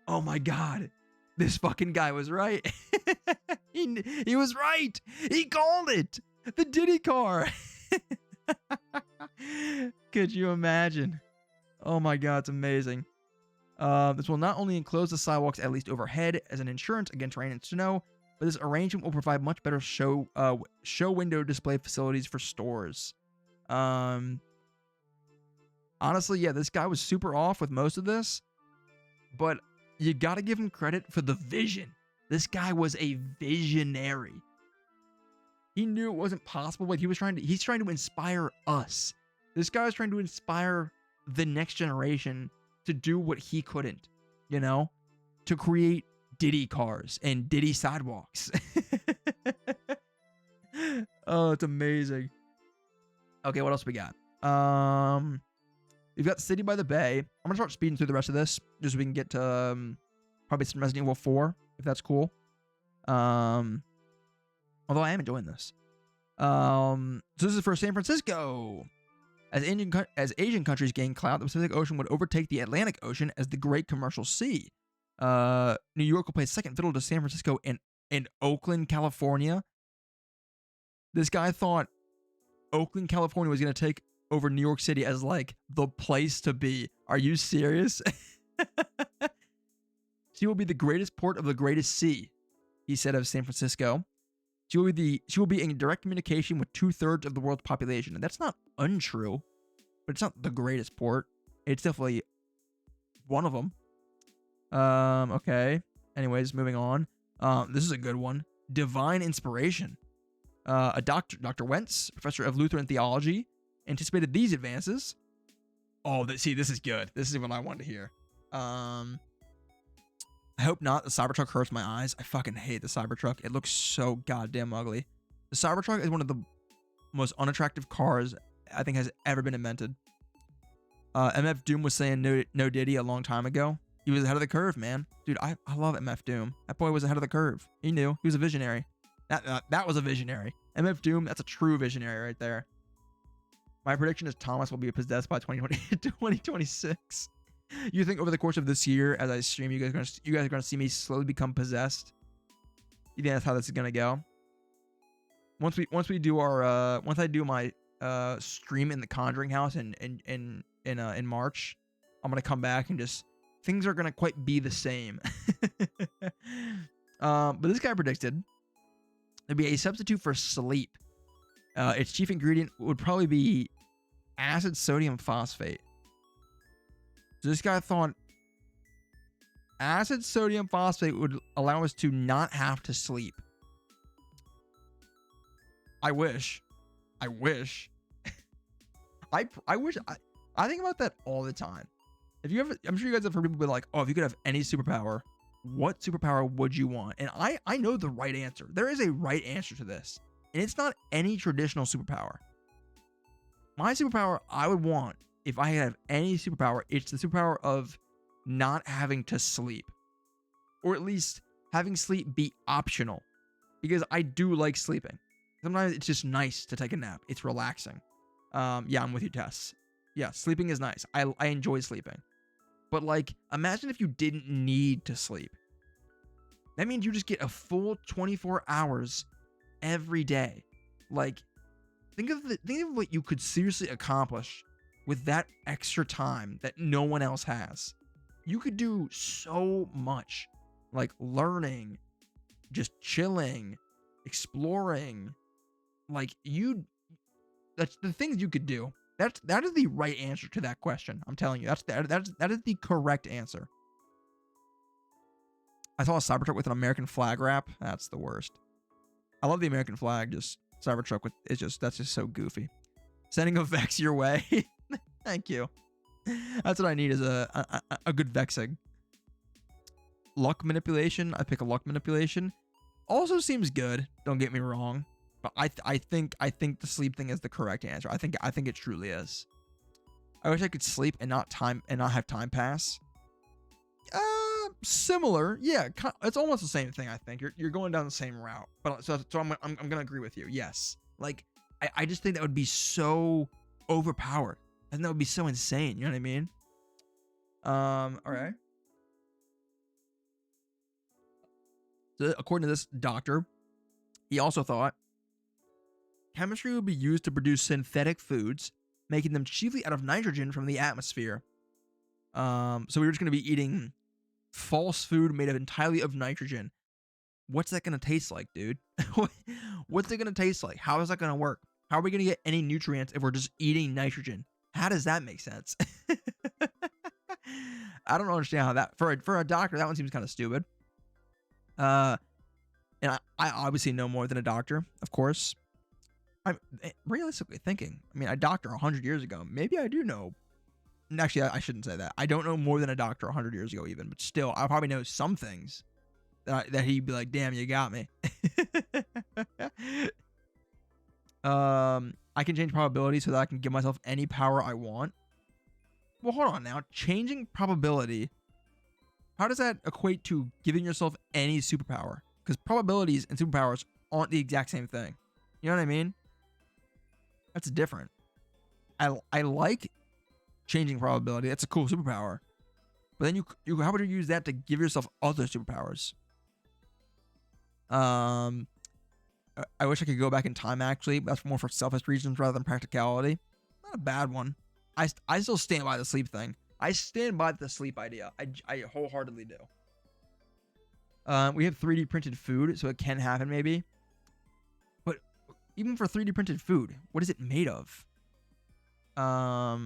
oh my God, this fucking guy was right. he was right. He called it. The Diddy car. Could you imagine? Oh my God, it's amazing. This will not only enclose the sidewalks at least overhead as an insurance against rain and snow, but this arrangement will provide much better show window display facilities for stores. Honestly, yeah, this guy was super off with most of this, but you got to give him credit for the vision. This guy was a visionary. He knew it wasn't possible, but he's trying to inspire us. This guy was trying to inspire the next generation to do what he couldn't, you know, to create Diddy cars and Diddy sidewalks. Oh, it's amazing. Okay, what else we got? We've got City by the Bay. I'm gonna start speeding through the rest of this just so we can get to probably some Resident Evil 4, if that's cool. Although I am enjoying this. So this is for San Francisco. As Asian countries gain clout, the Pacific Ocean would overtake the Atlantic Ocean as the Great Commercial Sea. New York will play second fiddle to San Francisco and Oakland, California. This guy thought Oakland, California was going to take over New York City as like the place to be. Are you serious? She will be the greatest port of the greatest sea, he said of San Francisco. She will be in direct communication with 2/3 of the world's population. And that's not untrue, but it's not the greatest port. It's definitely one of them. Okay. Anyways, moving on. This is a good one. Divine inspiration. Dr. Wentz, professor of Lutheran theology, anticipated these advances. Oh, this is good. This is what I wanted to hear. I hope not. The Cybertruck hurts my eyes. I fucking hate the Cybertruck. It looks so goddamn ugly. The Cybertruck is one of the most unattractive cars I think has ever been invented. MF Doom was saying no Diddy a long time ago. He was ahead of the curve, man. Dude, I love MF Doom. That boy was ahead of the curve. He knew. He was a visionary. That was a visionary. MF Doom, that's a true visionary right there. My prediction is Thomas will be possessed by 2026. You think over the course of this year, as I stream, you guys are gonna see me slowly become possessed? You think that's how this is gonna go? Once we do our once I do my stream in the Conjuring house in March, I'm gonna come back and just things are gonna quite be the same. But this guy predicted there'd be a substitute for sleep. Its chief ingredient would probably be acid sodium phosphate. So this guy thought acid sodium phosphate would allow us to not have to sleep. I wish. I wish. I think about that all the time. I'm sure you guys have heard people be like, oh, if you could have any superpower, what superpower would you want? And I know the right answer. There is a right answer to this. And it's not any traditional superpower. My superpower I would want, if I have any superpower, it's the superpower of not having to sleep. Or at least having sleep be optional. Because I do like sleeping. Sometimes it's just nice to take a nap. It's relaxing. Yeah, I'm with you, Tess. Yeah, sleeping is nice. I enjoy sleeping. But like, imagine if you didn't need to sleep. That means you just get a full 24 hours every day. Like, think of what you could seriously accomplish with that extra time that no one else has. You could do so much, like learning, just chilling, exploring. Like that's the things you could do. That is the right answer to that question. I'm telling you, that is the correct answer. I saw a Cybertruck with an American flag wrap. That's the worst. I love the American flag. Just Cybertruck with that's just so goofy. Sending a Vex your way. Thank you. That's what I need is a good vexing. luck manipulation. I pick a luck manipulation. Also seems good. Don't get me wrong, but I think the sleep thing is the correct answer. I think it truly is. I wish I could sleep and not have time pass. Similar, yeah. It's almost the same thing. I think you're going down the same route, but so I'm gonna agree with you. Yes, like I just think that would be so overpowered, and that would be so insane. You know what I mean? All right. So according to this doctor, he also thought chemistry would be used to produce synthetic foods, making them chiefly out of nitrogen from the atmosphere. So we were just gonna be eating false food made of entirely of nitrogen. What's that gonna taste like, dude? What's it gonna taste like? How is that gonna work? How are we gonna get any nutrients if we're just eating nitrogen? How does that make sense? I don't understand how that for a doctor, that one seems kind of stupid. And I obviously know more than a doctor, of course. I'm realistically thinking. I mean, a doctor 100 years ago, maybe I do know. Actually, I shouldn't say that. I don't know more than a doctor 100 years ago, even, but still, I probably know some things that he'd be like, "Damn, you got me." I can change probability so that I can give myself any power I want. Well, hold on now. Changing probability. How does that equate to giving yourself any superpower? Because probabilities and superpowers aren't the exact same thing. You know what I mean? That's different. I like changing probability. That's a cool superpower. But then you how would you use that to give yourself other superpowers? I wish I could go back in time, actually. That's more for selfish reasons rather than practicality. Not a bad one. I still stand by the sleep thing. I stand by the sleep idea. I wholeheartedly do. We have 3D printed food, so it can happen maybe. But even for 3D printed food, what is it made of? I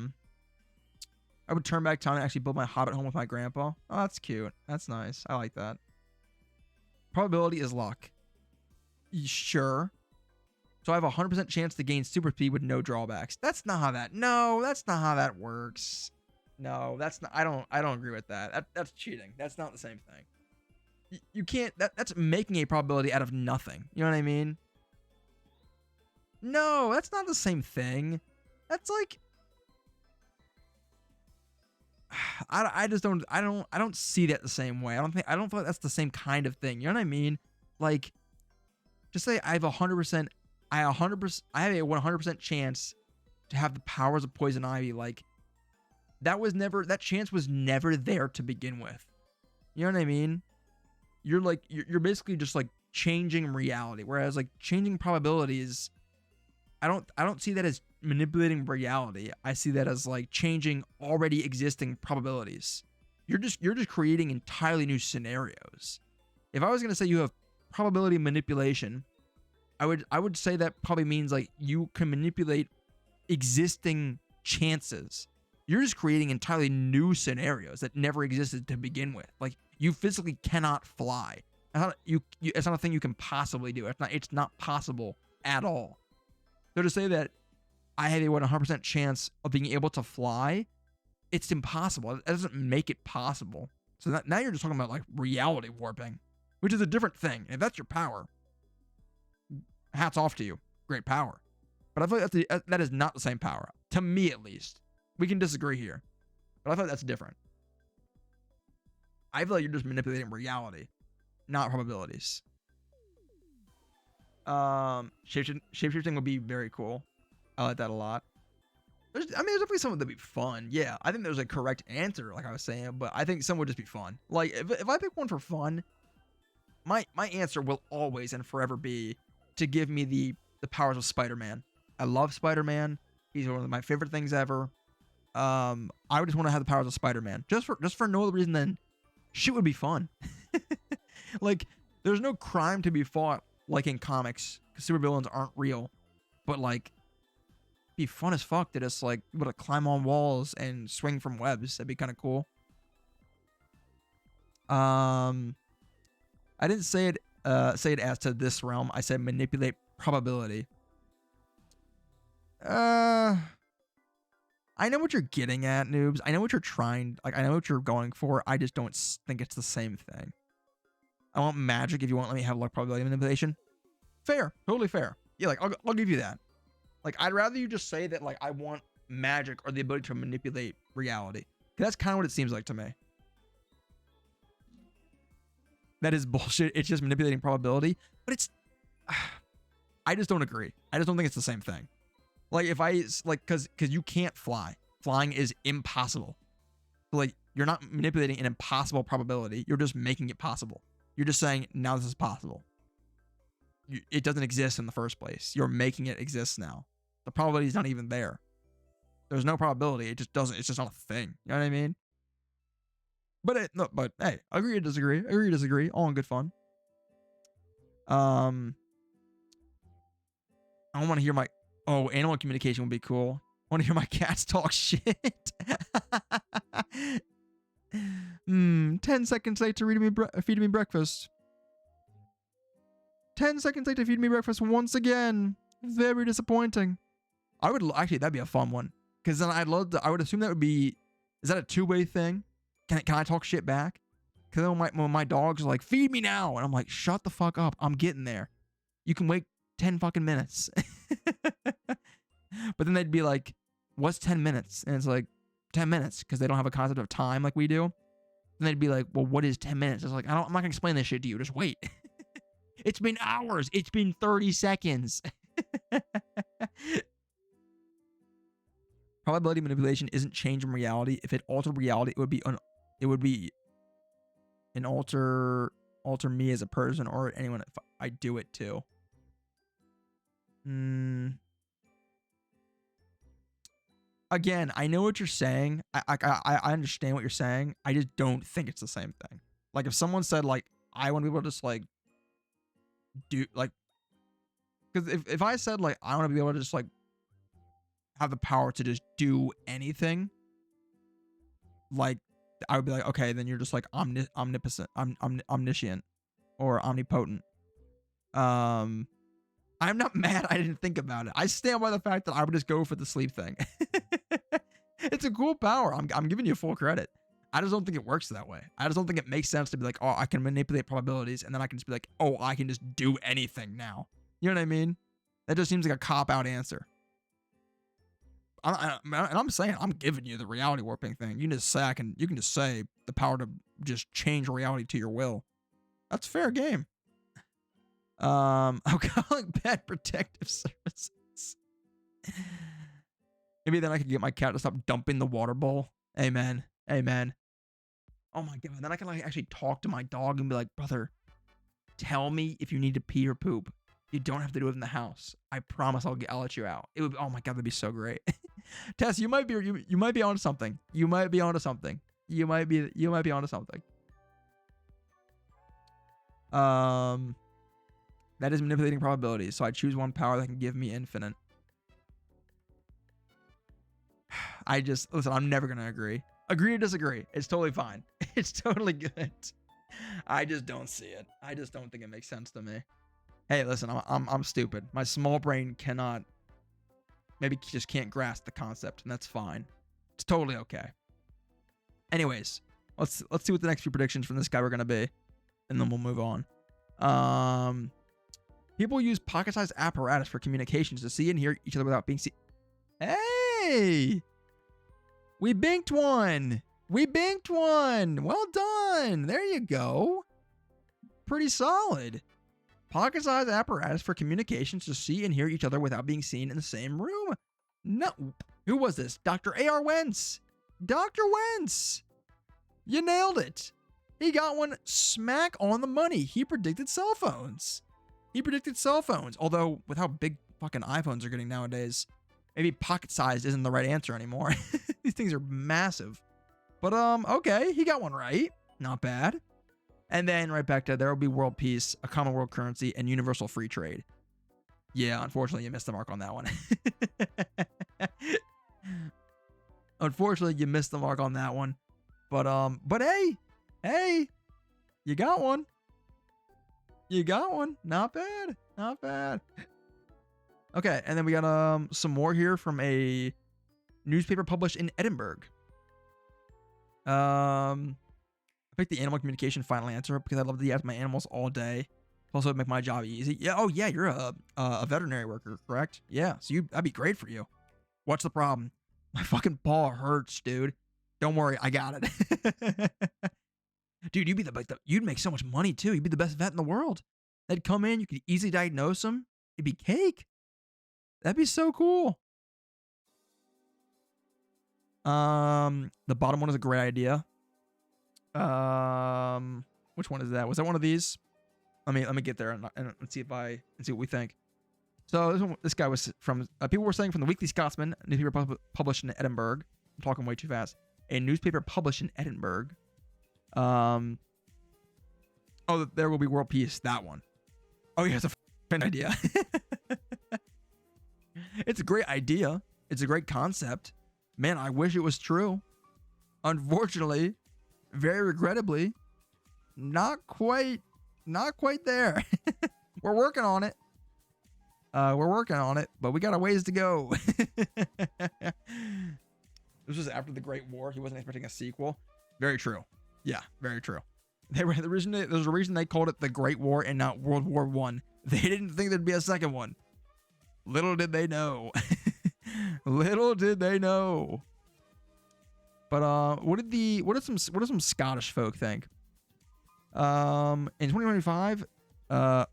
would turn back time and actually build my hobbit home with my grandpa. Oh, that's cute. That's nice. I like that. Probability is luck. Sure. So I have a 100% chance to gain super speed with no drawbacks. That's not how that. No, that's not how that works. No, that's not. I don't agree with that. That's cheating. That's not the same thing. You can't. That's making a probability out of nothing. You know what I mean? No, that's not the same thing. That's like. I just don't. I don't see that the same way. I don't feel like that's the same kind of thing. You know what I mean? Like, just say I have 100%. I have a 100% chance to have the powers of poison ivy. Like, that chance was never there to begin with. You know what I mean? You're basically just like changing reality. Whereas like changing probabilities, I don't see that as manipulating reality. I see that as like changing already existing probabilities. You're just creating entirely new scenarios. If I was gonna say you have probability manipulation, I would say that probably means like you can manipulate existing chances. You're just creating entirely new scenarios that never existed to begin with. Like, you physically cannot fly. It's not a thing you can possibly do. It's not possible at all. So to say that I have a 100% chance of being able to fly, it's impossible. It doesn't make it possible. So now you're just talking about like reality warping, which is a different thing. If that's your power, hats off to you. Great power. But I feel like that is not the same power. To me, at least. We can disagree here. But I feel like that's different. I feel like you're just manipulating reality, not probabilities. Shapeshifting would be very cool. I like that a lot. There's definitely some that'd be fun. Yeah, I think there's a correct answer, like I was saying, but I think some would just be fun. Like, if I pick one for fun, my answer will always and forever be to give me the powers of Spider-Man. I love Spider-Man. He's one of my favorite things ever. I would just want to have the powers of Spider-Man. Just for no other reason than shit would be fun. Like, there's no crime to be fought like in comics, because supervillains aren't real. But like, it'd be fun as fuck to just like be able to climb on walls and swing from webs. That'd be kind of cool. I didn't say it as to this realm. I said manipulate probability. I know what you're getting at, noobs. I know what you're trying. Like, I know what you're going for. I just don't think it's the same thing. I want magic if you won't let me have luck probability manipulation. Fair. Totally fair. Yeah, like, I'll give you that. Like, I'd rather you just say that, like, I want magic or the ability to manipulate reality. 'Cause that's kind of what it seems like to me. That is bullshit. It's just manipulating probability. But it's... I just don't agree. I just don't think it's the same thing. Like, if I... Like, because you can't fly. Flying is impossible. So, like, you're not manipulating an impossible probability. You're just making it possible. You're just saying, now this is possible. It doesn't exist in the first place. You're making it exist now. The probability is not even there. There's no probability. It just doesn't... It's just not a thing. You know what I mean? But hey, agree to disagree. Agree to disagree. All in good fun. I don't want to hear my... Oh, animal communication would be cool. I want to hear my cats talk shit. 10 seconds late to feed me breakfast. 10 seconds late to feed me breakfast once again. Very disappointing. Actually, that'd be a fun one. Because then I would assume that would be... Is that a two-way thing? Can I talk shit back? Because then when my dogs are like, feed me now. And I'm like, shut the fuck up. I'm getting there. You can wait 10 fucking minutes. But then they'd be like, what's 10 minutes? And it's like, 10 minutes. Because they don't have a concept of time like we do. And they'd be like, well, what is 10 minutes? It's like, I'm not going to explain this shit to you. Just wait. It's been hours. It's been 30 seconds. Probability manipulation isn't changing reality. If it altered reality, it would be an alter me as a person or anyone if I do it too. Again, I know what you're saying. I understand what you're saying. I just don't think it's the same thing. Like if someone said like I want to be able to just like do like, because if I said like I want to be able to just like have the power to just do anything, like I would be like, okay, then you're just like omnipotent, omniscient, or omnipotent. I'm not mad. I didn't think about it. I stand by the fact that I would just go for the sleep thing. It's a cool power. I'm giving you full credit. I just don't think it works that way. I just don't think it makes sense to be like, oh, I can manipulate probabilities, and then I can just be like, oh, I can just do anything now. You know what I mean? That just seems like a cop-out answer. And I'm saying I'm giving you the reality warping thing. You can just say you can just say the power to just change reality to your will. That's fair game. I'm calling Pet Protective Services. Maybe then I could get my cat to stop dumping the water bowl. Amen. Amen. Oh my god. Then I can like actually talk to my dog and be like, brother, tell me if you need to pee or poop. You don't have to do it in the house. I promise I'll let you out. It would. Oh my god, that'd be so great. Tess, you might be onto something. You might be onto something. You might be onto something. That is manipulating probabilities. So I choose one power that can give me infinite. Listen, I'm never gonna agree. Agree or disagree. It's totally fine. It's totally good. I just don't see it. I just don't think it makes sense to me. Hey, listen, I'm stupid. My small brain maybe just can't grasp the concept, and that's fine. It's totally okay. Anyways, let's see what the next few predictions from this guy were gonna be, and then we'll move on. People use pocket-sized apparatus for communications to see and hear each other without being seen. Hey, we binked one. We binked one. Well done. There you go. Pretty solid. Pocket-sized apparatus for communications to see and hear each other without being seen in the same room. No. Who was this? Dr. A.R. Wentz. Dr. Wentz. You nailed it. He got one smack on the money. He predicted cell phones. Although, with how big fucking iPhones are getting nowadays, maybe pocket-sized isn't the right answer anymore. These things are massive. But, okay. He got one right. Not bad. And then right back to there will be world peace, a common world currency, and universal free trade. Yeah, unfortunately, you missed the mark on that one. Unfortunately, you missed the mark on that one. But hey, you got one. You got one. Not bad. Not bad. Okay, and then we got some more here from a Newspaper published in Edinburgh. I picked the animal communication final answer because I love to be with my animals all day. Also, it'd make my job easy. Yeah. Oh, yeah. You're a veterinary worker, correct? Yeah. So that'd be great for you. What's the problem? My fucking paw hurts, dude. Don't worry, I got it. Dude, you'd make so much money too. You'd be the best vet in the world. They'd come in, you could easily diagnose them. It'd be cake. That'd be so cool. The bottom one is a great idea. Which one is that? Was that one of these? Let me get there and see what we think. So this guy was from people were saying from the Weekly Scotsman, a newspaper published in Edinburgh. I'm talking way too fast. A newspaper published in Edinburgh. Oh, there will be world peace. That one. Oh yeah, it's a fan idea. It's a great idea. It's a great concept. Man, I wish it was true. Unfortunately, very regrettably, not quite there. We're working on it. But we got a ways to go. This was after the Great War. He wasn't expecting a sequel. Very true. Yeah, very true. There's a reason they called it the Great War and not World War I. They didn't think there'd be a second one. Little did they know. Little did they know. But what do some Scottish folk think? In 2025,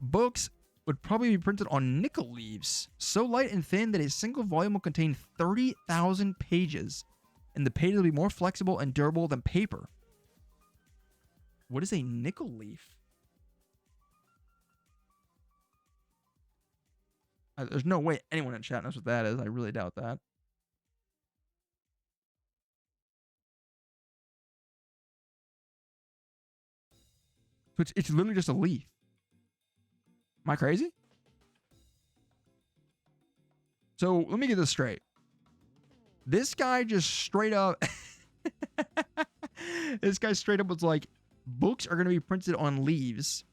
books would probably be printed on nickel leaves, so light and thin that a single volume will contain 30,000 pages, and the pages will be more flexible and durable than paper. What is a nickel leaf? There's no way anyone in chat knows what that is. I really doubt that. So it's literally just a leaf. Am I crazy? So let me get this straight. This guy just straight up... This guy straight up was like, books are going to be printed on leaves,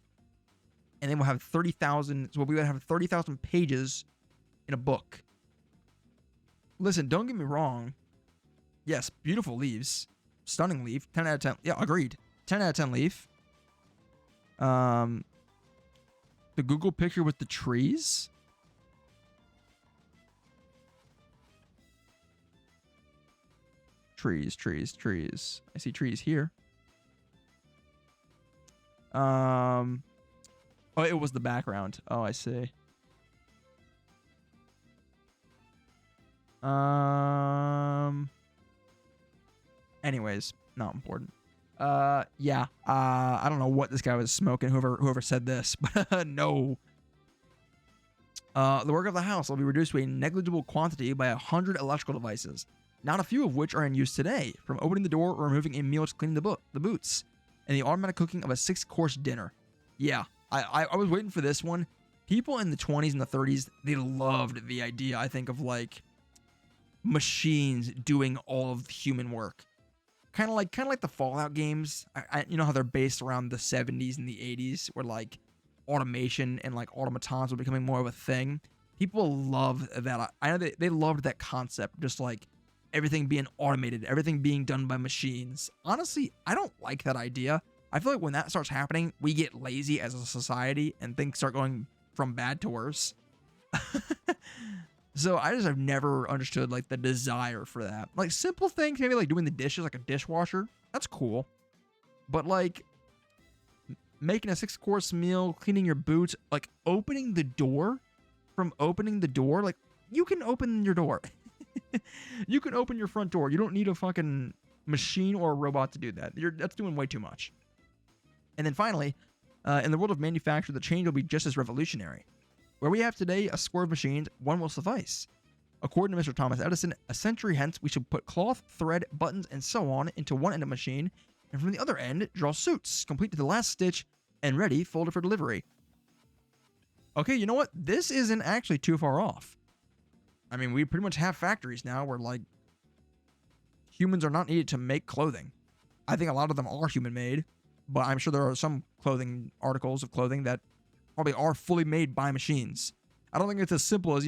and then we'll have 30,000. So we would have 30,000 pages in a book. Listen, don't get me wrong. Yes, beautiful leaves, stunning leaf. 10 out of 10. Yeah, agreed. 10 out of 10 leaf. The Google picture with the trees. Trees. I see trees here. Oh, it was the background. Oh, I see. Anyways, not important. Yeah. I don't know what this guy was smoking. Whoever said this, but no. The work of the house will be reduced to a negligible quantity by 100 electrical devices, not a few of which are in use today, from opening the door or removing a meal to cleaning the boots, and the automatic cooking of a 6-course dinner. Yeah, I was waiting for this one. People in the 20s and the 30s, they loved the idea, I think, of like machines doing all of the human work. Kind of like the Fallout games. You know how they're based around the 70s and the 80s, where like automation and like automatons were becoming more of a thing. People love that. I know they loved that concept, just like everything being automated, everything being done by machines. Honestly, I don't like that idea. I feel like when that starts happening, we get lazy as a society and things start going from bad to worse. So I just have never understood like the desire for that. Like simple things, maybe like doing the dishes, like a dishwasher. That's cool. But like making a 6-course meal, cleaning your boots, like opening the door, like you can open your door. You can open your front door. You don't need a fucking machine or a robot to do that. That's doing way too much. And then finally, in the world of manufacture, the change will be just as revolutionary. Where we have today a score of machines, one will suffice. According to Mr. Thomas Edison, a century hence we should put cloth, thread, buttons, and so on into one end of machine, and from the other end draw suits, complete to the last stitch, and ready, folded for delivery. Okay, you know what? This isn't actually too far off. I mean, we pretty much have factories now where, like, humans are not needed to make clothing. I think a lot of them are human-made, but I'm sure there are some articles of clothing that probably are fully made by machines. I don't think it's as simple as,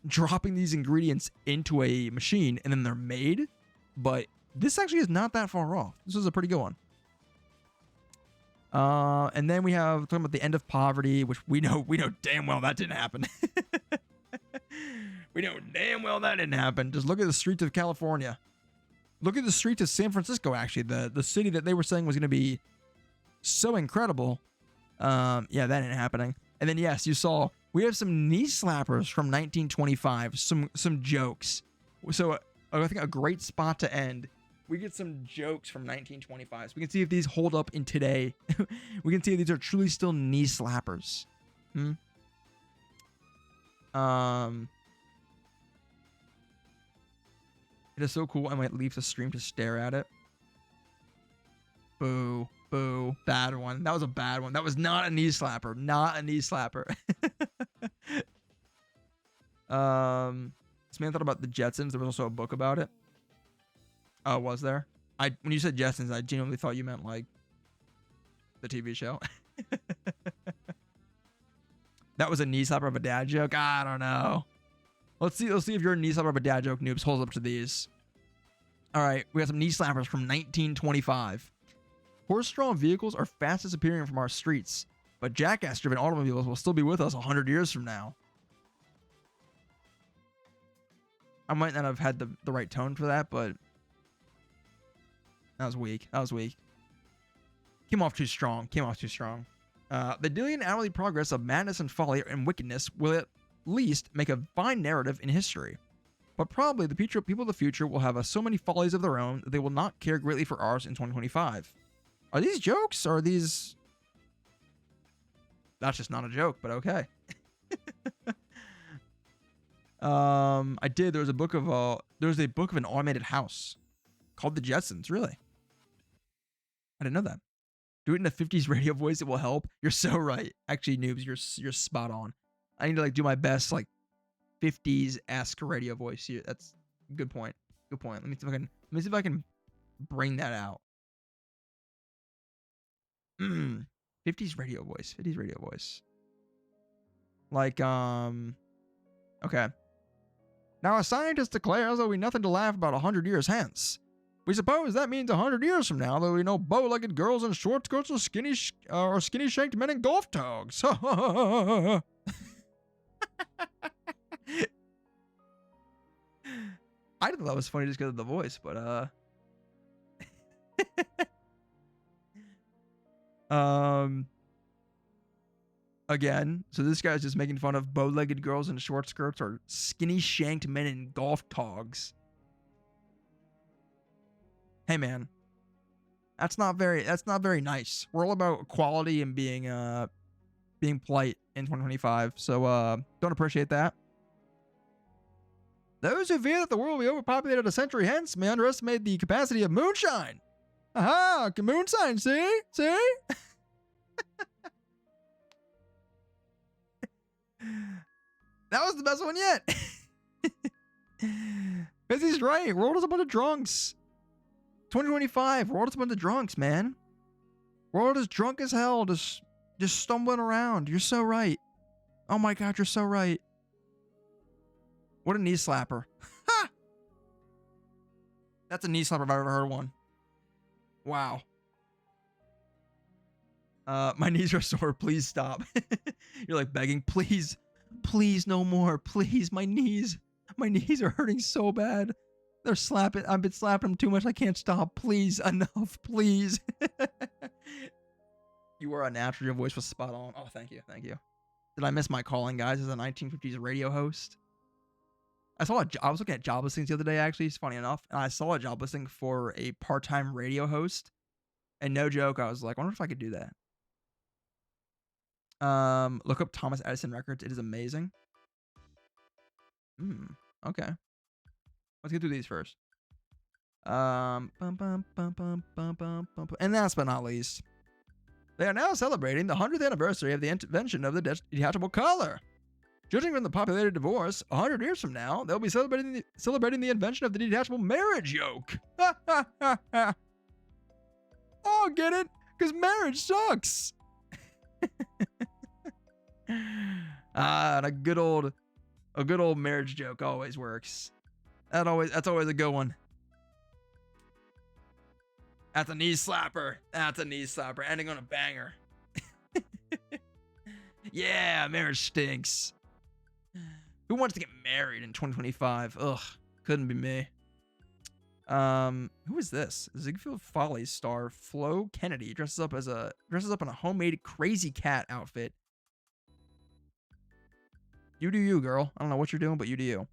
dropping these ingredients into a machine and then they're made. But this actually is not that far off. This is a pretty good one. And then we have talking about the end of poverty, which we know damn well that didn't happen. We know damn well that didn't happen. Just look at the streets of California. Look at the streets of San Francisco, actually. The city that they were saying was going to be so incredible. Yeah, that ain't happening. And then, yes, you saw, we have some knee slappers from 1925. Some jokes. So, I think a great spot to end. We get some jokes from 1925. So we can see if these hold up in today. We can see if these are truly still knee slappers. It is so cool. I might leave the stream to stare at it. Boo. Boo. Bad one. That was a bad one. That was not a knee slapper. Not a knee slapper. This man thought about the Jetsons. There was also a book about it. Oh, was there? When you said Jetsons, I genuinely thought you meant like the TV show. That was a knee slapper of a dad joke. I don't know. Let's see if your knee slapper of a dad joke noobs holds up to these. All right, we got some knee slappers from 1925. Horse-drawn vehicles are fast disappearing from our streets, but jackass-driven automobiles will still be with us 100 years from now. I might not have had the right tone for that, but that was weak. That was weak. Came off too strong. The daily and hourly progress of madness and folly and wickedness will at least make a fine narrative in history. But probably the people of the future will have so many follies of their own that they will not care greatly for ours in 2025. Are these jokes or are these... That's just not a joke, but okay. There's a book of an automated house called The Jetsons. Really? I didn't know that. Do it in a 50s radio voice. It will help. You're so right. Actually, noobs, you're spot on. I need to like do my best like 50s-esque radio voice here. That's a good point. Good point. Let me see if I can bring that out. 50s radio voice. 50s radio voice. Like okay. Now a scientist declares there will be nothing to laugh about 100 years hence. We suppose that means 100 years from now there will be no bow-legged girls in short skirts or skinny-shanked men in golf togs. I thought that was funny just because of the voice, but again, so this guy's just making fun of bow-legged girls in short skirts or skinny-shanked men in golf togs. Hey man, that's not very nice. We're all about equality and being polite in 2025, so don't appreciate that. Those who fear that the world will be overpopulated a century hence may underestimate the capacity of moonshine. Aha, moonshine, see? That was the best one yet. Because he's right. World is a bunch of drunks. 2025, world is a bunch of drunks, man. World is drunk as hell, just stumbling around. You're so right. Oh my god, you're so right. What a knee slapper. Ha! That's a knee slapper if I've ever heard one. Wow. My knees are sore. Please stop. You're like begging, please, no more. Please, my knees are hurting so bad. They're slapping. I've been slapping them too much. I can't stop. Please, enough, please. You were unnatural. Your voice was spot on. Oh, thank you. Did I miss my calling, guys, as a 1950s radio host? I was looking at job listings the other day, actually. It's funny enough. And I saw a job listing for a part-time radio host. And no joke, I was like, I wonder if I could do that. Look up Thomas Edison Records. It is amazing. Okay. Let's get through these first. And last but not least, they are now celebrating the 100th anniversary of the invention of the detachable collar. Judging from the populated divorce, 100 years from now, they'll be celebrating the invention of the detachable marriage yoke. Oh, get it? Because marriage sucks. And a good old A good old marriage joke always works. That's always a good one. That's a knee slapper. That's a knee slapper. Ending on a banger. Yeah, marriage stinks. Who wants to get married in 2025? Ugh, couldn't be me. Who is this? Ziegfeld Follies star Flo Kennedy dresses up in a homemade crazy cat outfit. You do you, girl. I don't know what you're doing, but you do you.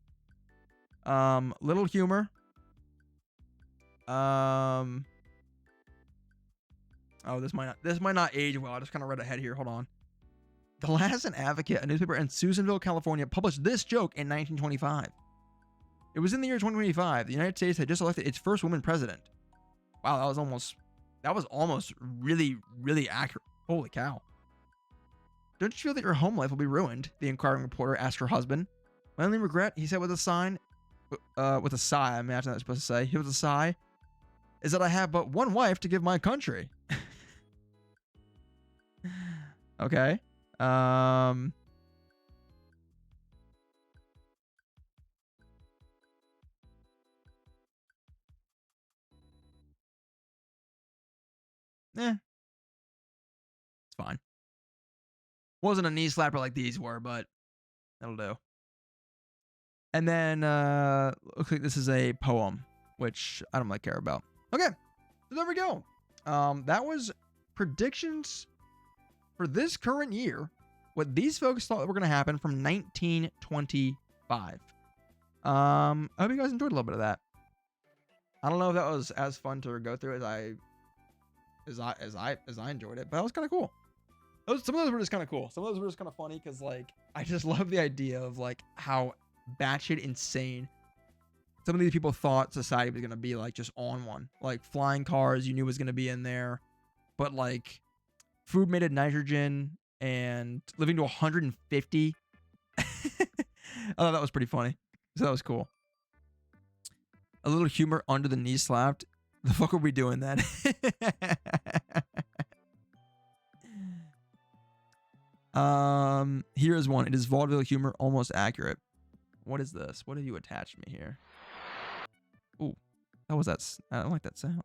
Little humor. Oh, this might not age well. I just kind of read ahead here. Hold on. The Lassen Advocate, a newspaper in Susanville, California, published this joke in 1925. It was in the year 2025. The United States had just elected its first woman president. Wow, that was almost really, really accurate. Holy cow. Don't you feel that your home life will be ruined? The inquiring reporter asked her husband. My only regret, he said with a sigh, I imagine that's supposed to say, with a sigh, is that I have but one wife to give my country. Okay. It's fine. Wasn't a knee slapper like these were, but that'll do. And then, looks like this is a poem, which I don't really care about. Okay, so there we go. That was predictions for this current year, what these folks thought were going to happen from 1925. I hope you guys enjoyed a little bit of that. I don't know if that was as fun to go through as I enjoyed it, but that was kind of cool. Some of those were just kind of cool. Some of those were just kind of funny because, like, I just love the idea of, like, how batshit insane some of these people thought society was going to be, like, just on one. Like, flying cars you knew was going to be in there, but, like, food made of nitrogen and living to 150. I thought that was pretty funny. So that was cool. A little humor under the knee slapped. The fuck are we doing then? Here is one. It is vaudeville humor, almost accurate. What is this? What have you attached me here? Ooh, how was that? I don't like that sound.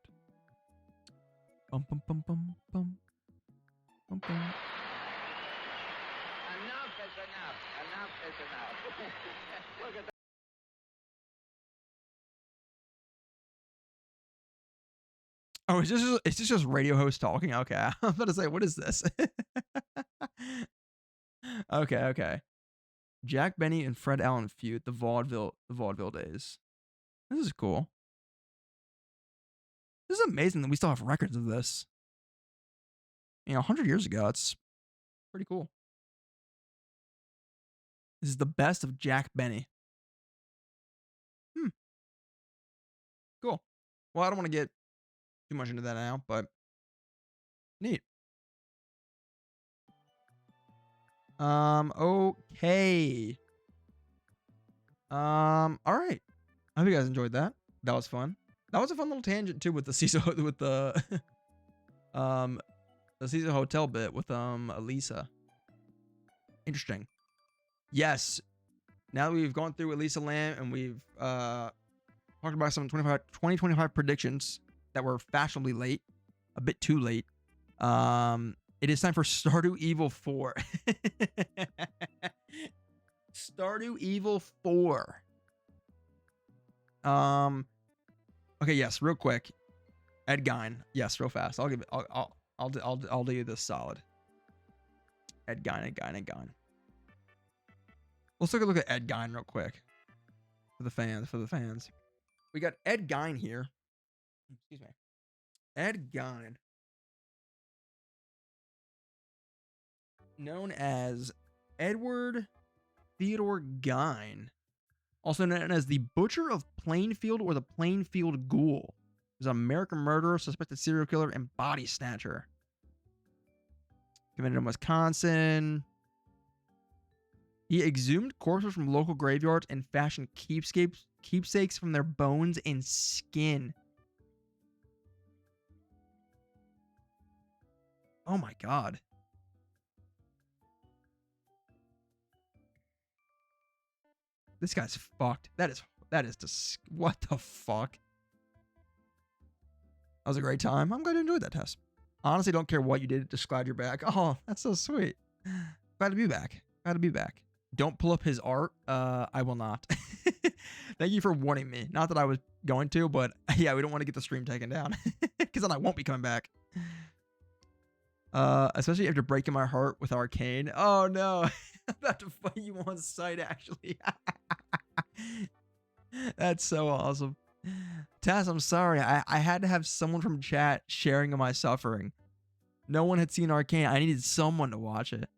Bum bum bum bum bum bum bum. Enough is enough. Enough is enough. Look at that. Oh, is this just radio host talking? Okay, I'm about to say, what is this? Okay. Jack Benny and Fred Allen feud, the vaudeville days. This is cool. This is amazing that we still have records of this. 100 years ago, it's pretty cool. This is the best of Jack Benny. Cool. Well, I don't want to get too much into that now, but neat. Okay. All right. I hope you guys enjoyed that. That was fun. That was a fun little tangent too with the Cecil with the Cecil Hotel bit with Elisa. Interesting. Yes. Now that we've gone through Elisa Lam and we've talked about some 2025 predictions that were fashionably late, a bit too late. It is time for Stardew Evil 4. Stardew Evil 4. Okay, yes, real quick. Ed Gein. Yes, real fast. I'll do you this solid. Ed Gein. Let's take a look at Ed Gein real quick. For the fans. We got Ed Gein here. Excuse me. Ed Gein. Known as Edward Theodore Gein, also known as the Butcher of Plainfield or the Plainfield Ghoul. He's an American murderer, suspected serial killer, and body snatcher. Committed in Wisconsin. He exhumed corpses from local graveyards and fashioned keepsakes from their bones and skin. Oh my god. This guy's fucked. That is what the fuck? That was a great time. I'm glad you enjoyed that test. Honestly, don't care what you did. Just glad you're back. Oh, that's so sweet. Glad to be back. Glad to be back. Don't pull up his art. I will not. Thank you for warning me. Not that I was going to, but yeah, we don't want to get the stream taken down because then I won't be coming back. Especially after breaking my heart with Arcane. Oh no, I'm about to fight you on site actually. That's so awesome. Taz, I'm sorry. I had to have someone from chat sharing in my suffering. No one had seen Arcane. I needed someone to watch it.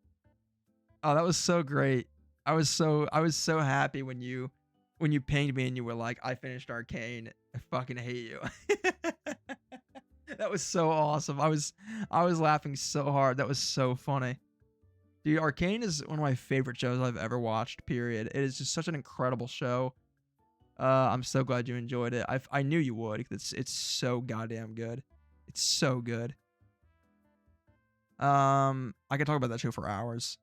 Oh, that was so great. I was so happy when you pinged me and you were like, I finished Arcane. I fucking hate you. That was so awesome. I was laughing so hard. That was so funny. Dude, Arcane is one of my favorite shows I've ever watched, period. It is just such an incredible show. I'm so glad you enjoyed it. I knew you would. It's so goddamn good. It's so good. I could talk about that show for hours.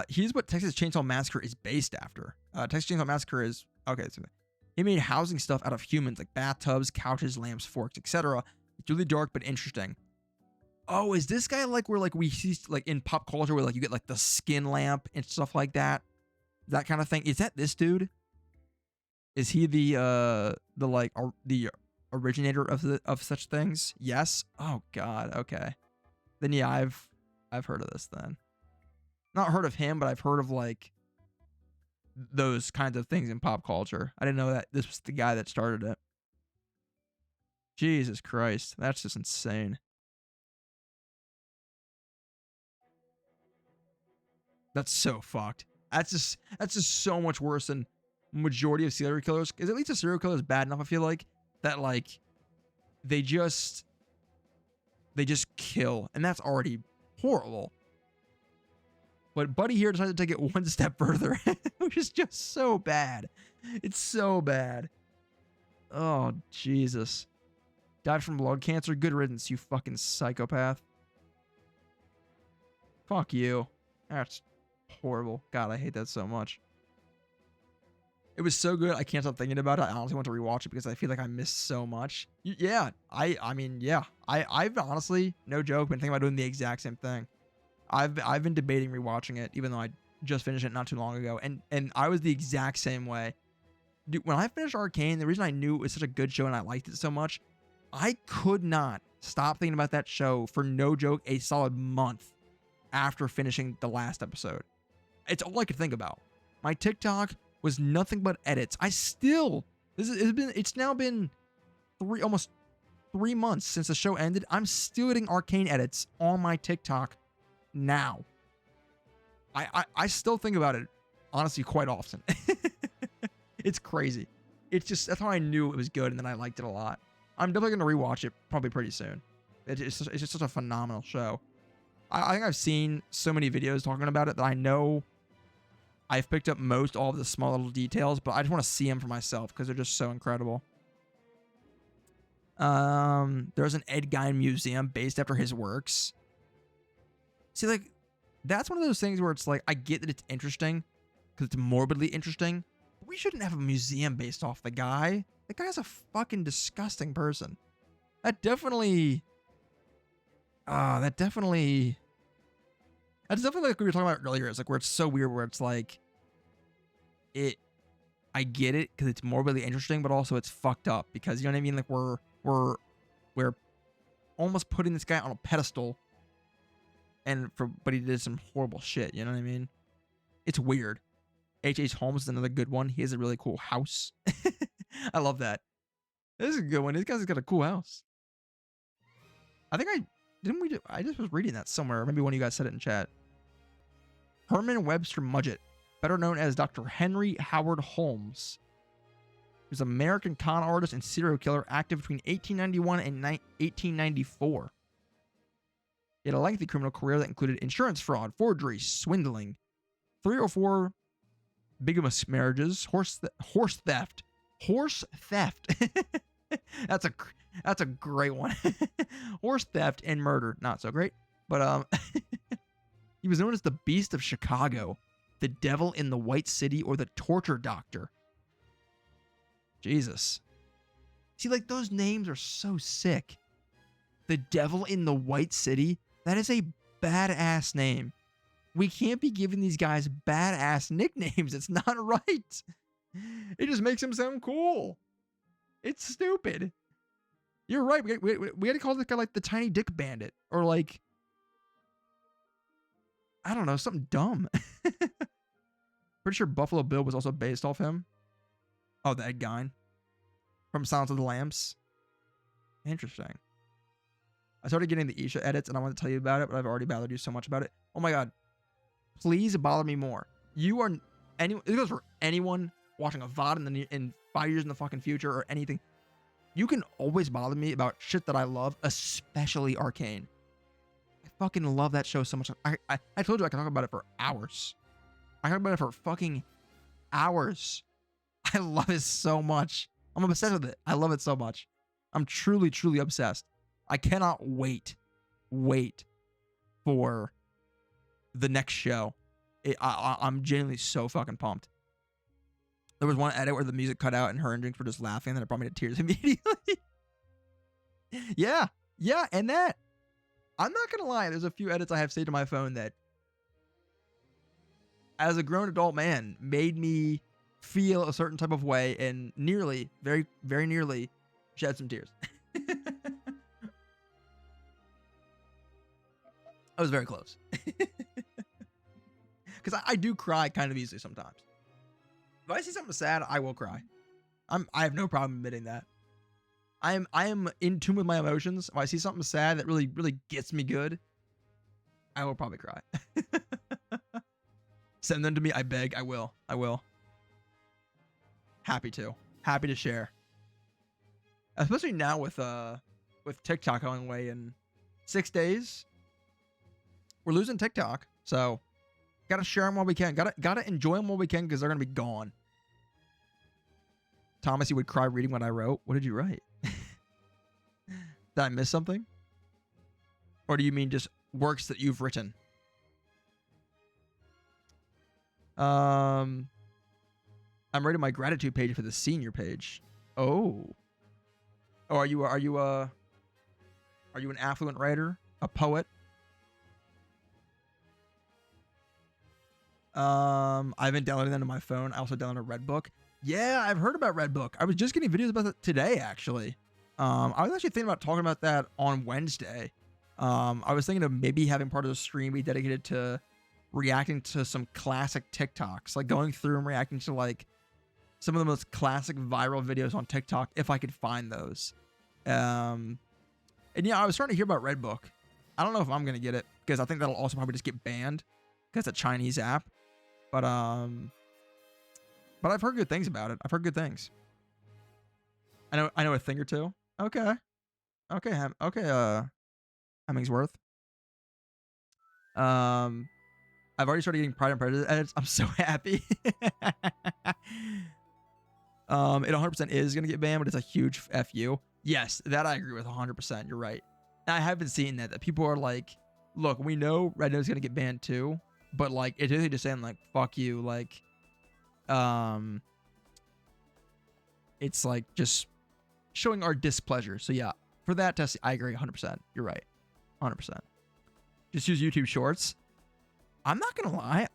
Here's what Texas Chainsaw Massacre is based after. Texas Chainsaw Massacre is okay. So he made housing stuff out of humans like bathtubs, couches, lamps, forks, etc. It's really dark but interesting. Oh, is this guy like where like we see like in pop culture where like you get like the skin lamp and stuff like that? That kind of thing. Is that this dude? Is he the originator of such things? Yes. Oh God. Okay. Then yeah, I've heard of this then. Not heard of him, but I've heard of like those kinds of things in pop culture. I didn't know that this was the guy that started it. Jesus Christ, that's just insane. That's so fucked. That's just so much worse than majority of serial killers. Because at least a serial killer is bad enough, I feel like, that like they just kill, and that's already horrible. But Buddy here decided to take it one step further, which is just so bad. It's so bad. Oh, Jesus. Died from blood cancer? Good riddance, you fucking psychopath. Fuck you. That's horrible. God, I hate that so much. It was so good, I can't stop thinking about it. I honestly want to rewatch it because I feel like I missed so much. Yeah, I mean, yeah. I've honestly, no joke, been thinking about doing the exact same thing. I've been debating rewatching it, even though I just finished it not too long ago, and I was the exact same way. Dude, when I finished Arcane, the reason I knew it was such a good show and I liked it so much, I could not stop thinking about that show for no joke a solid month after finishing the last episode. It's all I could think about. My TikTok was nothing but edits. It's now been almost 3 months since the show ended. I'm still getting Arcane edits on my TikTok now. I still think about it, honestly, quite often. It's crazy. It's just, that's how I knew it was good and then I liked it a lot. I'm definitely going to rewatch it probably pretty soon. It's just such a phenomenal show. I think I've seen so many videos talking about it that I know I've picked up all of the small little details, but I just want to see them for myself because they're just so incredible. There's an Ed Gein museum based after his works. See, like, that's one of those things where it's like, I get that it's interesting because it's morbidly interesting, but we shouldn't have a museum based off the guy. The guy's a fucking disgusting person. That's definitely like we were talking about earlier. It's like where it's so weird, where it's like, I get it because it's morbidly interesting, but also it's fucked up because, you know what I mean? Like we're almost putting this guy on a pedestal, but he did some horrible shit. You know what I mean? It's weird. H.H. Holmes is another good one. He has a really cool house. I love that. This is a good one. This guy's got a cool house. I think I just was reading that somewhere. Maybe one of you guys said it in chat. Herman Webster Mudgett, better known as Dr. Henry Howard Holmes, was an American con artist and serial killer active between 1891 and 1894. He had a lengthy criminal career that included insurance fraud, forgery, swindling, 3 or 4 bigamous marriages, horse theft. Horse theft. That's a great one. Horse theft and murder. Not so great. But he was known as the Beast of Chicago. The Devil in the White City or The Torture Doctor. Jesus. See, like, those names are so sick. The Devil in the White City? That is a badass name. We can't be giving these guys badass nicknames. It's not right. It just makes them sound cool. It's stupid. You're right. We had to call this guy like the Tiny Dick Bandit. Or like, I don't know, something dumb. Pretty sure Buffalo Bill was also based off him. Oh, the Ed Gein. From Silence of the Lambs. Interesting. I started getting the Isha edits and I want to tell you about it, but I've already bothered you so much about it. Oh my god. Please bother me more. You are anyone. It goes for anyone watching a VOD in 5 years in the fucking future or anything. You can always bother me about shit that I love, especially Arcane. I fucking love that show so much. I told you I can talk about it for hours. I talk about it for fucking hours. I love it so much. I'm obsessed with it. I love it so much. I'm truly, truly obsessed. I cannot wait for the next show. I'm genuinely so fucking pumped. There was one edit where the music cut out and her and Jinx were just laughing, and then it brought me to tears immediately. Yeah, and that. I'm not gonna lie, there's a few edits I have saved to my phone that, as a grown adult man, made me feel a certain type of way and nearly, very, very nearly, shed some tears. I was very close. Because I do cry kind of easily sometimes. If I see something sad, I will cry. I have no problem admitting that. I am in tune with my emotions. If I see something sad that really, really gets me good, I will probably cry. Send them to me. I beg. I will. Happy to share. Especially now with TikTok going away in 6 days. We're losing TikTok, so gotta share them while we can. Gotta enjoy them while we can because they're gonna be gone. Thomas, you would cry reading what I wrote. What did you write? Did I miss something? Or do you mean just works that you've written? I'm writing my gratitude page for the senior page. Oh, are you an affluent writer, a poet? I've been downloading them to my phone. I also downloaded Redbook. Yeah, I've heard about Redbook. I was just getting videos about that today, actually. I was actually thinking about talking about that on Wednesday. I was thinking of maybe having part of the stream be dedicated to reacting to some classic TikToks, like going through and reacting to like some of the most classic viral videos on TikTok, if I could find those. And yeah, I was starting to hear about Redbook. I don't know if I'm gonna get it because I think that'll also probably just get banned because it's a Chinese app. But I've heard good things about it. I've heard good things. I know a thing or two. Okay. Hemmingsworth. I've already started getting Pride and Prejudice edits. I'm so happy. It 100% is gonna get banned, but it's a huge FU. Yes, that I agree with 100%. You're right. And I have been seeing that people are like, look, we know Red Note's gonna get banned too, but like it's really just saying like fuck you, like it's like just showing our displeasure. So yeah, for that test, I agree 100%. You're right. 100%. Just use YouTube Shorts. I'm not gonna lie,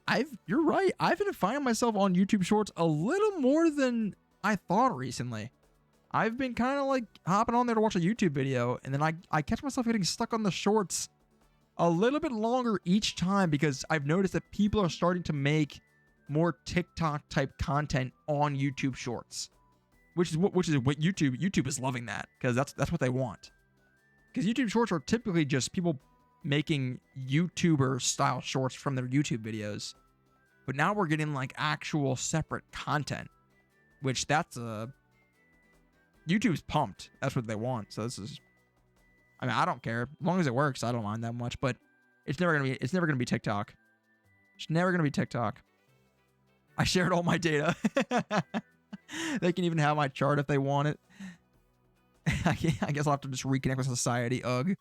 you're right. I've been finding myself on YouTube Shorts a little more than I thought recently. I've been kind of like hopping on there to watch a YouTube video, and then I catch myself getting stuck on the shorts a little bit longer each time because I've noticed that people are starting to make more TikTok type content on YouTube Shorts, which is what YouTube is loving that because that's what they want. Because YouTube Shorts are typically just people making YouTuber style shorts from their YouTube videos, but now we're getting like actual separate content, which YouTube's pumped. That's what they want. So this is, I mean, I don't care as long as it works. I don't mind that much, but it's never gonna be TikTok. It's never gonna be TikTok. I shared all my data. They can even have my chart if they want it. I guess I'll have to just reconnect with society. Ugh.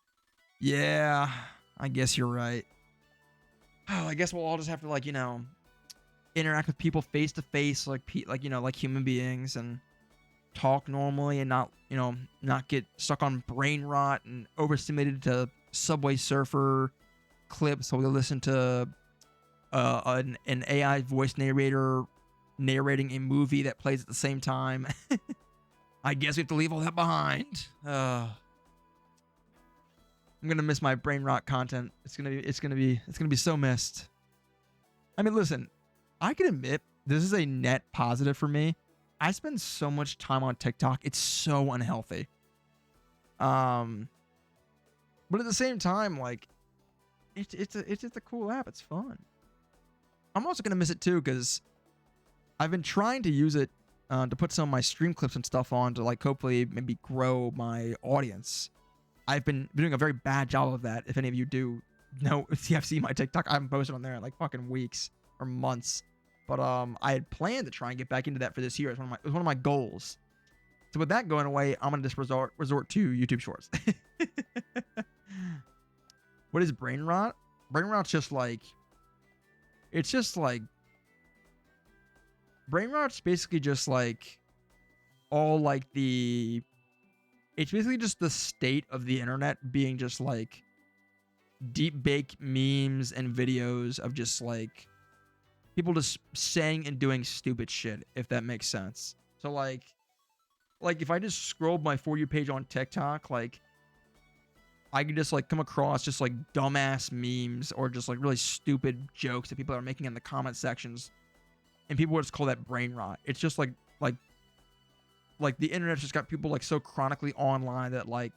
Yeah, I guess you're right. Oh, I guess we'll all just have to, like, interact with people face to face, like like human beings, and talk normally, and not not get stuck on brain rot and overstimulated to Subway Surfer clips. So we listen to an AI voice narrator narrating a movie that plays at the same time. I guess we have to leave all that behind. I'm gonna miss my brain rot content. It's gonna be so missed. I mean, listen, I can admit this is a net positive for me. I spend so much time on TikTok. It's so unhealthy. But at the same time, like, it's just a cool app. It's fun. I'm also gonna miss it too because I've been trying to use it to put some of my stream clips and stuff on to, like, hopefully maybe grow my audience. I've been doing a very bad job of that. If any of you do know, if you have seen my TikTok, I haven't posted on there in like fucking weeks or months. But I had planned to try and get back into that for this year. It was one of my goals. So with that going away, I'm gonna just resort to YouTube Shorts. What is brain rot? Brain rot's just like, it's just like, brain rot's basically just like all like it's basically just the state of the internet being just like deep bake memes and videos of just like people just saying and doing stupid shit, if that makes sense. So like if I just scrolled my For You page on TikTok, like I could just like come across just like dumbass memes or just like really stupid jokes that people are making in the comment sections, and people would just call that brain rot. It's just like the internet's just got people like so chronically online that like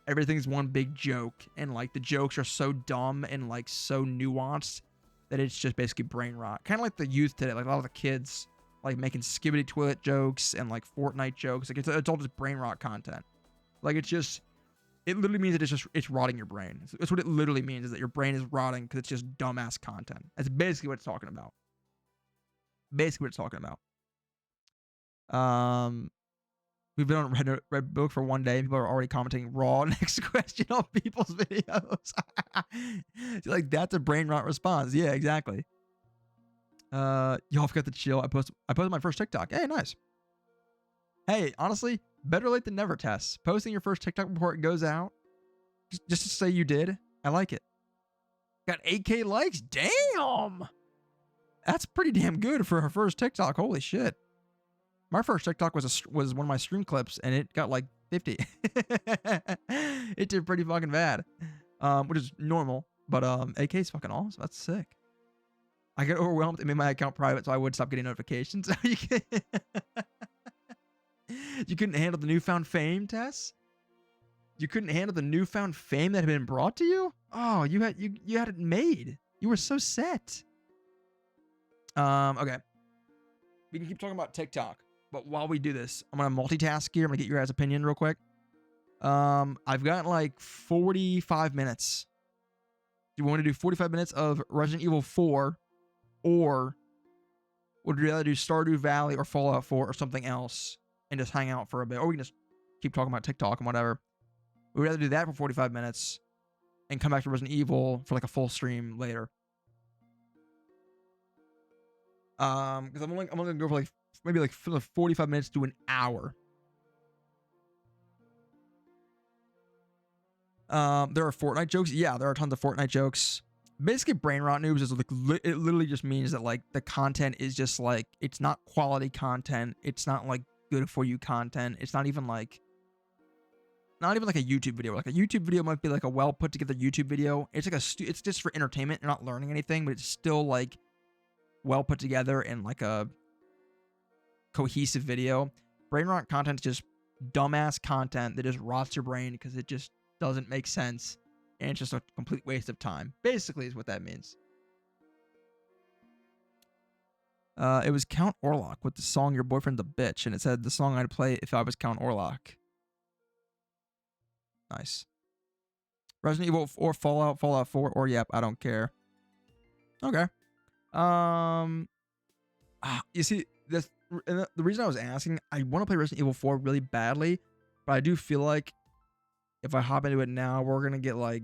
everything's one big joke, and like the jokes are so dumb and like so nuanced that it's just basically brain rot. Kind of like the youth today, like a lot of the kids like making skibbity toilet jokes and like Fortnite jokes. Like it's all just brain rot content. Like it literally means that it's rotting your brain. It's what it literally means, is that your brain is rotting because it's just dumbass content. That's basically what it's talking about. We've been on Red Book for one day, and people are already commenting raw next question on people's videos. Like, that's a brain rot response. Yeah, exactly. Y'all forgot to chill. I posted my first TikTok. Hey, nice. Hey, honestly, better late than never, Tess. Posting your first TikTok before it goes out, just to say you did. I like it. Got 8K likes. Damn. That's pretty damn good for her first TikTok. Holy shit. My first TikTok was one of my stream clips, and it got like 50. It did pretty fucking bad, which is normal. But 8K is fucking awesome. That's sick. I get overwhelmed and made my account private, so I would stop getting notifications. You couldn't handle the newfound fame, Tess? You couldn't handle the newfound fame that had been brought to you? Oh, you had it made. You were so set. Okay. We can keep talking about TikTok, but while we do this, I'm gonna multitask here. I'm gonna get your guys' opinion real quick. I've got like 45 minutes. Do you want to do 45 minutes of Resident Evil 4, or would you rather do Stardew Valley or Fallout 4 or something else and just hang out for a bit? Or we can just keep talking about TikTok and whatever. We'd rather do that for 45 minutes and come back to Resident Evil for like a full stream later. Because I'm only gonna go for like maybe like 45 minutes to an hour. There are Fortnite jokes. Yeah, there are tons of Fortnite jokes. Basically, brain rot noobs is like it literally just means that like the content is just like, it's not quality content. It's not like good for you content. It's not even like a YouTube video. Like a YouTube video might be like a well put together YouTube video. It's like it's just for entertainment. You're not learning anything, but it's still like well put together and like a cohesive video. Brain rot content is just dumbass content that just rots your brain because it just doesn't make sense, and it's just a complete waste of time. Basically is what that means. It was Count Orlok with the song Your Boyfriend's a Bitch, and it said the song I'd play if I was Count Orlok. Nice. Resident Evil or Fallout 4, or yep, I don't care. Okay. You see, the reason I was asking, I want to play Resident Evil 4 really badly, but I do feel like if I hop into it now, we're gonna get like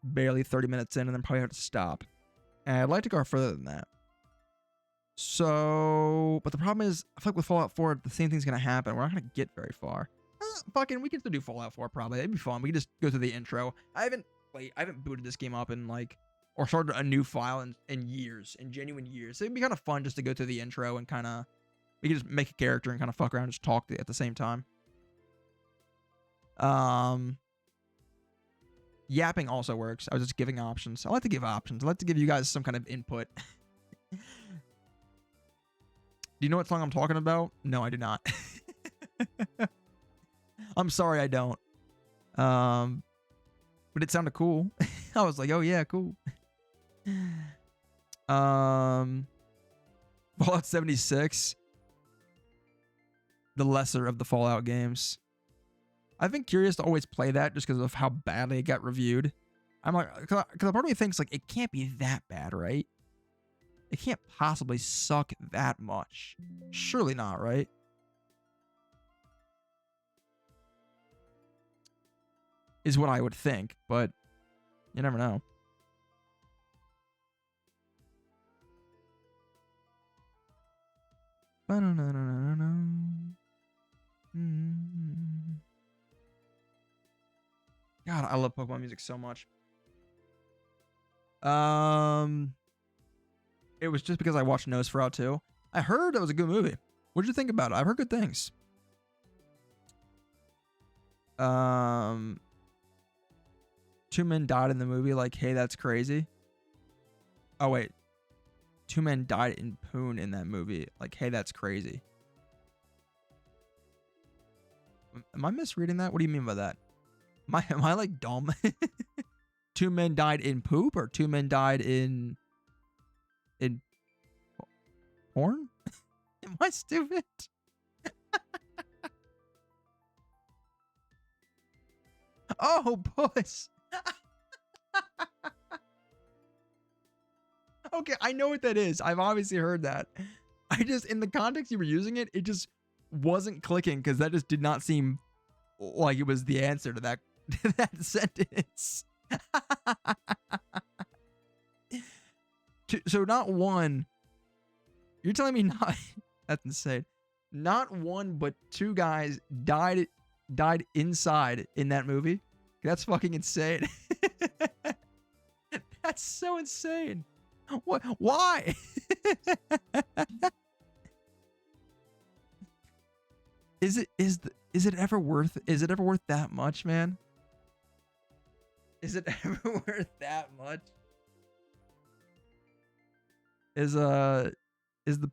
barely 30 minutes in and then probably have to stop. And I'd like to go further than that. So, but the problem is, I feel like with Fallout 4, the same thing's gonna happen. We're not gonna get very far. We can still do Fallout 4 probably. It'd be fun. We can just go through the intro. I haven't booted this game up in like, or started a new file in years, in genuine years. So it'd be kind of fun just to go through the intro and kind of, we can just make a character and kind of fuck around and just talk at the same time. Yapping also works. I was just giving options. I like to give options. I like to give you guys some kind of input. Do you know what song I'm talking about? No, I do not. I'm sorry, I don't. But it sounded cool. I was like, oh yeah, cool. Fallout 76, the lesser of the Fallout games. I've been curious to always play that just because of how badly it got reviewed. I'm like, because part of me thinks like it can't be that bad, right? It can't possibly suck that much. Surely not, right? Is what I would think, but you never know. God, I love Pokemon music so much. It was just because I watched Nosferatu 2. I heard it was a good movie. What did you think about it? I've heard good things. Two men died in the movie. Like, hey, that's crazy. Oh wait, two men died in Poon in that movie. Like, hey, that's crazy. Am I misreading that? What do you mean by that? Am I like dumb? Two men died in poop, or two men died in porn? Am I stupid? Oh, puss. Okay, I know what that is. I've obviously heard that. I just, in the context you were using it, it just wasn't clicking because that just did not seem like it was the answer to that, that sentence. So not one. You're telling me not. That's insane. Not one, but two guys died inside in that movie. That's fucking insane. That's so insane. What? Why? Is it ever worth that much, man? Is it ever worth that much? Is the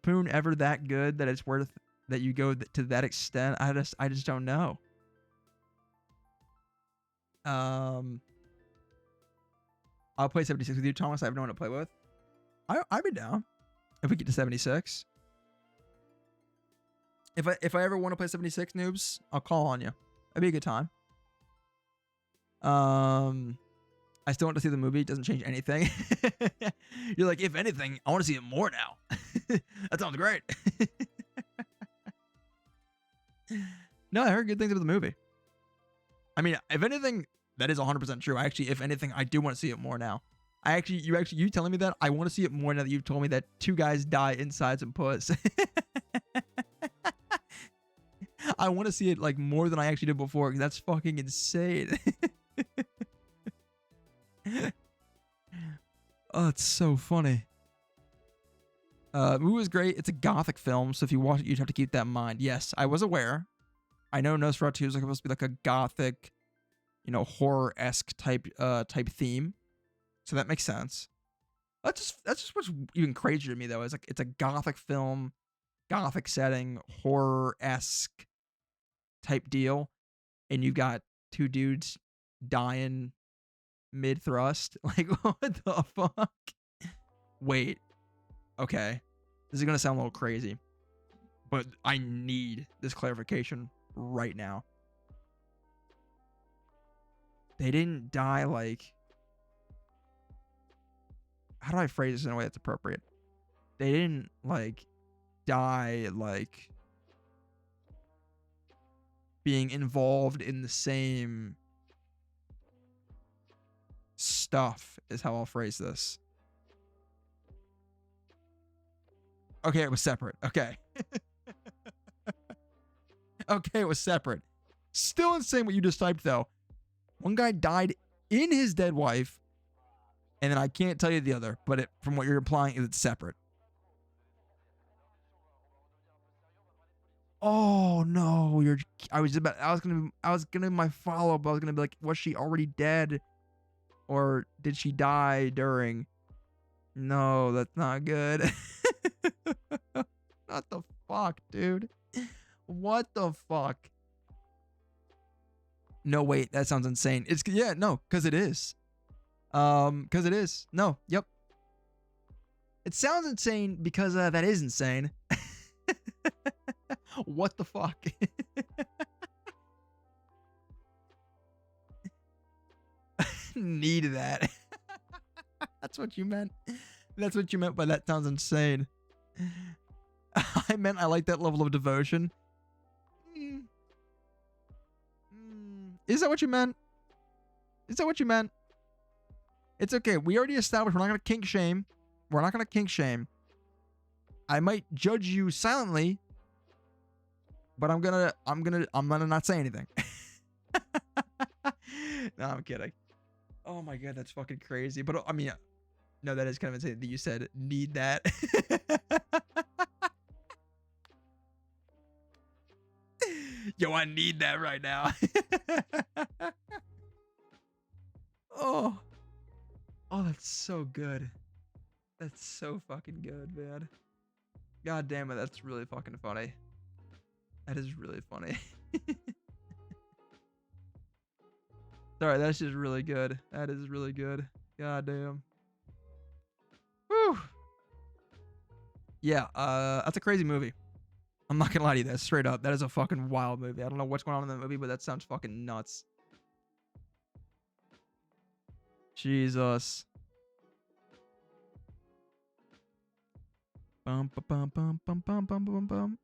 Poon ever that good that it's worth that you go to that extent? I just don't know. I'll play 76 with you, Thomas. I have no one to play with. I'd be down if we get to 76. If I ever want to play 76, noobs, I'll call on you. It'd be a good time. I still want to see the movie. It doesn't change anything. You're like, if anything, I want to see it more now. That sounds great. No, I heard good things about the movie. I mean, if anything, that is 100% true. If anything, I do want to see it more now. You telling me that, I want to see it more now that you've told me that two guys die inside some puss. I want to see it like more than I actually did before, because that's fucking insane. Oh, it's so funny. The movie was great. It's a gothic film, so if you watch it, you'd have to keep that in mind. Yes, I was aware. I know Nosferatu is supposed to be like a gothic, horror-esque type theme, so that makes sense. That's just what's even crazier to me though. Is like it's a gothic film, gothic setting, horror-esque type deal, and you've got two dudes dying mid-thrust. Like, what the fuck? Wait. Okay. This is gonna sound a little crazy, but I need this clarification right now. They didn't die like... How do I phrase this in a way that's appropriate? They didn't, like, die, like, being involved in the same stuff, is how I'll phrase this. Okay, it was separate. Okay. Okay, it was separate. Still insane what you just typed, though. One guy died in his dead wife, and then I can't tell you the other, but from what you're implying, it's separate. Oh no, I was gonna my follow-up. I was gonna be like, was she already dead? Or did she die during? No, that's not good. What the fuck, dude? What the fuck? No, wait, that sounds insane. No, because it is. Because it is. No, yep. It sounds insane because that is insane. What the fuck? Need that. That's what you meant. That's what you meant by that sounds insane. I meant I like that level of devotion. Is that what you meant? Is that what you meant? It's okay. We already established we're not gonna kink shame. We're not gonna kink shame. I might judge you silently, but I'm gonna not say anything. No, I'm kidding. Oh my god, that's fucking crazy. But I mean, no, that is kind of insane that you said need that. Yo, I need that right now. Oh, that's so good. That's so fucking good, man. God damn it, that's really fucking funny. That is really funny. Sorry, that's just really good. That is really good. God damn. Whew. Yeah, that's a crazy movie. I'm not gonna lie to you, that's straight up. That is a fucking wild movie. I don't know what's going on in that movie, but that sounds fucking nuts. Jesus. Bum ba bum bum bum bum bum bum bum.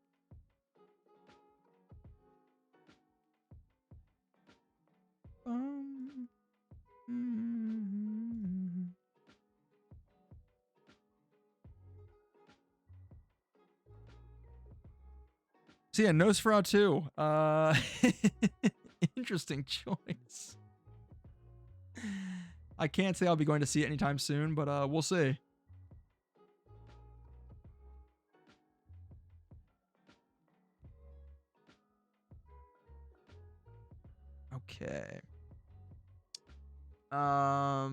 So yeah, Nosferatu. Interesting choice. I can't say I'll be going to see it anytime soon, but we'll see. Okay. I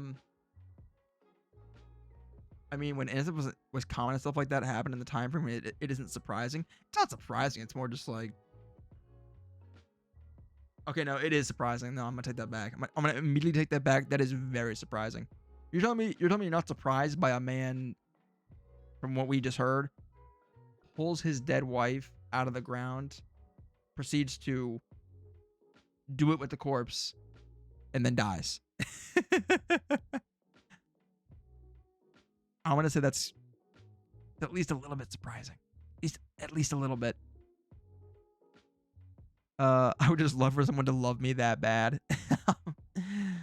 mean, when innocent was common and stuff like that happened in the time frame, it isn't surprising. It's not surprising. It's more just like, okay, no, it is surprising. No, I'm gonna take that back. I'm gonna immediately take that back. That is very surprising. You're telling me you're not surprised by a man, from what we just heard, pulls his dead wife out of the ground, proceeds to do it with the corpse, and then dies. I'm gonna say that's at least a little bit surprising. At least a little bit. I would just love for someone to love me that bad.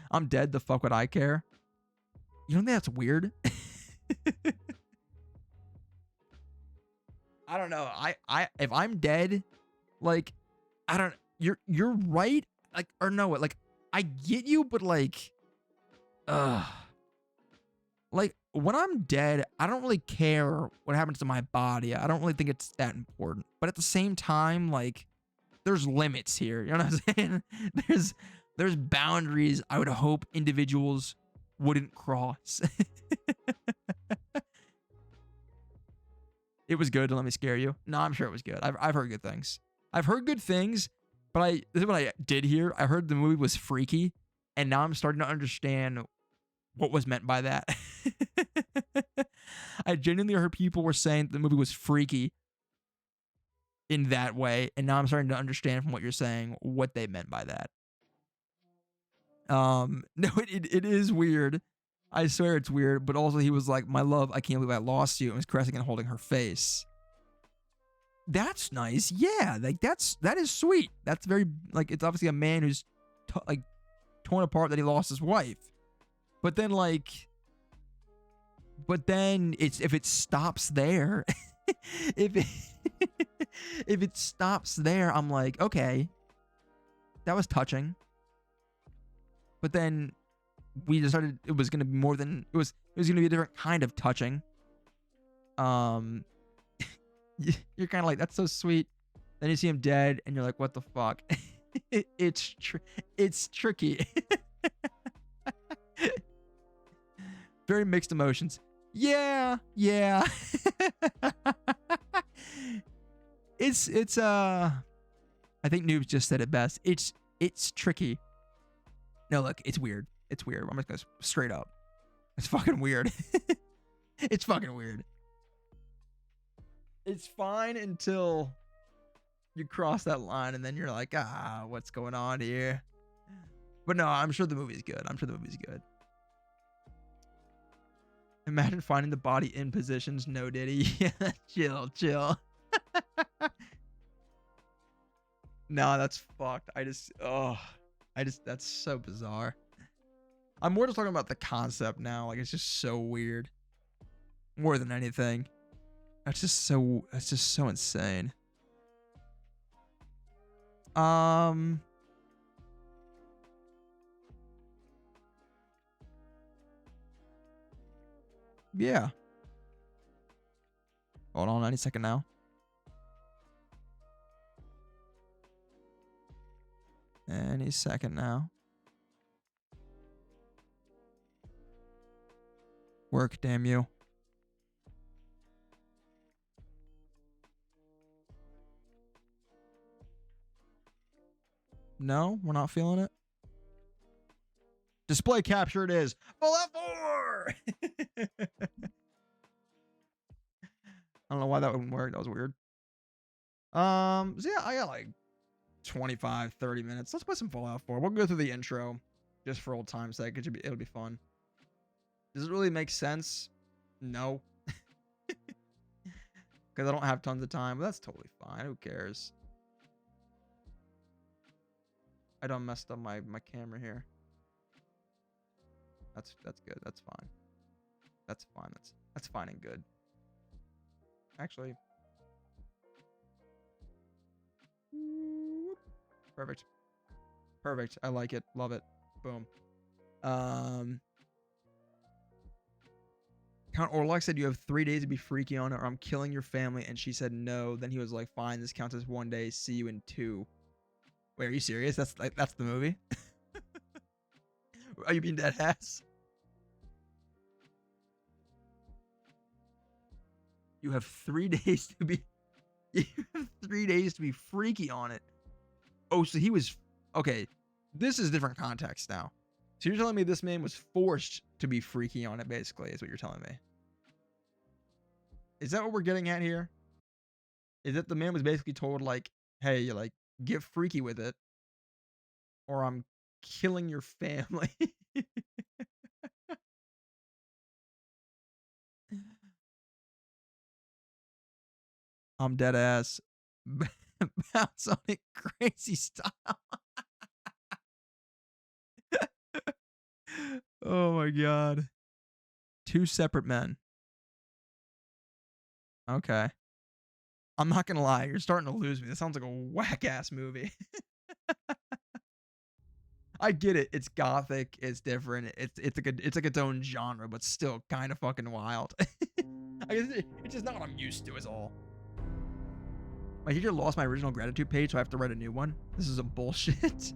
I'm dead. The fuck would I care? You don't think that's weird? I don't know. If I'm dead, like, I don't. You're right. Like, or no, like, I get you, but like, like, when I'm dead, I don't really care what happens to my body. I don't really think it's that important. But at the same time, like, there's limits here. You know what I'm saying? There's boundaries I would hope individuals wouldn't cross. It was good. Don't let me scare you. No, I'm sure it was good. I've heard good things. I've heard good things, but this is what I did hear. I heard the movie was freaky, and now I'm starting to understand what was meant by that. I genuinely heard people were saying the movie was freaky in that way, and now I'm starting to understand from what you're saying what they meant by that. No, it is weird. I swear it's weird, but also he was like, "My love, I can't believe I lost you," and was caressing and holding her face. That's nice. Yeah, like that is sweet. That's very, like, it's obviously a man who's like torn apart that he lost his wife. But then if it stops there, if it if it stops there, I'm like, okay, that was touching. But then we decided it was gonna be more than it was gonna be a different kind of touching. Um, you're kind of like, that's so sweet. Then you see him dead, and you're like, what the fuck? It's tricky. Very mixed emotions. Yeah, yeah. it's I think Noobs just said it best. It's tricky. No, look, it's weird. It's weird. I'm just gonna straight up. It's fucking weird. It's fucking weird. It's fine until you cross that line, and then you're like, ah, what's going on here? But no, I'm sure the movie's good. I'm sure the movie's good. Imagine finding the body in positions. No, Diddy. Yeah, chill. No, that's fucked. That's so bizarre. I'm more just talking about the concept now. Like, it's just so weird. More than anything. That's just so insane. Yeah. Hold on, any second now. Any second now. Work, damn you. No, we're not feeling it. Display capture it is. Fallout 4! I don't know why that wouldn't work. That was weird. So yeah, I got like 25, 30 minutes. Let's play some Fallout 4. We'll go through the intro just for old time's sake. It'll be fun. Does it really make sense? No. Because I don't have tons of time, but that's totally fine. Who cares? I done messed up my camera here. That's good. That's fine. That's fine. That's fine and good. Actually. Perfect. Perfect. I like it. Love it. Boom. Count Orlok said you have 3 days to be freaky on it or I'm killing your family, and she said no. Then he was like, fine, this counts as 1 day. See you in 2. Wait, are you serious? That's the movie? Are you being dead ass? You have 3 days to be you have 3 days to be freaky on it. Oh, so he was okay. This is different context now. So you're telling me this man was forced to be freaky on it, basically, is what you're telling me. Is that what we're getting at here? Is that the man was basically told, like, hey, like, get freaky with it, or I'm killing your family? I'm dead ass. Bounce on it crazy style. Oh my god. 2 separate men. Okay. I'm not gonna lie, you're starting to lose me. This sounds like a whack ass movie. I get it. It's gothic. It's different. It's like its own genre, but still kind of fucking wild. I guess it's just not what I'm used to. Is all. My teacher lost my original gratitude page, so I have to write a new one. This is a bullshit.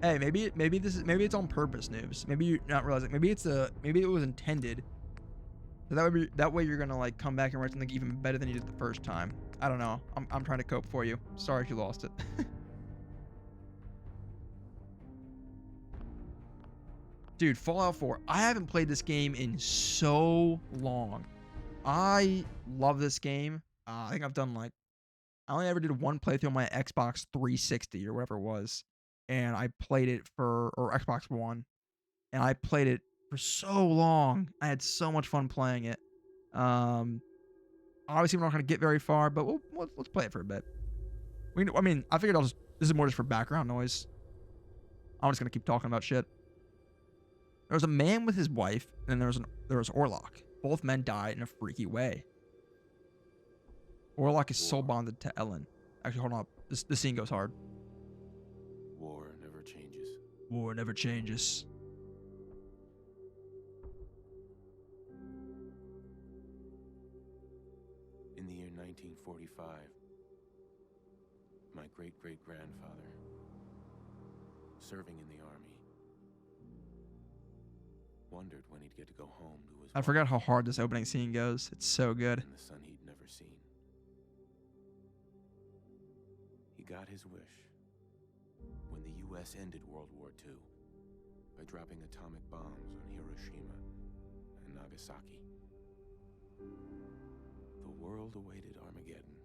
Hey, maybe it's on purpose, noobs. Maybe you're not realizing. Maybe it was intended. So that way you're gonna like come back and write something even better than you did the first time. I don't know. I'm trying to cope for you. Sorry if you lost it. Dude, Fallout 4. I haven't played this game in so long. I love this game. I think I've done like, I only ever did one playthrough on my Xbox 360 or whatever it was. And I played it or Xbox One. And I played it for so long. I had so much fun playing it. Obviously we're not going to get very far, but let's play it for a bit. I mean, I figured this is more just for background noise. I'm just going to keep talking about shit. There was a man with his wife, and there was Orlok. Both men died in a freaky way. Orlok is soul bonded to Ellen. Actually, hold on. This scene goes hard. War never changes. War never changes. In the year 1945, my great-great-grandfather, serving in the army, wondered when he'd get to go home to his I wife forgot how hard this opening scene goes. It's so good. and the son he'd never seen. He got his wish when the U.S. ended World War II by dropping atomic bombs on Hiroshima and Nagasaki. The world awaited Armageddon.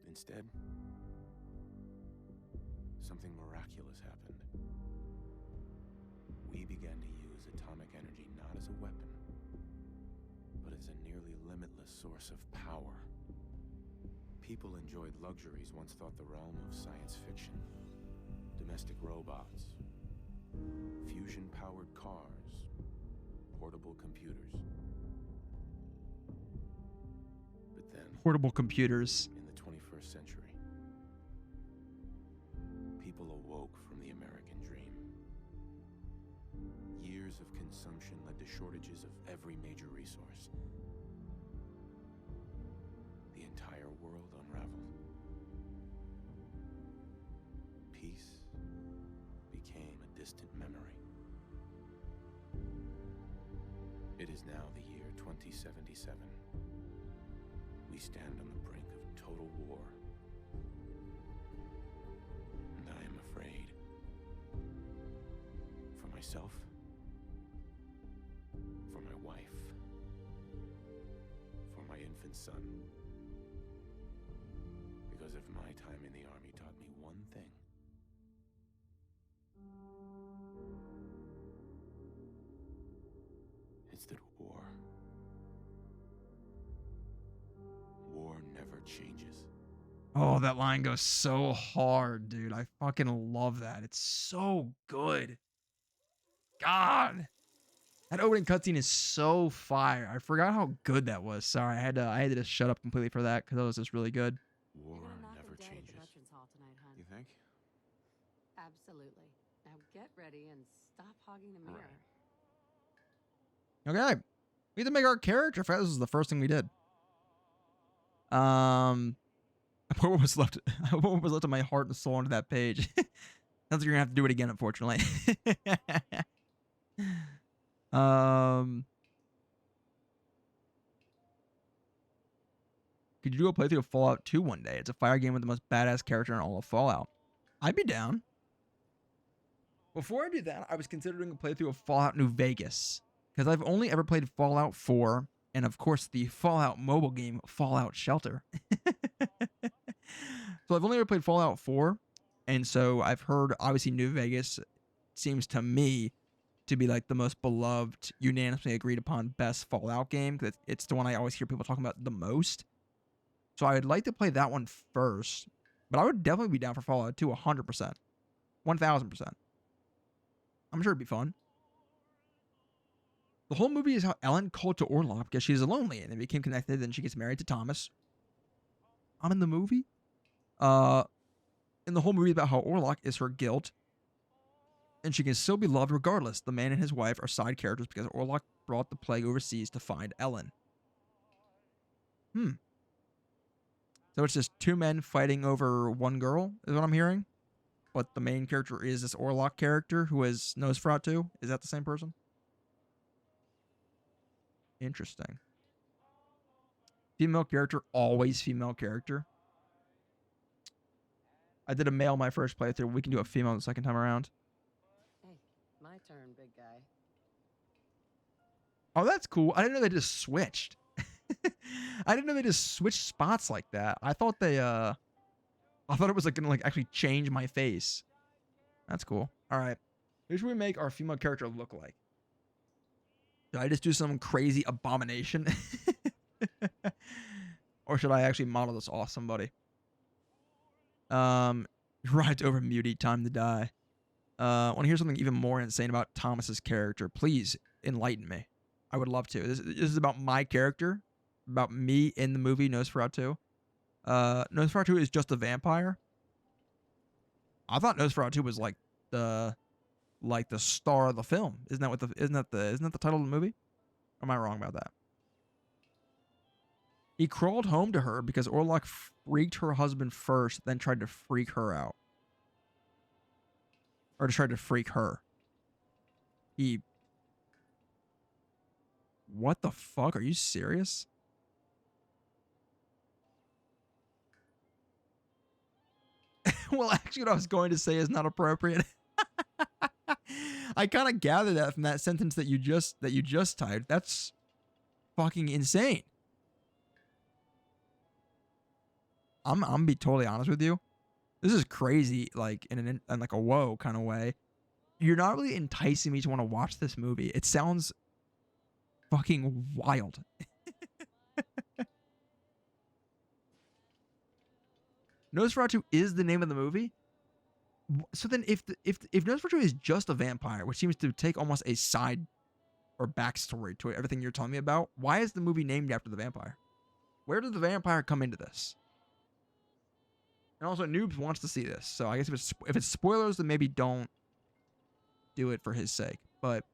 Instead, something miraculous happened. We began to use atomic energy not as a weapon, but as a nearly limitless source of power. People enjoyed luxuries once thought the realm of science fiction. Domestic robots, fusion-powered cars, portable computers. But then, Portable computers. in the 21st century, people awoke from the American dream. Years of consumption led to shortages of every major resource. The entire world unraveled. Peace became a distant memory. It is now the year 2077. We stand on the brink of total war. And I am afraid. For myself. For my wife. For my infant son. Because if my time in the army taught me one thing, it's that war never changes. Oh, that line goes so hard, dude. I fucking love that. It's so good. God. That opening cutscene is so fire. I forgot how good that was. Sorry, I had to just shut up completely for that because that was just really good. War You're gonna knock never him dead at the changes. Veterans Hall tonight, hun. You think? Absolutely. Now get ready and stop hogging the All mirror. Okay. We had to make our character. This was the first thing we did. What was left? What was left of my heart and soul onto that page? Sounds like you're gonna have to do it again, unfortunately. Could you do a playthrough of Fallout 2 one day? It's a fire game with the most badass character in all of Fallout. I'd be down. Before I do that, I was considering a playthrough of Fallout New Vegas, because I've only ever played Fallout 4, and of course the Fallout mobile game, Fallout Shelter. So I've only ever played Fallout 4, and so I've heard, obviously, New Vegas seems to me to be like the most beloved, unanimously agreed upon best Fallout game, because it's the one I always hear people talking about the most. So I would like to play that one first, but I would definitely be down for Fallout 2 100%. 1000%. I'm sure it'd be fun. The whole movie is how Ellen called to Orlok because she's lonely and they became connected, then she gets married to Thomas. I'm in the movie. And the whole movie is about how Orlok is her guilt and she can still be loved regardless. The man and his wife are side characters because Orlok brought the plague overseas to find Ellen. So it's just two men fighting over one girl, is what I'm hearing. But the main character is this Orlok character who is Nosferatu. Is that the same person? Interesting. Female character, always female character. I did a male my first playthrough. We can do a female the second time around. Hey, my turn, big guy. Oh, that's cool. I didn't know they just switched. I didn't know they just switched spots like that. I thought they I thought it was like gonna like actually change my face. That's cool. All right. Who should we make our female character look like? Should I just do some crazy abomination? Or should I actually model this off somebody? Right over Muty, time to die. Want to hear something even more insane about Thomas's character? Please enlighten me. I would love to. This is about my character. about me in the movie Nosferatu. Nosferatu is just a vampire. I thought Nosferatu was the the star of the film. Isn't that the title of the movie? Or am I wrong about that? He crawled home to her because Orlok freaked her husband first, then tried to freak her out. Or tried to freak her. What the fuck? Are you serious? Well, actually, what I was going to say is not appropriate. I kind of gathered that from that sentence that you just typed. That's fucking insane. I'm gonna be totally honest with you. This is crazy, like in like a whoa kind of way. You're not really enticing me to want to watch this movie. It sounds fucking wild. Nosferatu is the name of the movie. So then, if Nosferatu is just a vampire, which seems to take almost a side or backstory to everything you're telling me about, why is the movie named after the vampire? Where did the vampire come into this? And also, Noobs wants to see this, so I guess if it's spoilers, then maybe don't do it for his sake. But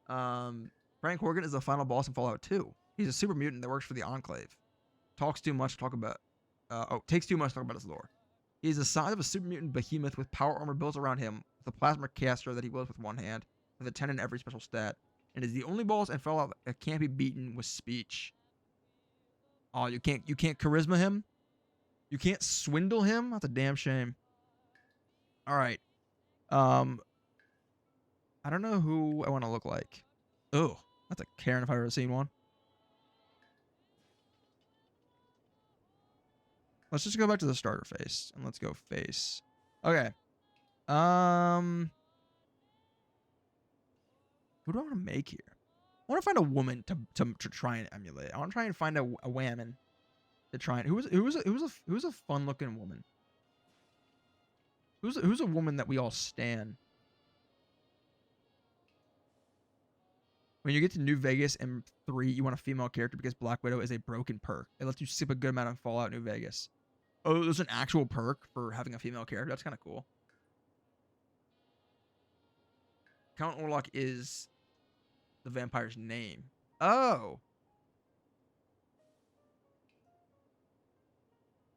Frank Horgan is the final boss in Fallout 2. He's a super mutant that works for the Enclave. Takes too much to talk about his lore. He is the size of a super mutant behemoth with power armor built around him, with a plasma caster that he wields with one hand, with a 10 in every special stat, and is the only boss in Fallout that can't be beaten with speech. Oh, you can't charisma him? You can't swindle him? That's a damn shame. All right. I don't know who I want to look like. Oh, that's a Karen if I've ever seen one. Let's just go back to the starter face and let's go face. Okay. Who do I want to make here? I want to find a woman to try and emulate. I want to try and find a woman to try and who's a fun looking woman. Who's a woman that we all stan? When you get to New Vegas in 3, you want a female character because Black Widow is a broken perk. It lets you skip a good amount of Fallout New Vegas. Oh, there's an actual perk for having a female character. That's kind of cool. Count Orlok is the vampire's name. Oh.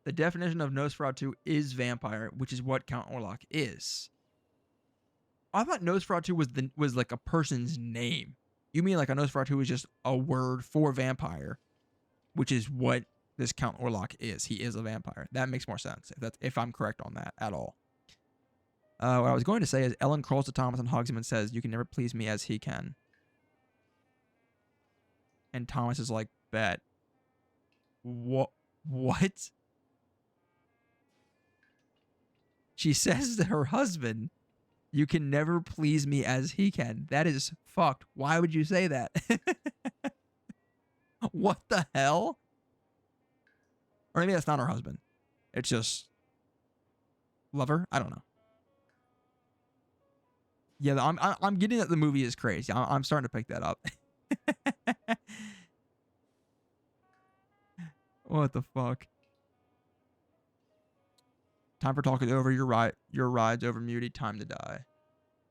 The definition of Nosferatu is vampire, which is what Count Orlok is. I thought Nosferatu was like a person's name. You mean like a Nosferatu is just a word for vampire, which is what this Count Orlok is. He is a vampire. That makes more sense if I'm correct on that at all. What I was going to say is Ellen crawls to Thomas and hugs him and says, "You can never please me as he can." And Thomas is like, "Bet." What? She says to her husband, "You can never please me as he can." That is fucked. Why would you say that? What the hell? Or maybe that's not her husband. It's just lover. I don't know. Yeah, I'm getting that the movie is crazy. I'm starting to pick that up. What the fuck? Time for talk is over. Your ride's over, Muty. Time to die.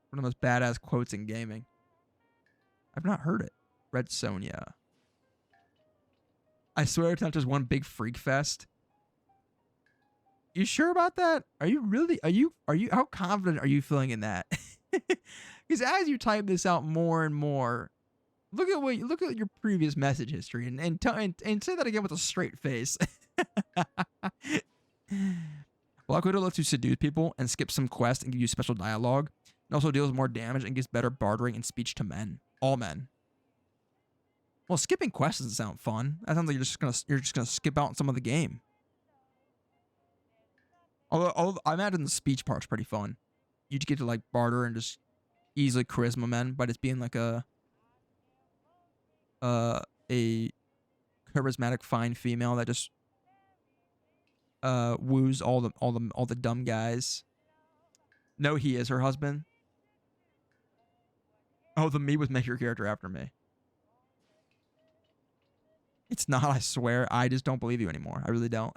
One of the most badass quotes in gaming. I've not heard it. Red Sonja. I swear it's not just one big freak fest. You sure about that? Are you really? Are you? How confident are you feeling in that? Because as you type this out more and more, look at your previous message history and say that again with a straight face. Black Widow lets you seduce people and skip some quests and give you special dialogue. It also deals more damage and gives better bartering and speech to men. All men. Well, skipping quests doesn't sound fun. That sounds like you're just gonna skip out on some of the game. Although I imagine the speech part's pretty fun. You get to like barter and just easily charisma men by just being like a charismatic fine female that just woos all the dumb guys. No, he is her husband. Oh, the me was make your character after me. It's not, I swear. I just don't believe you anymore. I really don't.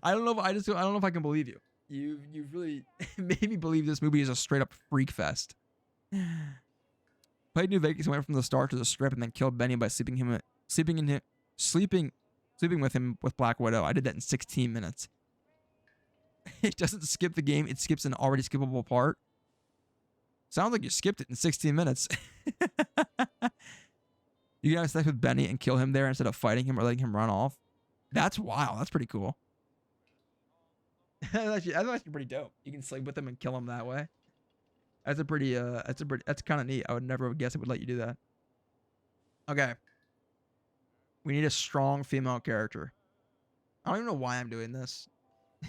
I don't know if I don't know if I can believe you. You've really made me believe this movie is a straight up freak fest. Played New Vegas, went from the start to the script, and then killed Benny by sleeping with him with Black Widow. I did that in 16 minutes. It doesn't skip the game, it skips an already skippable part. Sounds like you skipped it in 16 minutes. You can have sex with Benny and kill him there instead of fighting him or letting him run off. That's wild. That's pretty cool. That's actually pretty dope. You can sleep with him and kill him that way. That's kind of neat. I would never have guessed it would let you do that. Okay. We need a strong female character. I don't even know why I'm doing this.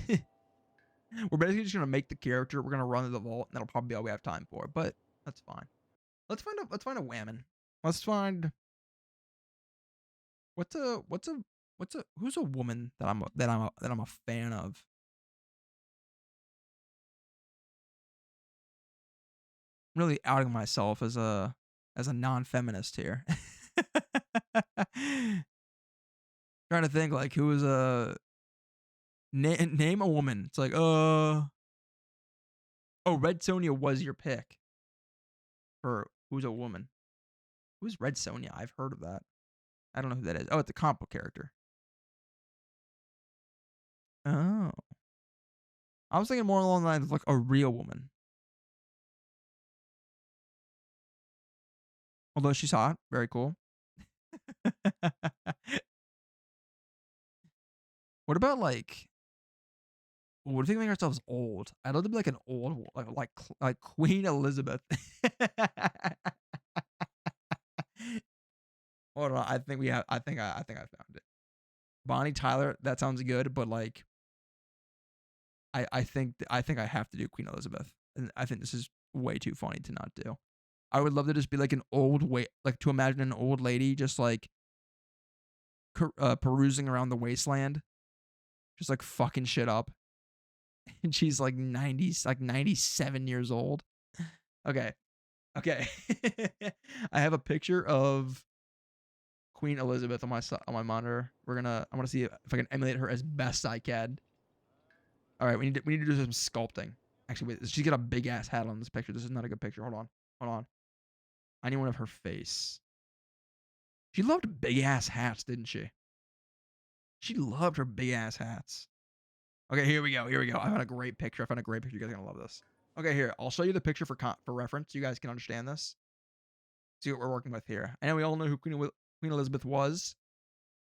We're basically just gonna make the character. We're gonna run to the vault, and that'll probably be all we have time for. But that's fine. Let's find a whammon. Let's find who's a woman that I'm a fan of. I'm really outing myself as a non-feminist here. Trying to think like who is a name a woman. It's like oh, Red Sonja was your pick for who's a woman. Who's Red Sonja? I've heard of that. I don't know who that is. Oh, it's a comic book character. Oh, I was thinking more along the lines of like a real woman. Although she's hot, very cool. What about like? What if we make ourselves old? I'd love to be like an old, like Queen Elizabeth. Hold on, I think I found it. Bonnie Tyler. That sounds good, but like, I think I have to do Queen Elizabeth, and I think this is way too funny to not do. I would love to just be like an like to imagine an old lady just like perusing around the wasteland, just like fucking shit up. And she's like 97 years old. Okay. I have a picture of Queen Elizabeth on my monitor. I'm gonna see if I can emulate her as best I can. All right, we need to do some sculpting. Actually, wait, she's got a big ass hat on this picture. This is not a good picture. Hold on. I need one of her face. She loved big ass hats, didn't she? She loved her big ass hats. Okay, here we go. I found a great picture. You guys are gonna love this. Okay, here. I'll show you the picture for reference. You guys can understand this. See what we're working with here. I know we all know who Queen Elizabeth was,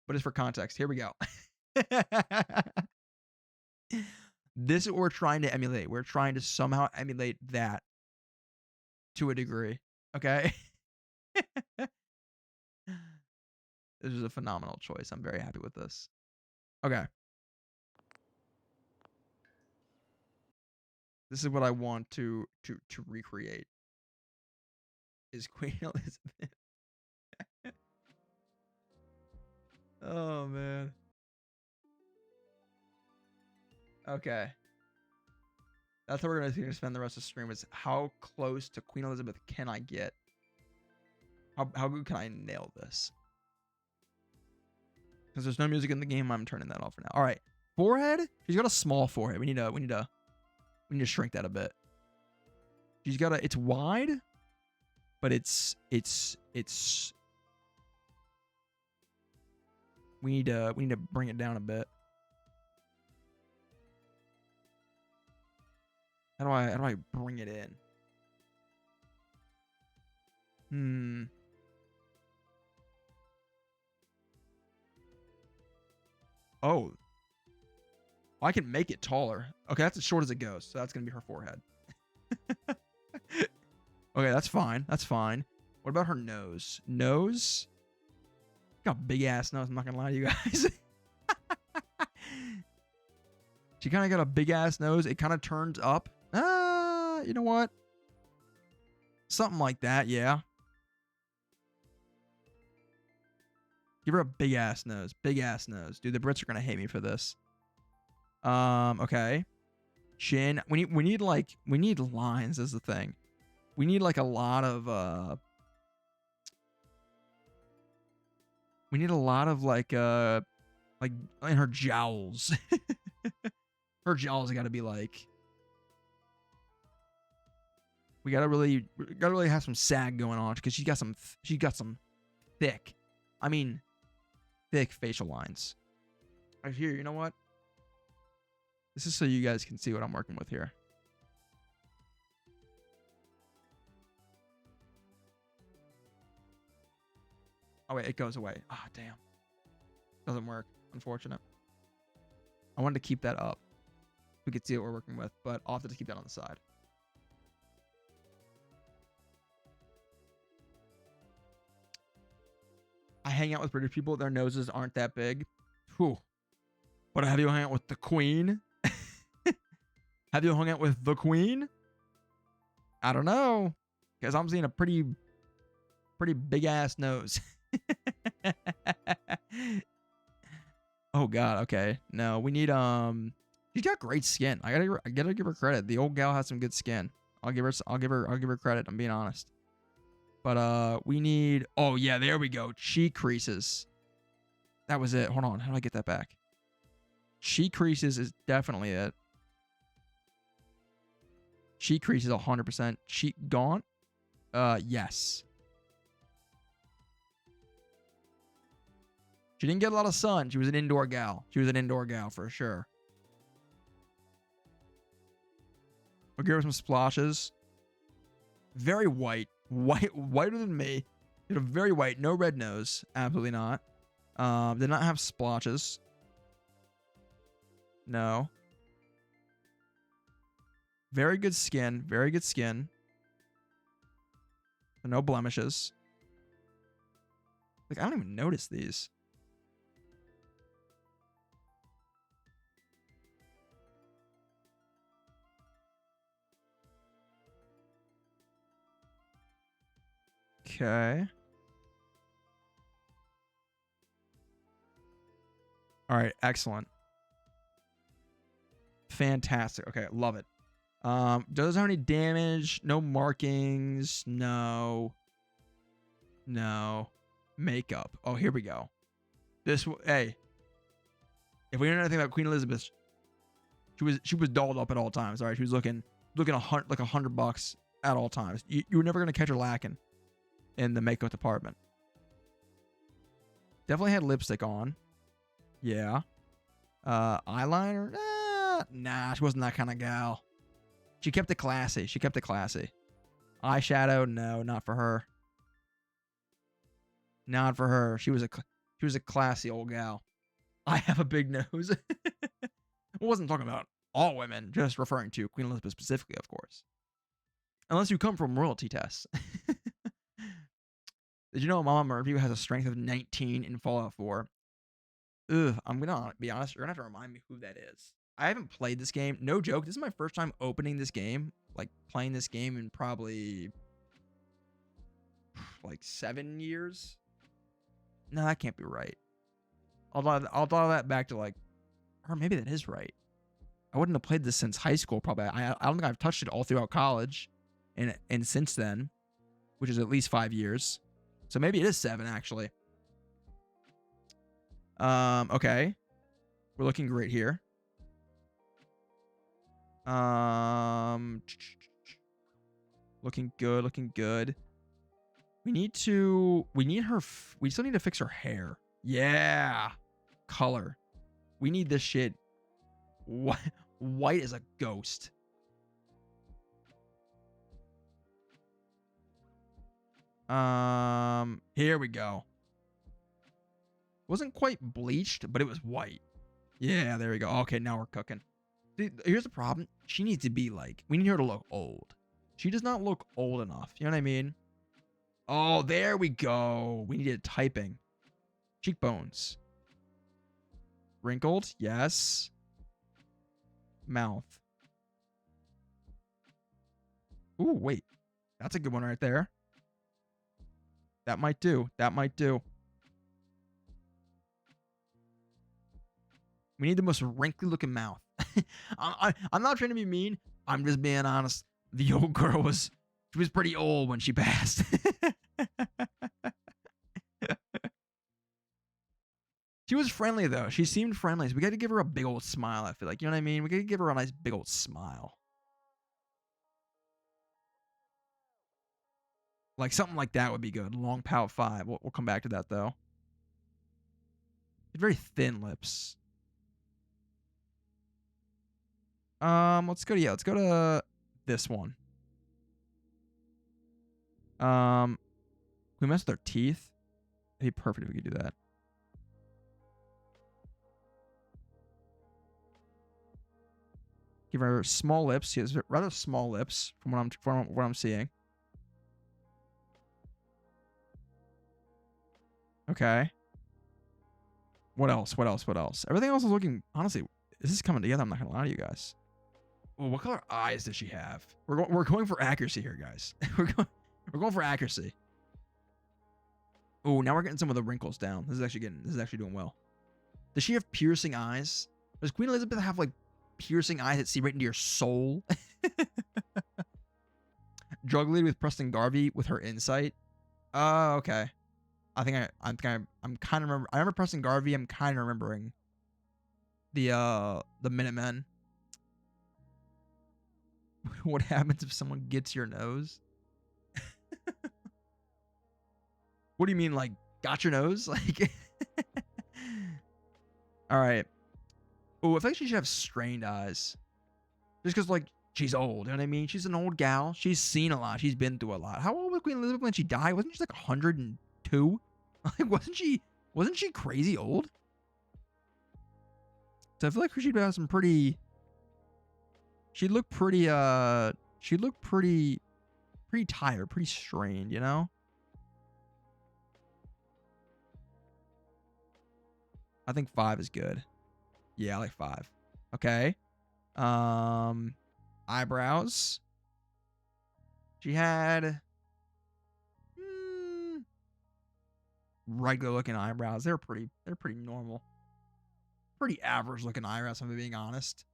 but it's for context. Here we go. This is what we're trying to emulate. We're trying to somehow emulate that to a degree. Okay? This is a phenomenal choice. I'm very happy with this. Okay. This is what I want to recreate. Is Queen Elizabeth. Oh man. Okay. That's what we're gonna spend the rest of the stream is how close to Queen Elizabeth can I get? How good can I nail this? Because there's no music in the game, I'm turning that off for now. All right, forehead. She's got a small forehead. We need to shrink that a bit. She's got it's wide, but it's. We need to bring it down a bit. How do I bring it in? Oh. I can make it taller. Okay, that's as short as it goes. So that's going to be her forehead. Okay, that's fine. What about her nose? Nose? Got a big ass nose. I'm not going to lie to you guys. She kind of got a big ass nose. It kind of turns up. You know what? Something like that, yeah. Give her a big ass nose. Dude, the Brits are going to hate me for this. Okay. Chin. We need lines is the thing. We need like a lot of We need a lot of like in her jowls. Her jowls got to be like. We gotta really have some sag going on because she got some thick, I mean, thick facial lines. Right here, you know what? This is so you guys can see what I'm working with here. Oh wait, it goes away. Ah, oh, damn. Doesn't work. Unfortunate. I wanted to keep that up. We could see what we're working with, but I'll have to just keep that on the side. I hang out with British people. Their noses aren't that big. Whew. But have you hung out with the Queen? Have you hung out with the Queen? I don't know. Because I'm seeing a pretty big ass nose. Oh god, okay. No, we need she's got great skin. I gotta give her credit. The old gal has some good skin. I'll give her credit, I'm being honest. But we need, oh yeah, there we go. Cheek creases. That was it. Hold on. How do I get that back? Cheek creases is definitely it. Cheek creases 100%. Cheek gaunt? Yes. She didn't get a lot of sun. She was an indoor gal. She was an indoor gal for sure. I'll give her some splashes. Very white. Whiter than me. You know, very white. No red nose. Absolutely not. Did not have splotches. No. Very good skin. Very good skin. No blemishes. Like, I don't even notice these. Okay. All right, excellent. Fantastic. Okay, love it. Does it have any damage? No markings. No. No. Makeup. Oh, here we go. Hey. If we know anything about Queen Elizabeth, she was dolled up at all times. All right, she was looking like $100 at all times. You were never gonna catch her lacking in the makeup department. Definitely had lipstick on. Yeah. Eyeliner? Nah, she wasn't that kind of gal. She kept it classy. Eyeshadow? No, not for her. Not for her. She was a classy old gal. I have a big nose. I wasn't talking about all women, just referring to Queen Elizabeth specifically, of course. Unless you come from royalty tests. Did you know Mama Murphy has a strength of 19 in Fallout 4? Ugh, I'm gonna be honest, you're gonna have to remind me who that is. I haven't played this game. No joke, this is my first time opening this game. Like, playing this game in probably like 7 years. No, that can't be right. I'll dial that back to like, or maybe that is right. I wouldn't have played this since high school, probably. I don't think I've touched it all throughout college, and since then, which is at least 5 years. So maybe it is 7 actually. Okay, we're looking great here. Looking good. We still need to fix her hair. Yeah. Color. We need this shit white as a ghost. Here we go. Wasn't quite bleached, but it was white. Yeah, there we go. Okay, now we're cooking. Dude, here's the problem. She needs to be like, we need her to look old. She does not look old enough. You know what I mean? Oh, there we go. We needed typing. Cheekbones. Wrinkled? Yes. Mouth. Ooh, wait. That's a good one right there. That might do. We need the most wrinkly looking mouth. I'm not trying to be mean. I'm just being honest. The old girl was pretty old when she passed. was friendly though. She seemed friendly. So we got to give her a big old smile. I feel like, you know what I mean? We got to give her a nice big old smile. Like something like that would be good. Long pout 5. We'll come back to that though. Very thin lips. Let's go to this one. Can we mess with their teeth? It'd be perfect if we could do that. Give her small lips. She has rather small lips from what I'm seeing. Okay. What else? What else? What else? Everything else is looking, honestly, this is coming together. I'm not gonna lie to you guys. Oh, what color eyes does she have? We're going for accuracy here, guys. we're going for accuracy. Oh, now we're getting some of the wrinkles down. This is actually doing well. Does she have piercing eyes? Does Queen Elizabeth have like piercing eyes that see right into your soul? Drug lead with Preston Garvey with her insight. Oh, okay. I'm kind of remember. I remember Preston Garvey. I'm kind of remembering the Minutemen. What happens if someone gets your nose? What do you mean, like, got your nose? Like, all right. Oh, I think she should have strained eyes. Just because, like, she's old. You know what I mean? She's an old gal. She's seen a lot. She's been through a lot. How old was Queen Elizabeth when she died? Wasn't she like 102? Like, wasn't she crazy old? So I feel like she'd have some pretty. She looked pretty tired, pretty strained, you know? I think 5 is good. Yeah, I like 5. Okay. Eyebrows. She had regular looking eyebrows. They're pretty normal. Pretty average looking eyebrows, if I'm being honest.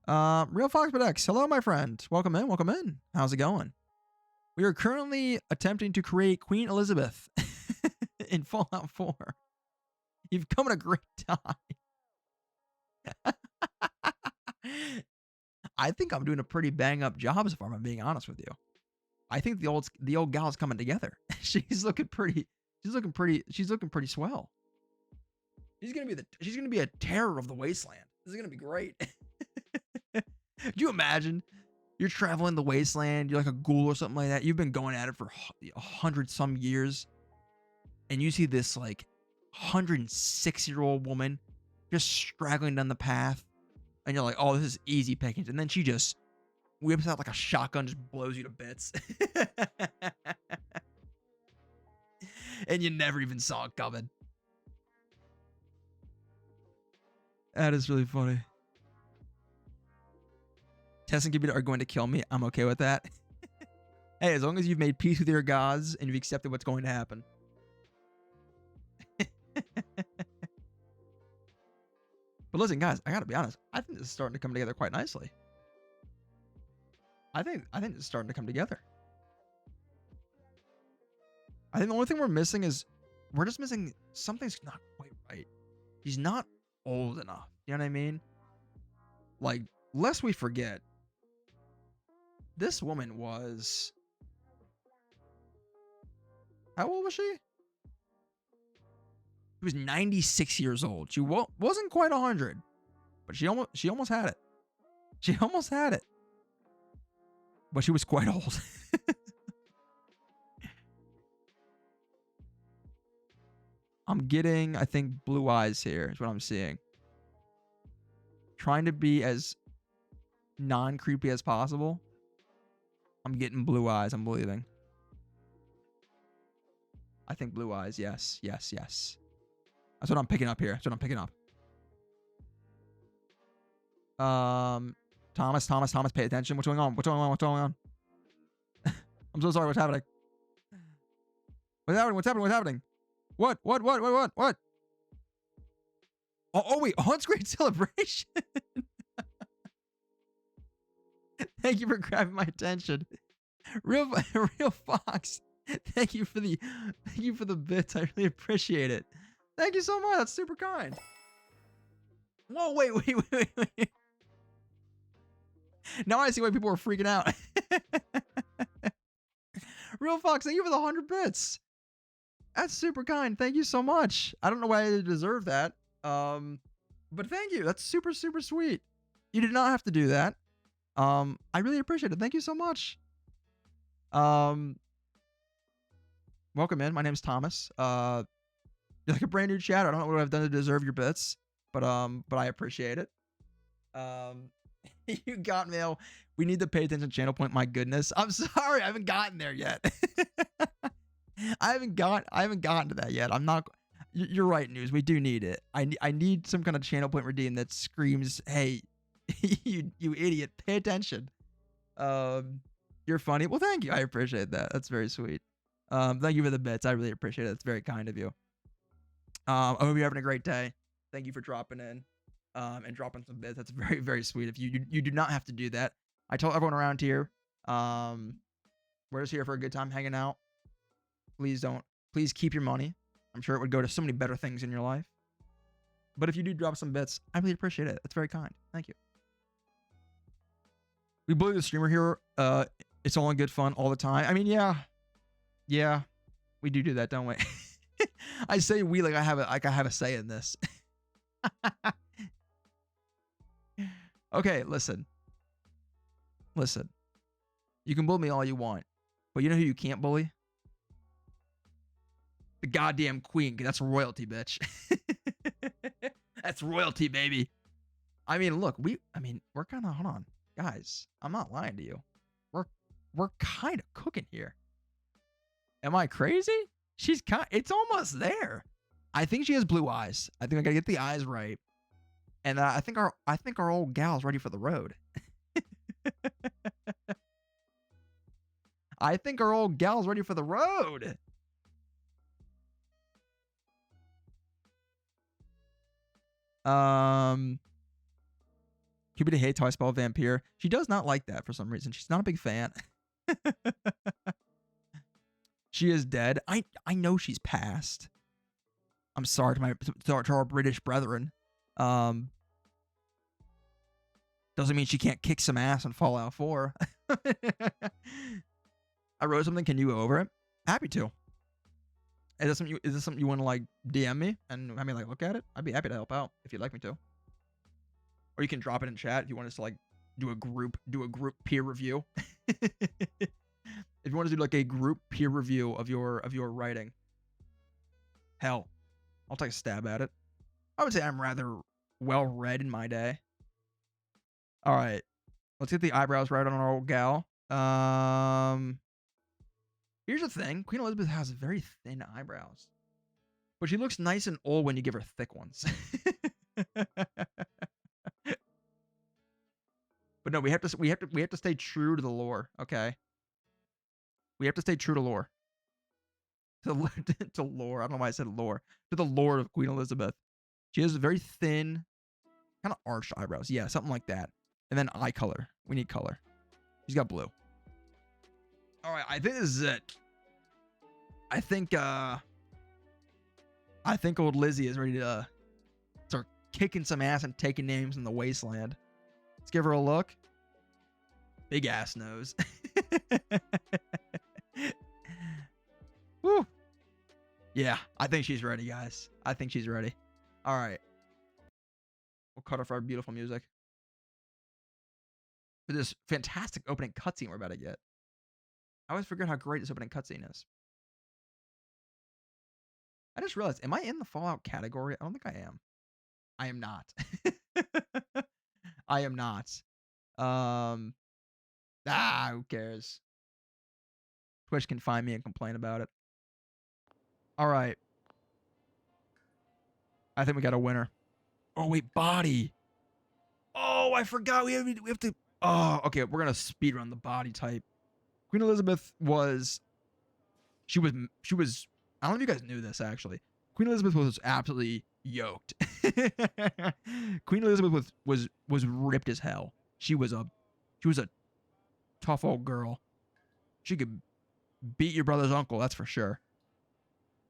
Real Fox X. Hello, my friend. Welcome in. Welcome in. How's it going? We are currently attempting to create Queen Elizabeth in Fallout 4. You've come at a great time. I think I'm doing a pretty bang up job so far, if I'm being honest with you. I think the old gal's coming together. She's looking pretty swell. She's gonna be a terror of the wasteland. This is gonna be great. Do you imagine you're traveling the wasteland, you're like a ghoul or something like that, you've been going at it for 100 some years, and you see this like 106-year-old woman just straggling down the path, and you're like, oh, this is easy pickings, and then she just whips out like a shotgun, just blows you to bits. And you never even saw it coming. That is really funny. Tess and Gibby are going to kill me. I'm okay with that. Hey, as long as you've made peace with your gods and you've accepted what's going to happen. But listen, guys, I gotta be honest. I think this is starting to come together quite nicely. I think it's starting to come together. I think the only thing we're missing is we're just missing something's not quite right. She's not old enough. You know what I mean? Like, lest we forget, this woman was, how old was she? She was 96 years old. She wasn't quite 100, but she almost had it. She almost had it. But she was quite old. I'm getting, I think, blue eyes here is what I'm seeing. Trying to be as non-creepy as possible. I'm getting blue eyes, I'm believing. I think blue eyes, yes, yes, yes. That's what I'm picking up here. That's what I'm picking up. Thomas, pay attention. What's going on? What's going on? What's going on? I'm so sorry. What's happening? What's happening? What's happening? What's happening? What? Oh, wait. Haun's Great Celebration. Thank you for grabbing my attention. Real Fox. Thank you for the bits. I really appreciate it. Thank you so much. That's super kind. Whoa, wait. Now I see why people were freaking out. Real Fox, thank you for the 100 bits. That's super kind. Thank you so much. I don't know why I deserve that. But thank you. That's super, super sweet. You did not have to do that. I really appreciate it. Thank you so much. Welcome in. My name's Thomas. You're like a brand new chat. I don't know what I've done to deserve your bits, but I appreciate it. You got mail. We need to pay attention channel point. My goodness. I'm sorry. I haven't gotten there yet. I haven't gotten to that yet. I'm not. You're right, News. We do need it. I need some kind of channel point redeem that screams, "Hey, you idiot, pay attention." You're funny. Well, thank you. I appreciate that. That's very sweet. Thank you for the bits. I really appreciate it. It's very kind of you. I hope you're having a great day. Thank you for dropping in, and dropping some bits. That's very, very sweet of you. You do not have to do that. I told everyone around here, we're just here for a good time hanging out. Please keep your money. I'm sure it would go to so many better things in your life. But if you do drop some bits, I really appreciate it. That's very kind. Thank you. We bully the streamer here. It's all in good fun all the time. I mean, yeah, we do that, don't we? I say we like I have a say in this. Okay, listen. You can bully me all you want, but you know who you can't bully? The goddamn queen. That's royalty, bitch. That's royalty, baby. I mean, look, we're kind of, hold on, guys. I'm not lying to you. We're kind of cooking here. Am I crazy? It's almost there. I think she has blue eyes. I think I gotta get the eyes right. And I think our old gal's ready for the road. I think our old gal's ready for the road. Cupid hates how I spell vampire. She does not like that for some reason. She's not a big fan. She is dead. I know she's passed. I'm sorry to our British brethren. Doesn't mean she can't kick some ass in Fallout 4. I wrote something. Can you go over it? Happy to. Is this something you want to like DM me and have me like look at it? I'd be happy to help out if you'd like me to. Or you can drop it in chat if you want us to like do a group peer review. If you want to do like a group peer review of your writing, hell, I'll take a stab at it. I would say I'm rather well read in my day. All right, let's get the eyebrows right on our old gal. Here's the thing: Queen Elizabeth has very thin eyebrows, but she looks nice and old when you give her thick ones. But no, we have to stay true to the lore. Okay, we have to stay true to lore. To lore. I don't know why I said lore. To the lore of Queen Elizabeth. She has very thin, kind of arched eyebrows. Yeah, something like that. And then eye color. We need color. She's got blue. All right, I think this is it. I think old Lizzie is ready to start kicking some ass and taking names in the wasteland. Let's give her a look. Big ass nose. Woo. Yeah, I think she's ready, guys. I think she's ready. All right. We'll cut off our beautiful music for this fantastic opening cutscene we're about to get. I always forget how great this opening cutscene is. I just realized, am I in the Fallout category? I don't think I am. I am not. I am not. Who cares? Twitch can find me and complain about it. All right. I think we got a winner. Oh, wait, body. Oh, I forgot. We have to. Oh, okay. We're going to speedrun the body type. Queen Elizabeth was. She was. I don't know if you guys knew this, actually. Queen Elizabeth was absolutely yoked. Queen Elizabeth was ripped as hell. She was a tough old girl. She could beat your brother's uncle, that's for sure.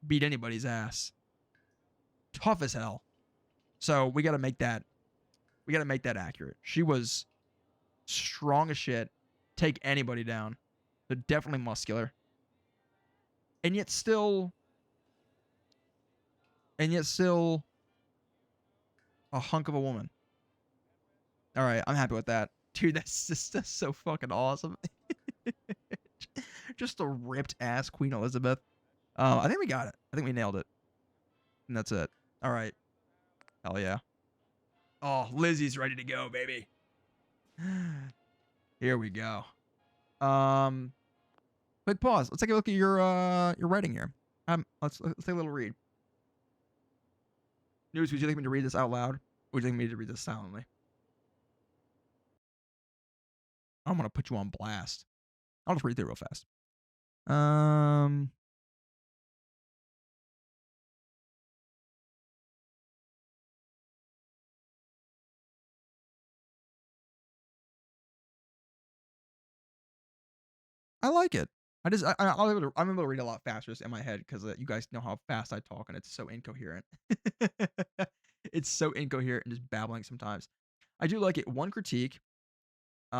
Beat anybody's ass. tough as hell. So we got to make that accurate. She was strong as shit, take anybody down. But definitely muscular. And yet still a hunk of a woman. All right, I'm happy with that. Dude, that's so fucking awesome. Just a ripped ass Queen Elizabeth. I think we got it. I think we nailed it. And that's it. All right. Hell yeah. Oh, Lizzie's ready to go, baby. Here we go. Quick pause. Let's take a look at your writing here. Let's take a little read. News, would you like me to read this out loud? Or would you like me to read this silently? I'm gonna put you on blast. I'll just read through it real fast. I like it. I'm able to read a lot faster just in my head because you guys know how fast I talk and it's so incoherent. It's so incoherent and just babbling sometimes. I do like it. One critique. It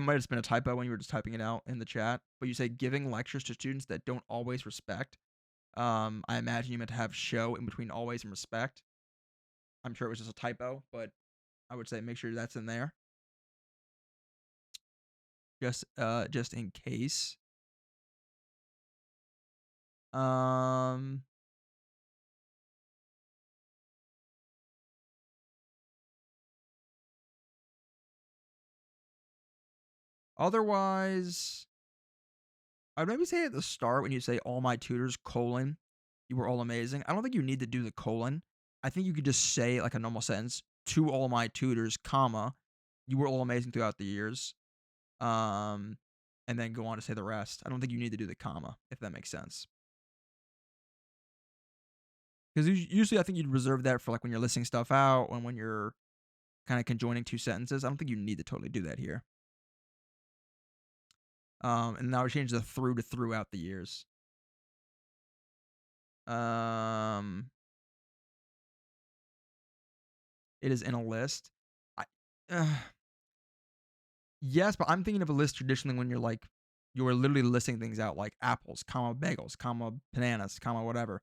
might have just been a typo when you were just typing it out in the chat, but you say giving lectures to students that don't always respect. I imagine you meant to have show in between always and respect. I'm sure it was just a typo, but I would say make sure that's in there. Just in case. Otherwise, I'd maybe say at the start when you say all my tutors, colon, you were all amazing. I don't think you need to do the colon. I think you could just say like a normal sentence, to all my tutors, comma, you were all amazing throughout the years. And then go on to say the rest. I don't think you need to do the comma, if that makes sense. Because usually I think you'd reserve that for like when you're listing stuff out and when you're kind of conjoining two sentences. I don't think you need to totally do that here. And now we change the through to throughout the years. It is in a list. Yes, but I'm thinking of a list traditionally when you're literally listing things out like apples, comma bagels, comma bananas, comma whatever.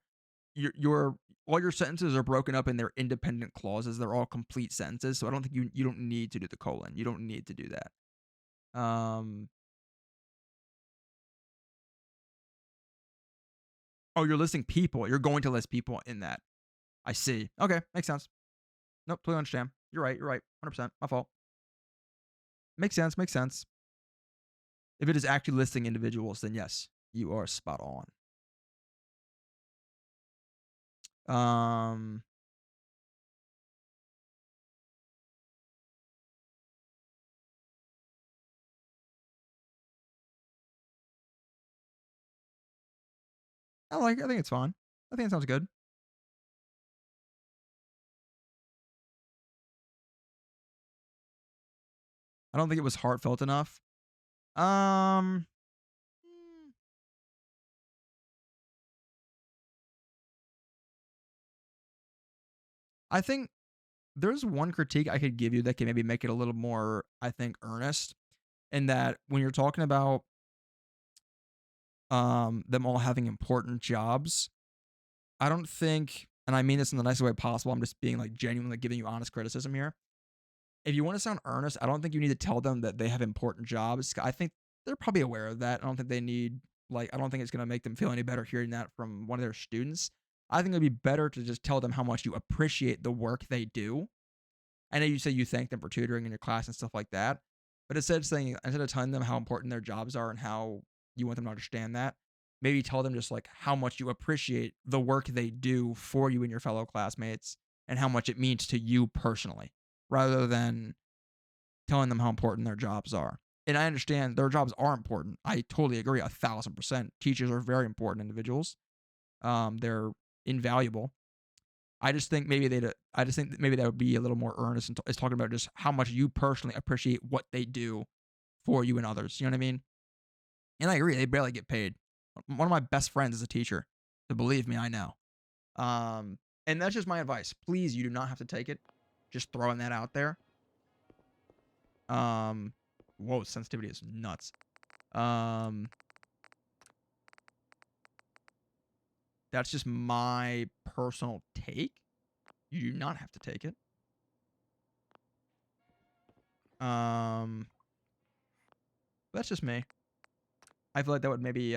All your sentences are broken up in their independent clauses. They're all complete sentences, so I don't think you don't need to do the colon. You don't need to do that. Oh, you're listing people. You're going to list people in that. I see. Okay, makes sense. Nope, totally understand. You're right. 100%. My fault. Makes sense. If it is actually listing individuals, then yes, you are spot on. I think it's fine. I think it sounds good. I don't think it was heartfelt enough. I think there's one critique I could give you that can maybe make it a little more, I think, earnest. In that when you're talking about them all having important jobs, I don't think, and I mean this in the nicest way possible, I'm just being like genuinely giving you honest criticism here. If you want to sound earnest, I don't think you need to tell them that they have important jobs. I think they're probably aware of that. I don't think they need, I don't think it's going to make them feel any better hearing that from one of their students. I think it'd be better to just tell them how much you appreciate the work they do. I know you say you thank them for tutoring in your class and stuff like that, but instead of telling them how important their jobs are and how you want them to understand that, maybe tell them just like how much you appreciate the work they do for you and your fellow classmates and how much it means to you personally, rather than telling them how important their jobs are. And I understand their jobs are important. I totally agree 1,000%. Teachers are very important individuals. They're invaluable. I just think maybe that would be a little more earnest and is talking about just how much you personally appreciate what they do for you and others. You know what I mean? And I agree, they barely get paid. One of my best friends is a teacher, So believe me, I know. And that's just my advice. Please, you do not have to take it. Just throwing that out there. Whoa, sensitivity is nuts. That's just my personal take. You do not have to take it. That's just me. I feel like that would maybe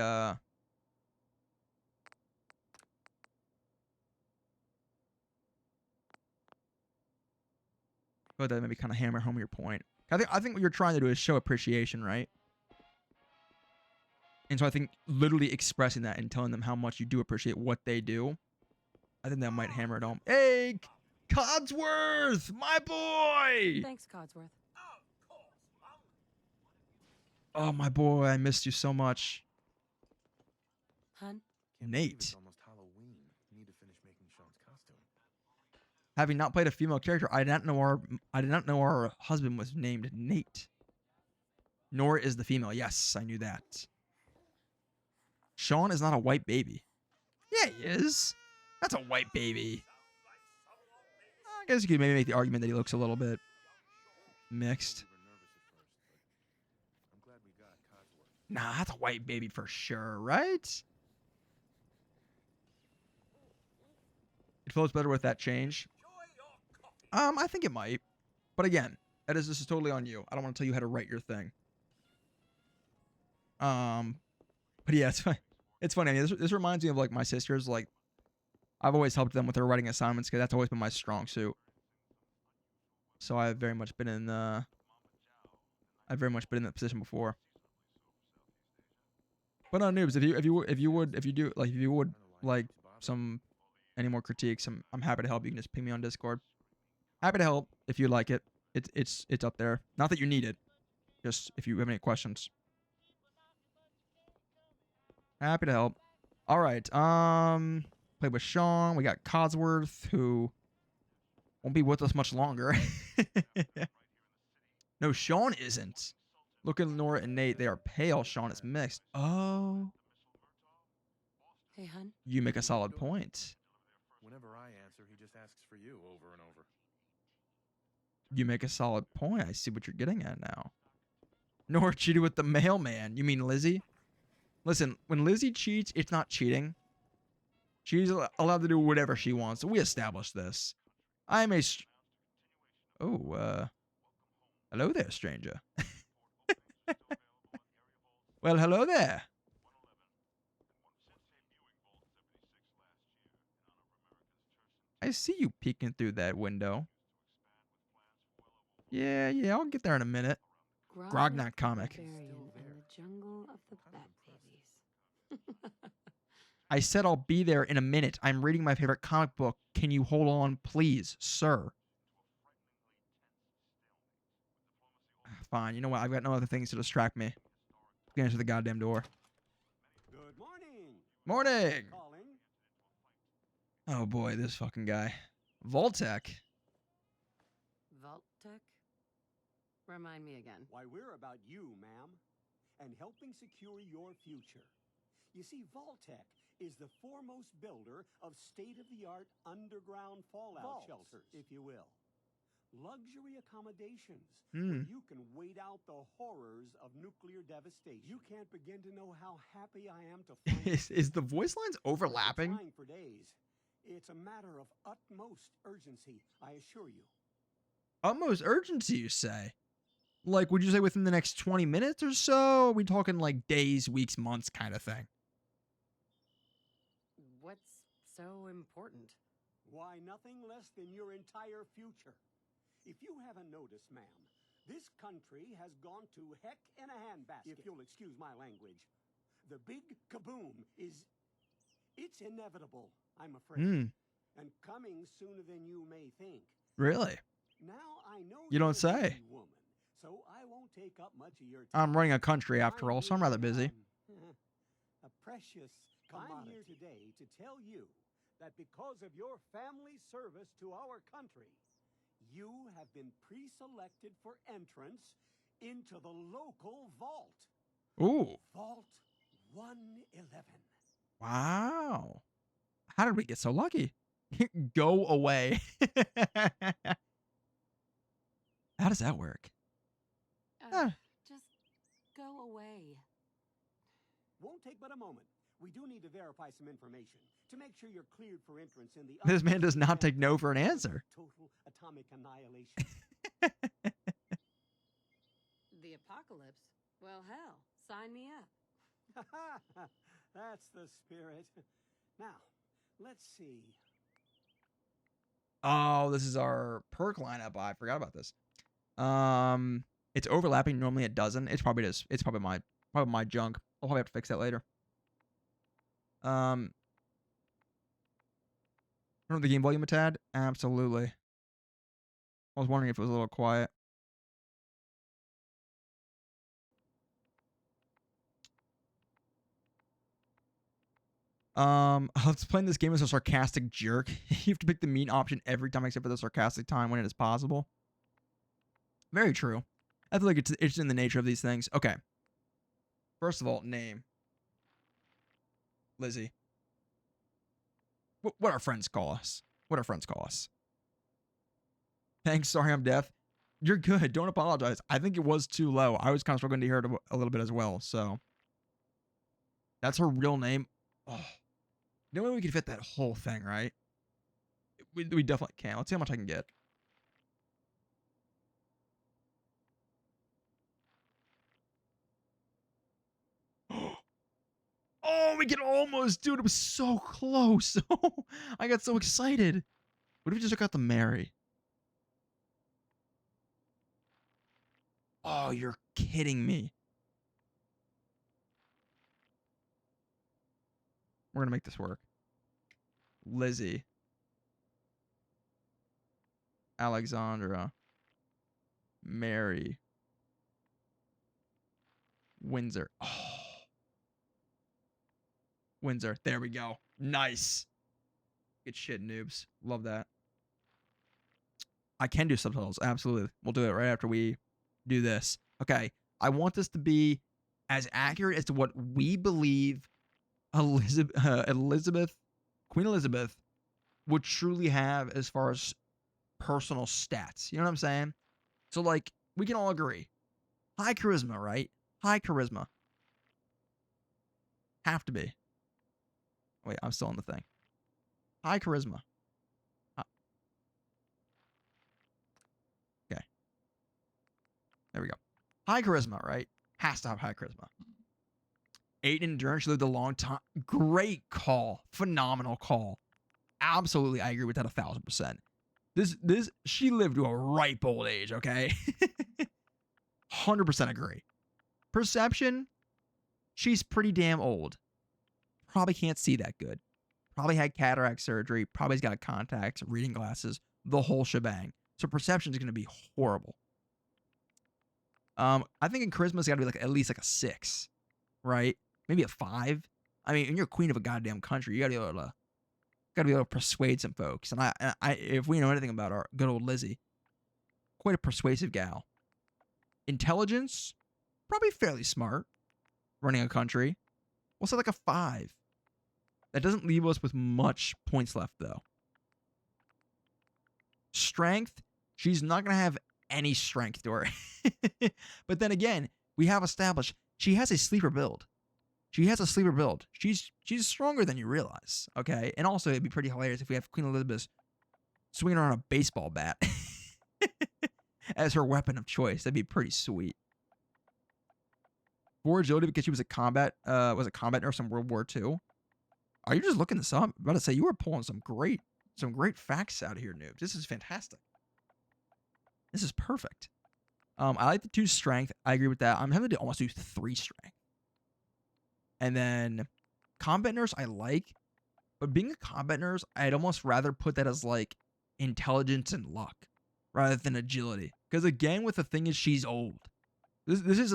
but that maybe kind of hammer home your point. I think what you're trying to do is show appreciation, right? And so I think literally expressing that and telling them how much you do appreciate what they do, I think that might hammer it home. Hey, Codsworth, my boy! Thanks, Codsworth. Oh, my boy, I missed you so much. Hun? Can't believe Nate. It's almost Halloween. We need to finish making Sean's costume. Having not played a female character, I did not know our husband was named Nate. Nor is the female. Yes, I knew that. Sean is not a white baby. Yeah, he is. That's a white baby. I guess you could maybe make the argument that he looks a little bit mixed. We were nervous at first, but I'm glad we got Codsworth. Nah, that's a white baby for sure, right? It flows better with that change. I think it might. But again, this is totally on you. I don't want to tell you how to write your thing. But yeah, it's funny. I mean, this reminds me of like my sisters. Like, I've always helped them with their writing assignments because that's always been my strong suit. So I've very much been in that position before. But noobs, if you would like some any more critiques, I'm happy to help. You can just ping me on Discord. Happy to help if you like it. It's up there. Not that you need it, just if you have any questions. Happy to help. All right. Played with Sean. We got Codsworth, who won't be with us much longer. No, Sean isn't. Look at Nora and Nate. They are pale. Sean is mixed. Oh. Hey, hun? You make a solid point. Whenever I answer, he just asks for you over and over. You make a solid point. I see what you're getting at now. Nora cheated with the mailman. You mean Lizzie? Listen, when Lizzie cheats, it's not cheating. She's allowed to do whatever she wants. We established this. I'm a... hello there, stranger. Well, hello there. I see you peeking through that window. Yeah, I'll get there in a minute. Grognak comic. Barbarian in the jungle of the Bat Babies. I said I'll be there in a minute. I'm reading my favorite comic book. Can you hold on, please, sir? Fine. You know what? I've got no other things to distract me. Get into the goddamn door. Good morning. Morning. Calling. Oh boy, this fucking guy. Voltec. Vault-Tech? Remind me again. Why, we're about you, ma'am, and helping secure your future. You see, Vault-Tech is the foremost builder of state-of-the-art underground fallout shelters, if you will. Luxury accommodations where you can wait out the horrors of nuclear devastation. You can't begin to know how happy I am to find Is the voice lines overlapping? trying for days. It's a matter of utmost urgency, I assure you. Utmost urgency, you say? Like, would you say within the next 20 minutes or so? Are we talking like days, weeks, months kind of thing? What's so important? Why, nothing less than your entire future. If you haven't noticed, ma'am, this country has gone to heck in a handbasket, if you'll excuse my language. The big kaboom it's inevitable, I'm afraid. And coming sooner than you may think. Really? Now, I know You don't you're a say. busy woman, so I won't take up much of your time. I'm running a country after all, so I'm rather busy. A precious commodity. I'm here today to tell you that because of your family service to our country, you have been pre-selected for entrance into the local vault. Ooh. Vault 111. Wow. How did we get so lucky? Go away. How does that work? Ah, Just go away. Won't take but a moment. We do need to verify some information to make sure you're cleared for entrance in the this man does not unprecedented take no for an answer. total atomic annihilation. The apocalypse? Well, hell, sign me up. That's the spirit. Now, let's see. Oh, this is our perk lineup. I forgot about this. It's overlapping. Normally it doesn't. It's probably just. It's probably my junk. I'll probably have to fix that later. Turn up the game volume a tad. Absolutely. I was wondering if it was a little quiet. I was playing this game as a sarcastic jerk. You have to pick the mean option every time except for the sarcastic time when it is possible. Very true. I feel like it's in the nature of these things. Okay. First of all, name. Lizzie. What our friends call us. What our friends call us. Thanks, sorry I'm deaf. You're good. Don't apologize. I think it was too low. I was kind of struggling to hear it a little bit as well. So that's her real name. Oh, no way we could fit that whole thing, right? We definitely can. Let's see how much I can get. Oh, we can almost, dude. It was so close. I got so excited. What if we just took out the Mary? Oh, you're kidding me. We're going to make this work. Lizzie. Alexandra. Mary. Windsor. Oh. Windsor. There we go. Nice. Good shit, noobs. Love that. I can do subtitles. Absolutely. We'll do it right after we do this. Okay. I want this to be as accurate as to what we believe Elizabeth, Queen Elizabeth, would truly have as far as personal stats. You know what I'm saying? So, like, we can all agree. High charisma, right? High charisma. Have to be. Wait, I'm still on the thing. High charisma. Okay. There we go. High charisma, right? Has to have high charisma. 8 in endurance. She lived a long time. Great call. Phenomenal call. Absolutely, I agree with that 1,000%. She lived to a ripe old age, okay? 100% agree. Perception, she's pretty damn old. Probably can't see that good. Probably had cataract surgery. Probably's got contacts, reading glasses, the whole shebang. So perception is going to be horrible. I think in charisma's got to be like at least like a 6, right? Maybe a 5. I mean, when you're queen of a goddamn country, you got to be able to persuade some folks. And I, if we know anything about our good old Lizzie, quite a persuasive gal. Intelligence, probably fairly smart. Running a country, we'll say like a 5. That doesn't leave us with much points left, though. Strength, she's not going to have any strength to her. But then again, we have established she has a sleeper build. She has a sleeper build. She's stronger than you realize, okay? And also, it'd be pretty hilarious if we have Queen Elizabeth swinging around a baseball bat as her weapon of choice. That'd be pretty sweet. For agility, because she was a combat nurse in World War II. Are you just looking this up? I'm about to say you were pulling some great facts out of here, noobs. This is fantastic. This is perfect. I like the 2 strength. I agree with that. I'm having to almost do 3 strength. And then combat nurse I like, but being a combat nurse, I'd almost rather put that as like intelligence and luck rather than agility. Because again, with the thing is she's old. This is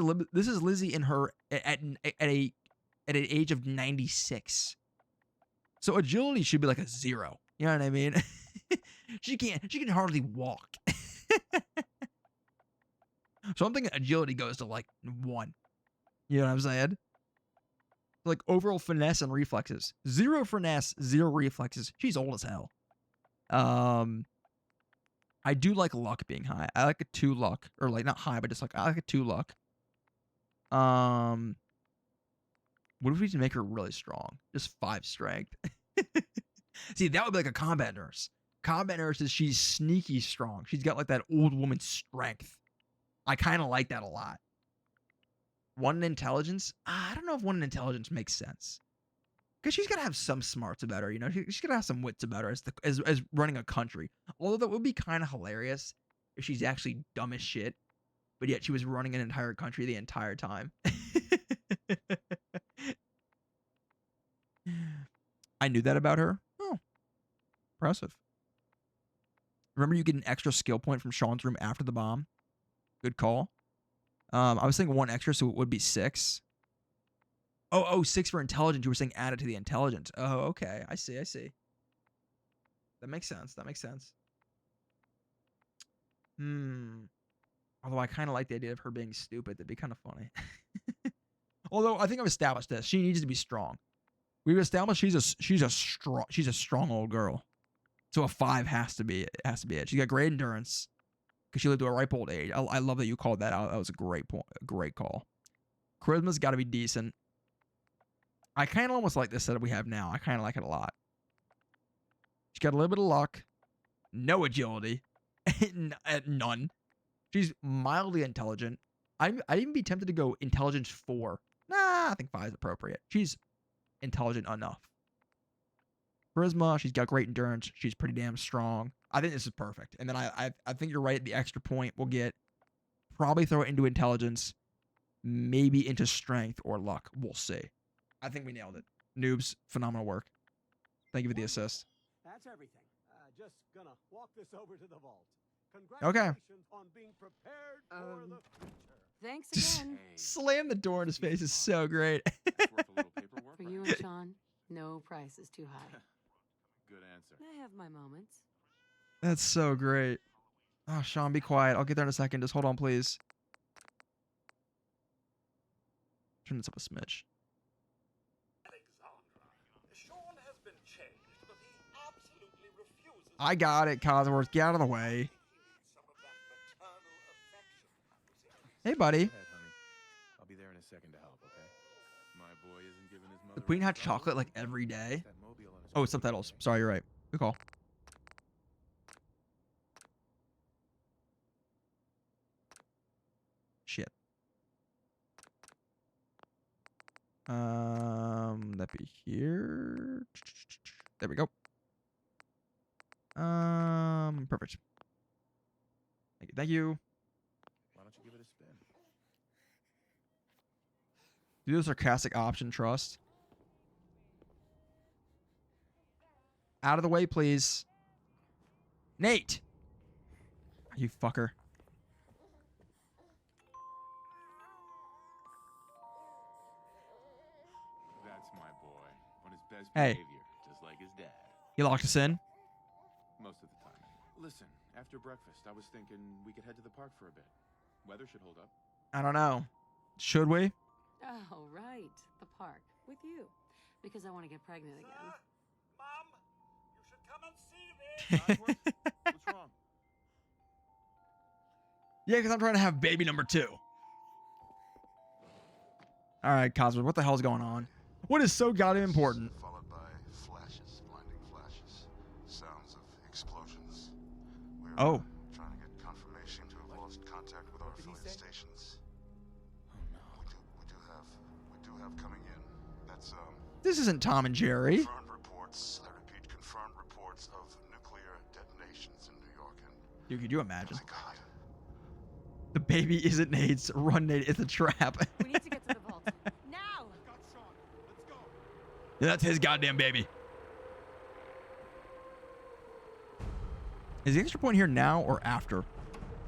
Lizzie in her at an age of 96. So agility should be like a 0. You know what I mean? She can hardly walk. So I'm thinking agility goes to like 1. You know what I'm saying? Like overall finesse and reflexes. 0 finesse, 0 reflexes. She's old as hell. I do like luck being high. I like a 2 luck. Or like not high, but just like I like a 2 luck. What if we can make her really strong? Just 5 strength. See, that would be like a combat nurse. Combat nurse is she's sneaky strong. She's got like that old woman strength. I kind of like that a lot. 1 in intelligence? I don't know if 1 in intelligence makes sense. Because she's got to have some smarts about her, you know? She's got to have some wits about her as running a country. Although that would be kind of hilarious if she's actually dumb as shit, but yet she was running an entire country the entire time. I knew that about her. Oh, impressive. Remember, you get an extra skill point from Sean's room after the bomb. Good call. I was thinking 1 extra, so it would be 6. Oh, 6 for intelligence. You were saying add it to the intelligence. Oh, okay. I see. That makes sense. Although I kind of like the idea of her being stupid. That'd be kind of funny. Although I think I've established this. She needs to be strong. We've established she's a strong old girl. So a 5 has to be it. She's got great endurance because she lived to a ripe old age. I love that you called that out. That was a great point. A great call. Charisma's got to be decent. I kind of almost like this setup we have now. I kind of like it a lot. She's got a little bit of luck. No agility. None. She's mildly intelligent. I'd even be tempted to go intelligence 4. Nah, I think 5 is appropriate. She's intelligent enough. Charisma, she's got great endurance. She's pretty damn strong. I think this is perfect. And then I think you're right. The extra point we'll get, probably throw it into intelligence, maybe into strength or luck. We'll see. I think we nailed it. Noobs, phenomenal work. Thank you for the assist. That's everything. Just gonna walk this over to the vault. Okay. Congratulations on being prepared for the future. Thanks again. Slam the door in his face is so great. That's worth a little paperwork, For right? you and Sean, no price is too high. Good answer. I have my moments. That's so great. Oh, Sean, be quiet. I'll get there in a second. Just hold on, please. Turn this up a smidge. Sean has been changed, but he absolutely refuses. I got it, Cosworth. Get out of the way. Some of that maternal affection. Hey, buddy. Head, honey. I'll be there in a second to help, okay? My boy isn't giving his mother. The Queen any had trouble. chocolate like every day. That mobile on his Oh, own. subtitles. Sorry, you're right. Good call. Shit. That be here. There we go. Perfect. Thank you. Thank you. Why don't you give it a spin? Do the sarcastic option trust. Out of the way, please. Nate! You fucker. That's my boy. On his best Hey. behavior, just like his dad. You locked us in? Most of the time. Listen, after breakfast, I was thinking we could head to the park for a bit. Weather should hold up. I don't know. Should we? Oh, right. The park. With you. Because I want to get pregnant again. Mom, you should come and see this. Cosworth, what's wrong? Yeah, because I'm trying to have baby number 2. All right, Cosworth, what the hell's going on? What is so goddamn important? Followed by flashes, blinding flashes, sounds of explosions. We're Oh. trying to get confirmation to have lost contact with our What did he affiliate say? stations. Oh no. We do have coming in. That's This isn't Tom and Jerry. confirmed reports. I repeat, confirmed reports of nuclear detonations in New York. And Dude, could you imagine? thank God. The baby isn't Nate's. Run, Nate. It's a trap. We need to get to the vault. Now! Got Sean. Let's go. Yeah, that's his goddamn baby. Is the extra point here now or after?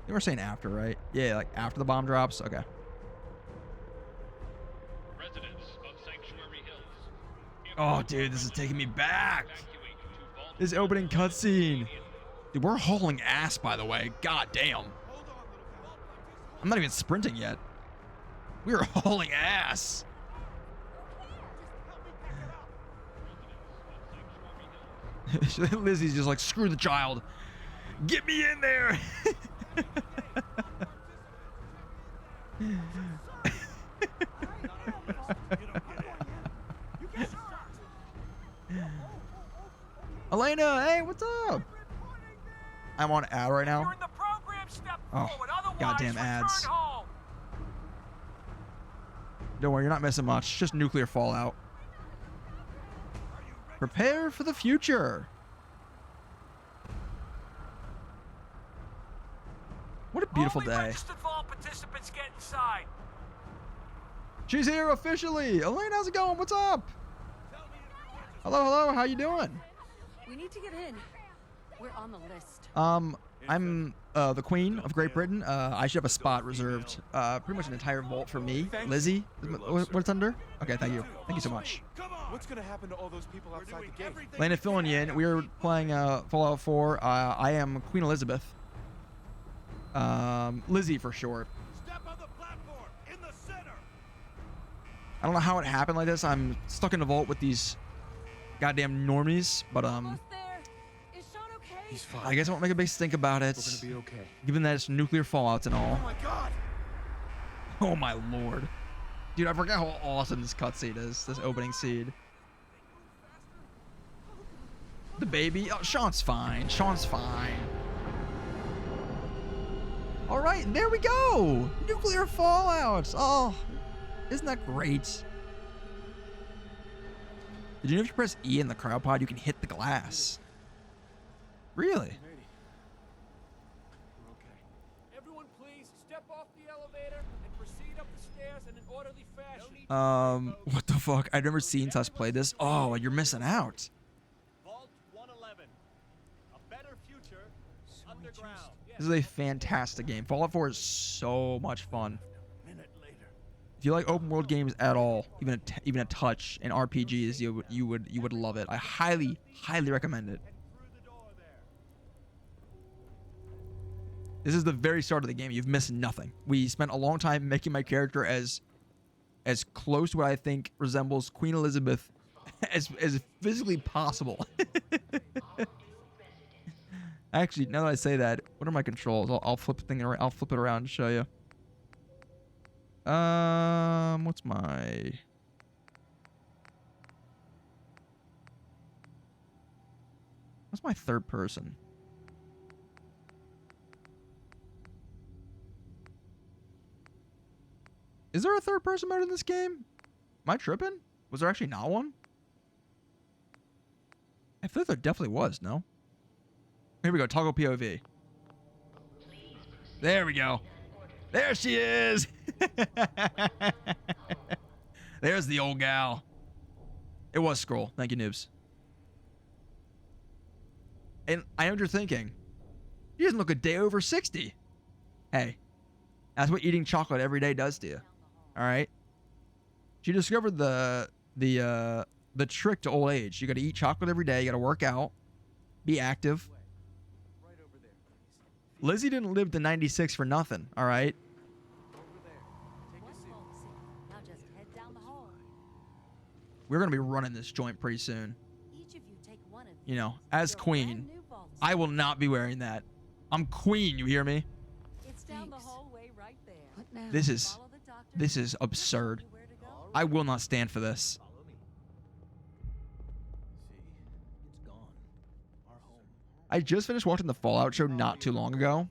They were saying after, right? Yeah, like after the bomb drops. Okay. Residents of Sanctuary Hills. Oh, dude, this is taking me back. Evacuate to vault This opening cutscene. Dude, we're hauling ass, by the way. God damn. I'm not even sprinting yet. We are hauling ass. Lizzie's just like, screw the child. Get me in there. Elena, hey, what's up? I'm on ad right now. Oh, goddamn ads. Don't worry, you're not missing much. Just nuclear fallout. Prepare for the future. What a beautiful day. Participants get inside. She's here officially. Elaine, how's it going? What's up? Hello, hello. How you doing? We need to get in. We're on the list. I'm the Queen of Great Britain. I should have a spot reserved. Pretty much an entire vault for me. Lizzie, what's under? Okay, thank you. Thank you so much. What's gonna happen to all those people outside the gate? Lana filling you in. We are playing Fallout 4. I am Queen Elizabeth. Lizzie for short. Step on the platform in the center. I don't know how it happened like this. I'm stuck in a vault with these goddamn normies, but Almost there. Is Sean okay? He's fine. I guess I won't make a big stink about it. We're gonna be okay. Given that it's nuclear fallouts and all. Oh my god! Oh my lord. Dude, I forgot how awesome this cutscene is, this opening scene. The baby? Oh, Sean's fine. Sean's fine. Alright, and there we go! Nuclear fallout! Oh, isn't that great? Did you know if you press E in the cryopod, you can hit the glass? Really? We're okay. Everyone, please step off the elevator and proceed up the stairs in an orderly fashion. What the fuck? I've never seen us play this. Oh, you're missing out. Vault 111. A better future underground. This is a fantastic game. Fallout 4 is so much fun. If you like open world games at all, even a touch, and RPGs, you would love it. I highly recommend it. This is the very start of the game. You've missed nothing. We spent a long time making my character as close to what I think resembles Queen Elizabeth as physically possible. Actually, now that I say that, what are my controls? I'll flip the thing around. I'll flip it around to show you. What's my... What's my third person? Is there a third person mode in this game? Am I tripping? Was there actually not one? I feel like there definitely was, no? Here we go, toggle POV. There we go. There she is! There's the old gal. It was Scroll. Thank you, noobs. And I know what you're thinking. He doesn't look a day over 60. Hey, that's what eating chocolate every day does to you. All right? She discovered the trick to old age. You got to eat chocolate every day. You got to work out. Be active. Lizzie didn't live to 96 for nothing, all right? Now just head down the hall. We're going to be running this joint pretty soon. Each of you take one of You know, these. as Your queen, brand new vault. I will not be wearing that. I'm queen, you hear me? It's down the hallway right there. What now? This is Follow the doctor. this is absurd. Where to go? I will not stand for this. I just finished watching the Fallout show not too long ago.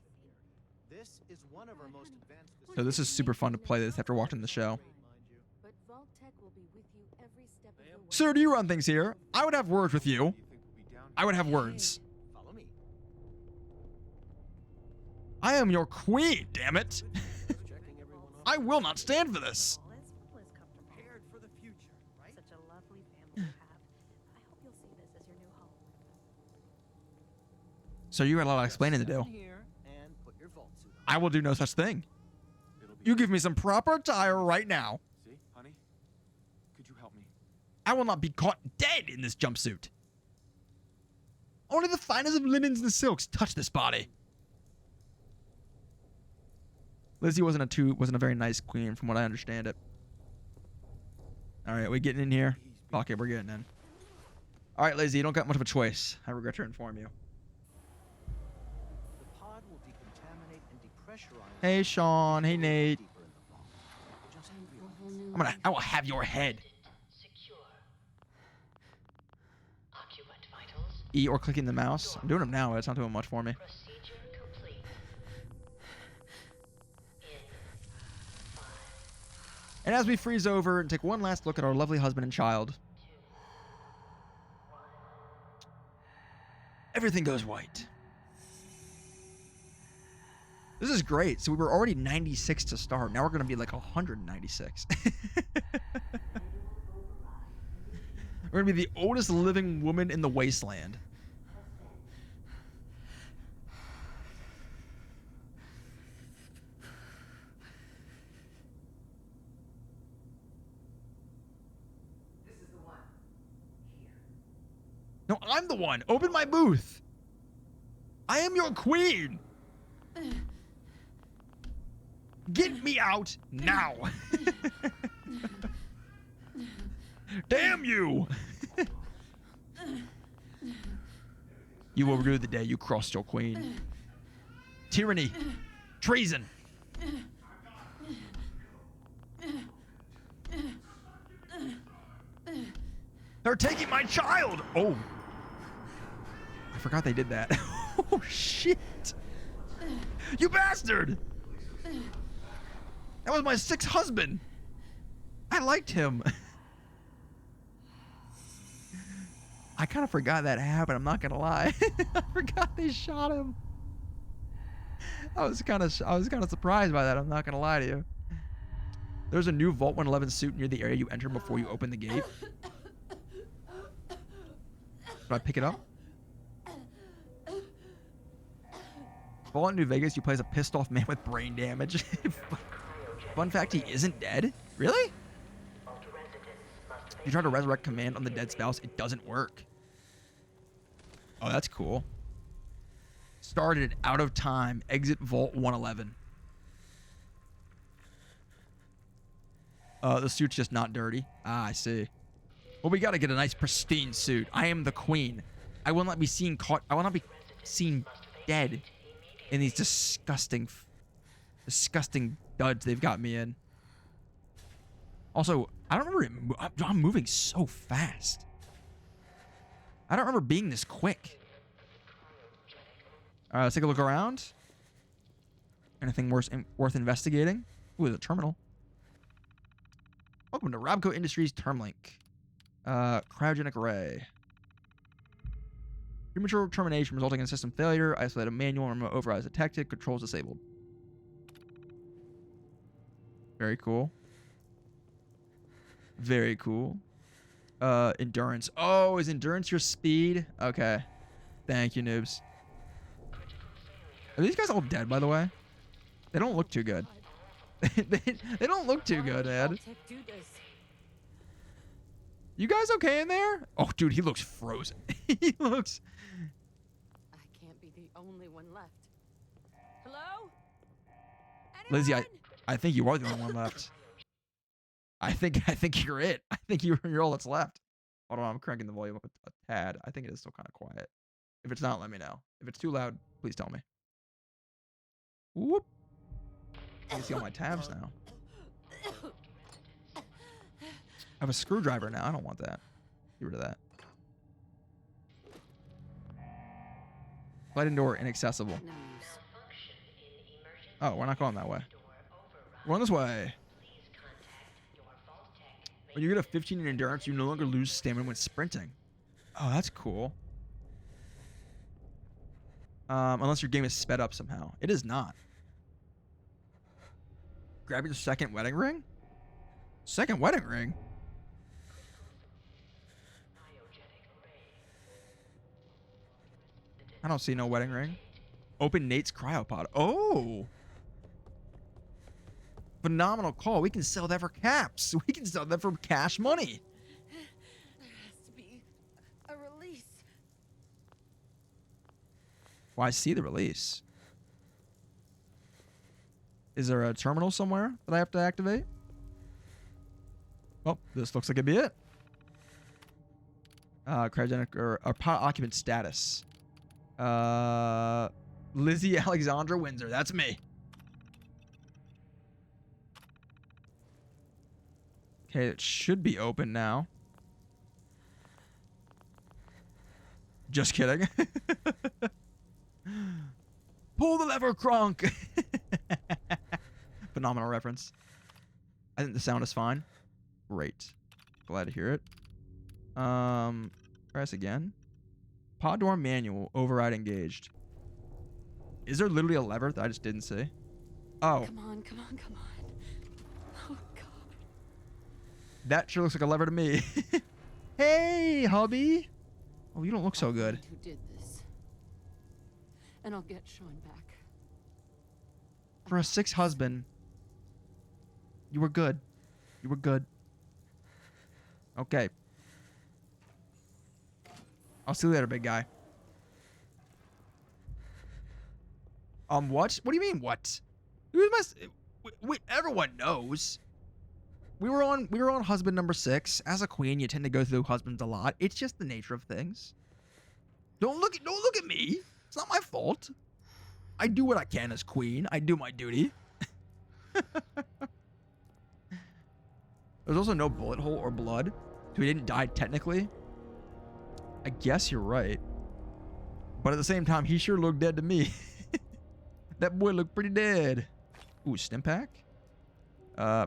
So this is super fun to play this after watching the show. But Vault Tech will be with you every step of the way. Sir, do you run things here? I would have words with you. I would have words. I am your queen, damn it. I will not stand for this. Prepared for the future, right? Such a lovely family you have. I hope you'll see this as your new home. So you got a lot of explaining to do. I will do no such thing. You give me some proper attire right now. See, honey? Could you help me? I will not be caught dead in this jumpsuit. Only the finest of linens and silks touch this body. Lizzie wasn't a very nice queen from what I understand it. All right, we getting in here? Fuck it, we're getting in. All right, Lazy, you don't got much of a choice. I regret to inform you. The pod will decontaminate and depressurize. Hey, Sean. Hey, Nate. Deeper in the vault. Just I will have your head. E or clicking the mouse. I'm doing them now, but it's not doing much for me. And as we freeze over and take one last look at our lovely husband and child, everything goes white. This is great. So we were already 96 to start. Now we're going to be like 196. We're going to be the oldest living woman in the wasteland. This is the one. Here. No, I'm the one. Open my booth. I am your queen. Get me out now. Damn you. You will rue the day you crossed your queen. Tyranny. Treason. They're taking my child. Oh. I forgot they did that. Oh, shit. You bastard. That was my sixth husband. I liked him. I kind of forgot that happened. I'm not gonna lie. I forgot they shot him. I was kind of surprised by that. I'm not gonna lie to you. There's a new Vault 111 suit near the area you enter before you open the gate. Do I pick it up? Vault in New Vegas, you play as a pissed off man with brain damage. Fun fact, he isn't dead. Really? You try to resurrect command on the dead spouse, it doesn't work. Oh, that's cool. Started out of time. Exit Vault 111. The suit's just not dirty. Ah, I see. Well, we gotta get a nice pristine suit. I am the queen. I will not be seen caught. I will not be seen dead in these disgusting duds they've got me in. Also, I don't remember. I'm moving so fast. I don't remember being this quick. All right, let's take a look around. Anything worth investigating? Ooh, there's a terminal. Welcome to Robco Industries Termlink. Cryogenic array. Premature termination resulting in system failure. Isolated manual remote override detected. Controls disabled. Very cool. Very cool. Endurance. Oh, is endurance your speed? Okay. Thank you, noobs. Are these guys all dead, by the way? They don't look too good. they don't look too good, Ed. You guys okay in there? Oh, dude, he looks frozen. He looks... I can't be the only one left. Hello? Lizzie, I think you are the only one left. I think you're it. I think you're all that's left. Hold on, I'm cranking the volume up a tad. I think it is still kind of quiet. If it's not, let me know. If it's too loud, please tell me. Whoop. I can see all my tabs now. I have a screwdriver now. I don't want that. Get rid of that. Sliding door inaccessible. Oh, we're not going that way. We're going this way. When you get a 15 in endurance, you no longer lose stamina when sprinting. Oh, that's cool. Unless your game is sped up somehow. It is not. Grab your second wedding ring? Second wedding ring? I don't see no wedding ring. Open Nate's cryopod. Oh! Phenomenal call. We can sell that for caps. We can sell that for cash money. There has to be a release. Well, I see the release. Is there a terminal somewhere that I have to activate? Well, this looks like it'd be it. Cryogenic or pod occupant status. Lizzie Alexandra Windsor. That's me. Okay, it should be open now. Just kidding. Pull the lever, Kronk. Phenomenal reference. I think the sound is fine. Great. Glad to hear it. Press again. Pod door manual. Override engaged. Is there literally a lever that I just didn't see? Oh. Come on, come on, come on. Oh, God. That sure looks like a lever to me. Hey, hubby. Oh, you don't look so good. Who did this? And I'll get Sean back. For a 6 husband, you were good. You were good. Okay. I'll see you later, big guy. What? What do you mean, what? Everyone knows. We were on husband number 6. As a queen, you tend to go through husbands a lot. It's just the nature of things. Don't look at me. It's not my fault. I do what I can as queen. I do my duty. There's also no bullet hole or blood, so he didn't die technically. I guess you're right. But at the same time, he sure looked dead to me. That boy looked pretty dead. Ooh, stim pack.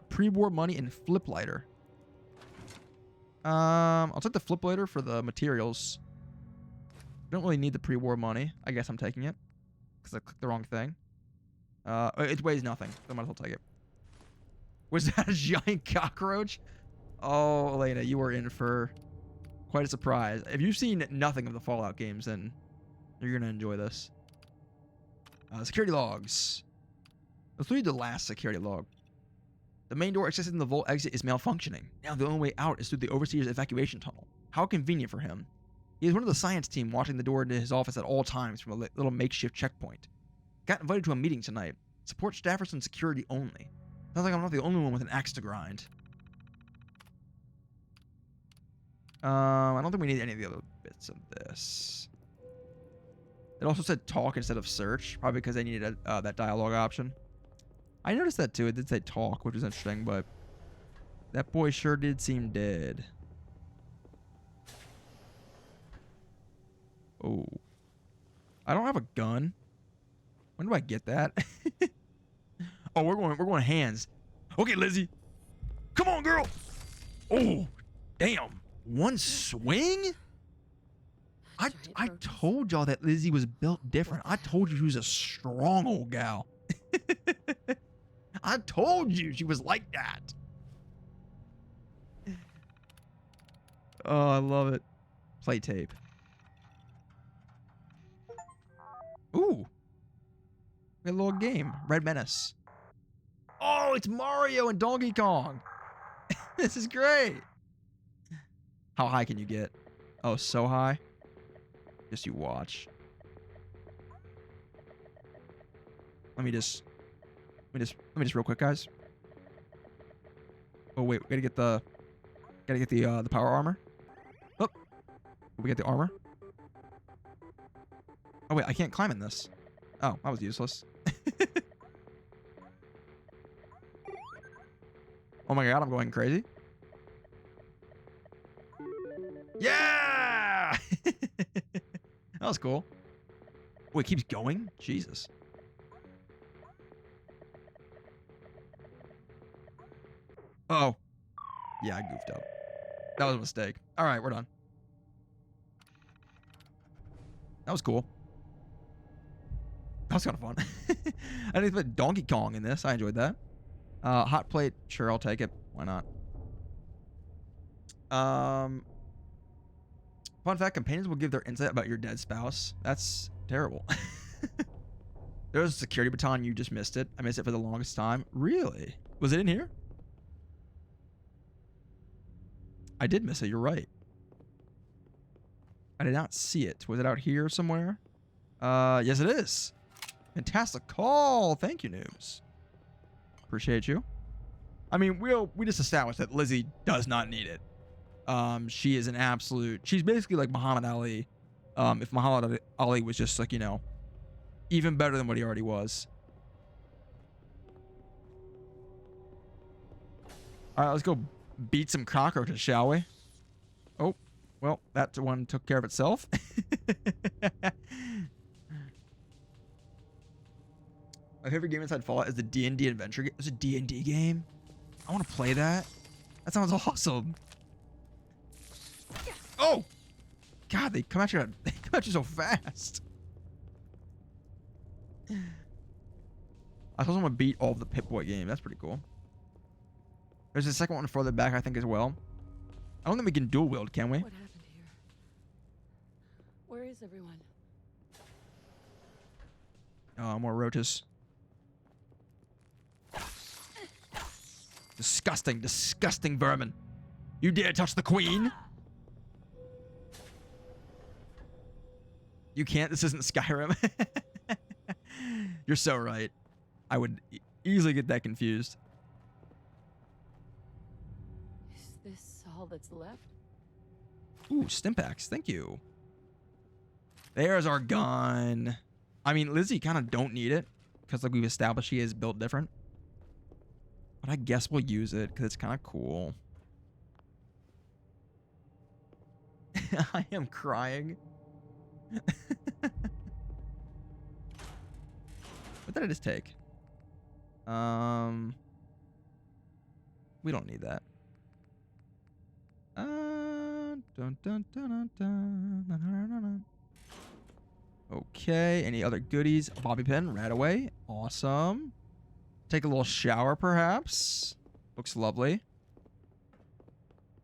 Pre-war money and flip lighter. I'll take the flip lighter for the materials. Don't really need the pre-war money. I guess I'm taking it because I clicked the wrong thing. It weighs nothing, so I might as well take it. Was that a giant cockroach? Oh, Elena, you were in for quite a surprise. If you've seen nothing of the Fallout games, then you're gonna enjoy this. Security logs. Let's read the last security log. The main door accessing the vault exit is malfunctioning. Now the only way out is through the Overseer's evacuation tunnel. How convenient for him. He is one of the science team watching the door into his office at all times from a little makeshift checkpoint. Got invited to a meeting tonight. Support staffers and security only. Sounds like I'm not the only one with an axe to grind. I don't think we need any of the other bits of this. It also said talk instead of search, probably because they needed that dialogue option. I noticed that too. It did say talk, which is interesting, but that boy sure did seem dead. Oh. I don't have a gun. When do I get that? Oh, we're going hands. Okay, Lizzie. Come on, girl. Oh, damn. One swing? I told y'all that Lizzie was built different. I told you she was a strong old gal. I told you she was like that. Oh, I love it. Play tape. Ooh. We got a little game. Red Menace. Oh, it's Mario and Donkey Kong. This is great. How high can you get? Oh, so high? Just you watch. Let me just real quick, guys. Oh wait, we gotta get the power armor. Oh, we get the armor. Oh wait, I can't climb in this. Oh, that was useless. Oh my god, I'm going crazy. Yeah! That was cool. Oh, it keeps going? Jesus. Uh-oh. Yeah, I goofed up. That was a mistake. All right, we're done. That was cool. That was kind of fun. I didn't put Donkey Kong in this. I enjoyed that. Hot plate. Sure, I'll take it. Why not? Fun fact, companions will give their insight about your dead spouse. That's terrible. There was a security baton. You just missed it. I missed it for the longest time. Really? Was it in here? I did miss it. You're right. I did not see it. Was it out here somewhere? Yes, it is. Fantastic call. Thank you, noobs. Appreciate you. I mean, we just established that Lizzie does not need it. She is an absolute. She's basically like Muhammad Ali. If Muhammad Ali was just like, you know, even better than what he already was. All right, let's go beat some cockroaches, shall we? Oh, well, that one took care of itself. My favorite game inside Fallout is the D&D adventure game. It's a D&D game. I want to play that. That sounds awesome. Oh, God, they come at you. They come at you so fast. I told someone to beat all of the Pip-Boy game. That's pretty cool. There's a second one further back, I think, as well. I don't think we can dual wield, can we? What happened here? Where is everyone? Oh, more roaches. Disgusting, disgusting vermin. You dare touch the queen? You can't. This isn't Skyrim. You're so right. I would easily get that confused. Is this all that's left? Ooh, Stimpaks. Thank you. There's our gun. I mean, Lizzie kind of don't need it because, like we've established, she is built different. But I guess we'll use it because it's kind of cool. I am crying. What did I just take? We don't need that. Dun, dun, dun, dun, dun. Okay, any other goodies? Bobby pin, right away. Awesome. Take a little shower, perhaps. Looks lovely.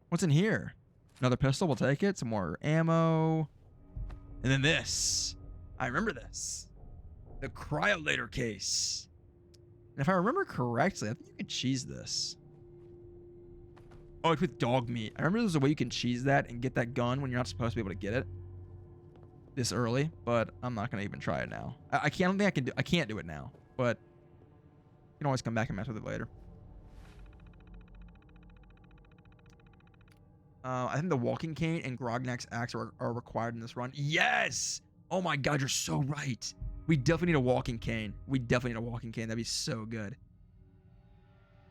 What's in here? Another pistol, we'll take it. Some more ammo. And then this. I remember this. The cryolator case. And if I remember correctly, I think you could cheese this. Oh, it's with dog meat. I remember there's a way you can cheese that and get that gun when you're not supposed to be able to get it this early, but I'm not gonna even try it now. I can't. I don't think I can do. I can't do it now, but you can always come back and mess with it later. I think the walking cane and Grognak's axe are required in this run. Yes! Oh my God, you're so right. We definitely need a walking cane. We definitely need a walking cane. That'd be so good.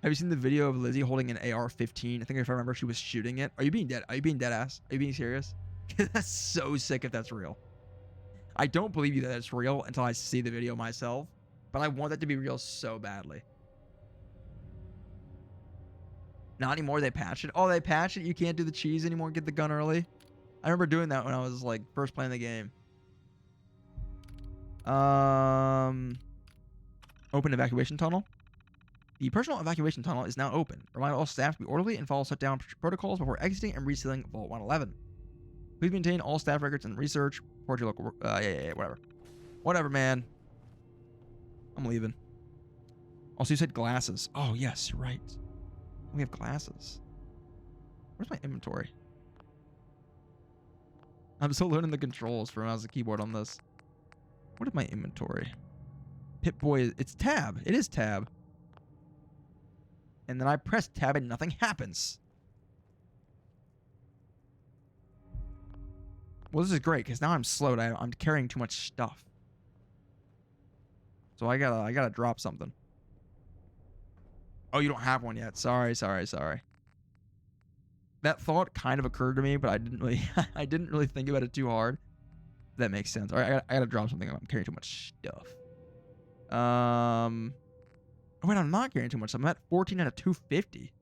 Have you seen the video of Lizzie holding an AR-15? I think if I remember, she was shooting it. Are you being dead? Are you being dead ass? Are you being serious? That's so sick if that's real. I don't believe you that it's real until I see the video myself, but I want that to be real so badly. Not anymore. They patched it. Oh, they patched it. You can't do the cheese anymore. Get the gun early. I remember doing that when I was like first playing the game. Open evacuation tunnel. The personal evacuation tunnel is now open. Remind all staff to be orderly and follow shutdown protocols before exiting and resealing Vault 111. Please maintain all staff records and research. Report your local. Yeah, whatever. Whatever, man. I'm leaving. Also, you said glasses. Oh, yes, you're right. We have glasses. Where's my inventory? I'm still learning the controls for mouse and keyboard on this. What is my inventory? Pip-Boy, it's tab. It is tab. And then I press tab and nothing happens. Well, this is great because now I'm slowed. I'm carrying too much stuff. So I gotta drop something. Oh, you don't have one yet. Sorry. That thought kind of occurred to me, but I didn't really think about it too hard. That makes sense. All right, I gotta drop something. I'm carrying too much stuff. Oh, wait, I'm not carrying too much. I'm at 14 out of 250.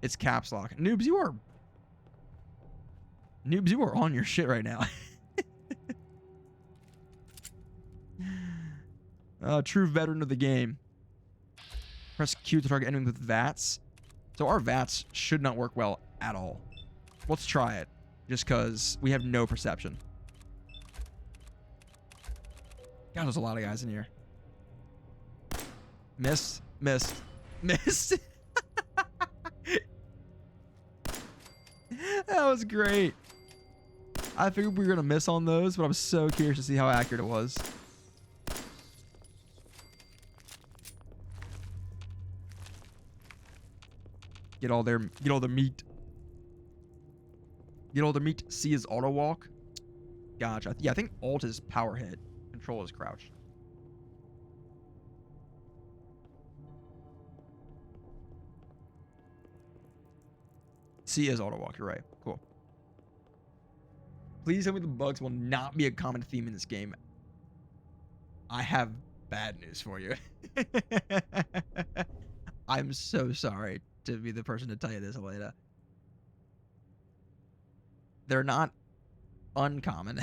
It's caps lock. Noobs, you are on your shit right now. True veteran of the game. Press Q to target enemies with VATS. So our VATS should not work well at all. Let's try it. Just because we have no perception. God, there's a lot of guys in here. Missed. That was great. I figured we were going to miss on those, but I'm so curious to see how accurate it was. Get all their meat. Get all the meat. C is auto walk. Gotcha. Yeah, I think alt is power hit. Control is crouch. C is auto walk. You're right. Cool. Please tell me the bugs will not be a common theme in this game. I have bad news for you. I'm so sorry to be the person to tell you this, Elena. They're not uncommon.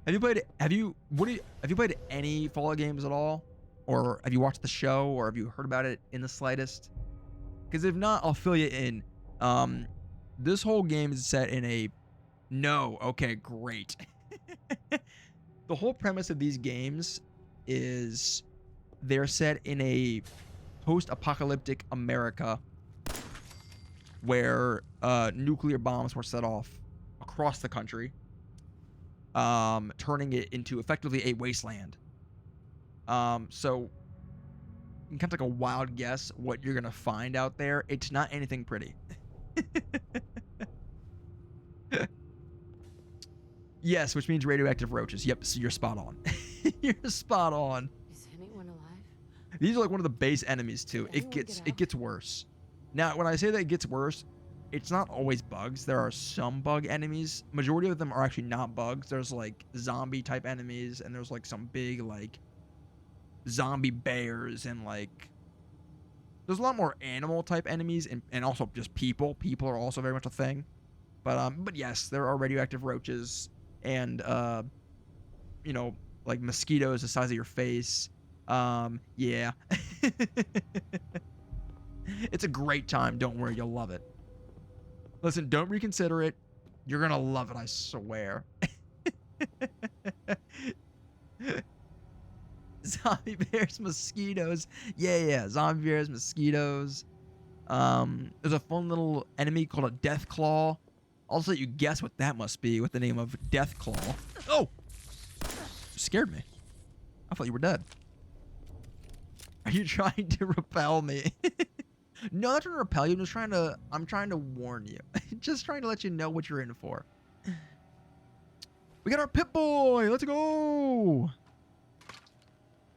Have you played any Fallout games at all? Or have you watched the show, or have you heard about it in the slightest? Because if not, I'll fill you in. This whole game is set in a... No. Okay, great. The whole premise of these games is they're set in a post-apocalyptic America where nuclear bombs were set off across the country, turning it into effectively a wasteland. So you can kind of take a wild guess what you're gonna find out there. It's not anything pretty. Yes, which means radioactive roaches. Yep, so you're spot on. You're spot on. Is anyone alive? These are like one of the base enemies too. It gets worse. Now, when I say that it gets worse, it's not always bugs. There are some bug enemies. Majority of them are actually not bugs. There's like zombie type enemies, and there's like some big like zombie bears, and like there's a lot more animal type enemies, and also just people. People are also very much a thing. But yes, there are radioactive roaches and you know, like mosquitoes the size of your face. Yeah. It's a great time. Don't worry, you'll love it. Listen, don't reconsider it. You're gonna love it, I swear. Zombie bears, mosquitoes. Yeah. Zombie bears, mosquitoes. There's a fun little enemy called a death claw. Also, you guess what that must be with the name of Death Claw. Oh! You scared me. I thought you were dead. Are you trying to repel me? No, I'm not trying to repel you. I'm trying to warn you. Just trying to let you know what you're in for. We got our Pip-Boy. Let's go.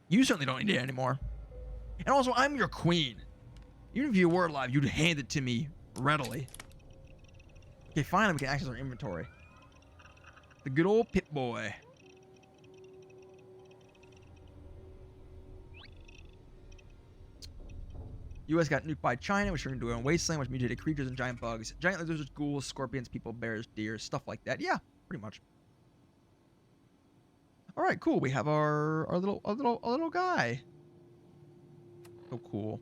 You certainly don't need it anymore. And also, I'm your queen. Even if you were alive, you'd hand it to me readily. Okay, finally we can access our inventory. The good old Pip-Boy. U.S. got nuked by China, which turned into a wasteland, which mutated creatures and giant bugs. Giant lizards, ghouls, scorpions, people, bears, deer, stuff like that. Yeah, pretty much. All right, cool. We have our little guy. So cool.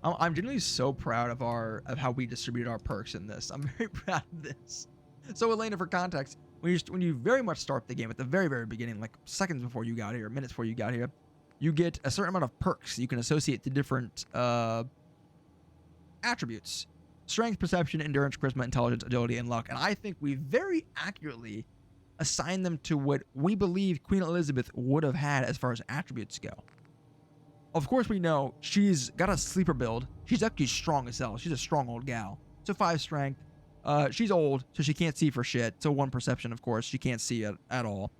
I'm generally so proud of how we distributed our perks in this. I'm very proud of this. So Elena, for context, when you very much start the game at the very, very beginning, like seconds before you got here, minutes before you got here, you get a certain amount of perks you can associate to different attributes: strength, perception, endurance, charisma, intelligence, agility, and luck. And I think we very accurately assigned them to what we believe Queen Elizabeth would have had as far as attributes go. Of course, we know she's got a sleeper build. She's actually strong as hell. She's a strong old gal. So 5 strength. She's old, so she can't see for shit. So 1 perception, of course. She can't see at all.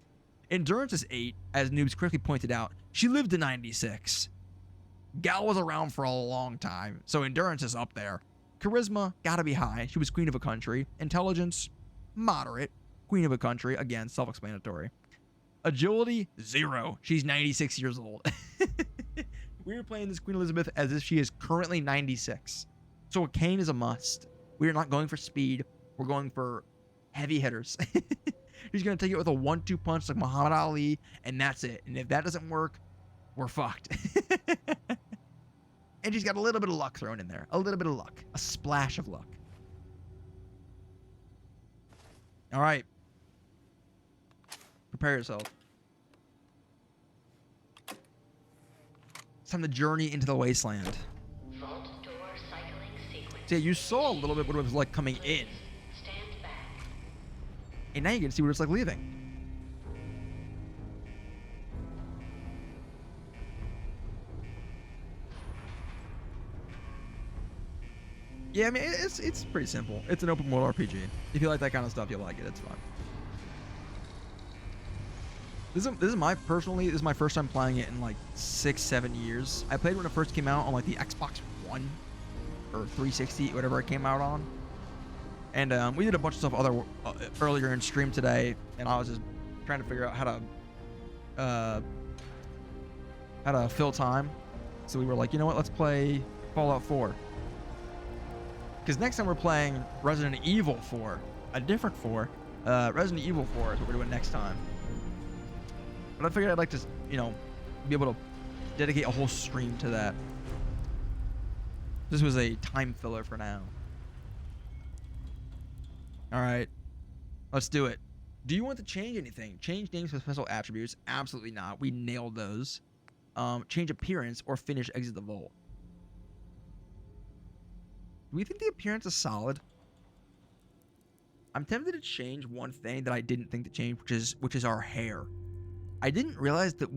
Endurance is 8, as Noobs correctly pointed out. She lived to 96. Gal was around for a long time, so endurance is up there. Charisma, gotta be high. She was queen of a country. Intelligence, moderate. Queen of a country, again, self-explanatory. Agility, 0. She's 96 years old. We are playing this Queen Elizabeth as if she is currently 96. So a cane is a must. We are not going for speed. We're going for heavy hitters. She's going to take it with a 1-2 punch like Muhammad Ali, and that's it. And if that doesn't work, we're fucked. And she's got a little bit of luck thrown in there. A little bit of luck. A splash of luck. All right. Prepare yourself. It's time to journey into the wasteland. Vault door cycling sequence. So yeah, you saw a little bit what it was like coming in. Stand back. And now you can see what it's like leaving. Yeah, I mean, it's pretty simple. It's an open world RPG. If you like that kind of stuff, you'll like it. It's fun. This is my first time playing it in like 6-7 years. I played when it first came out on like the Xbox One or 360, whatever it came out on. And we did a bunch of stuff earlier in stream today, and I was just trying to figure out how to fill time. So we were like, you know what? Let's play Fallout 4. Because next time we're playing Resident Evil 4, a different 4. Resident Evil 4 is what we're doing next time. But I figured I'd like to, you know, be able to dedicate a whole stream to that. This was a time filler for now. All right, let's do it. Do you want to change anything? Change names with special attributes? Absolutely not. We nailed those. Change appearance or finish exit the vault. Do we think the appearance is solid? I'm tempted to change one thing that I didn't think to change, which is our hair. I didn't realize that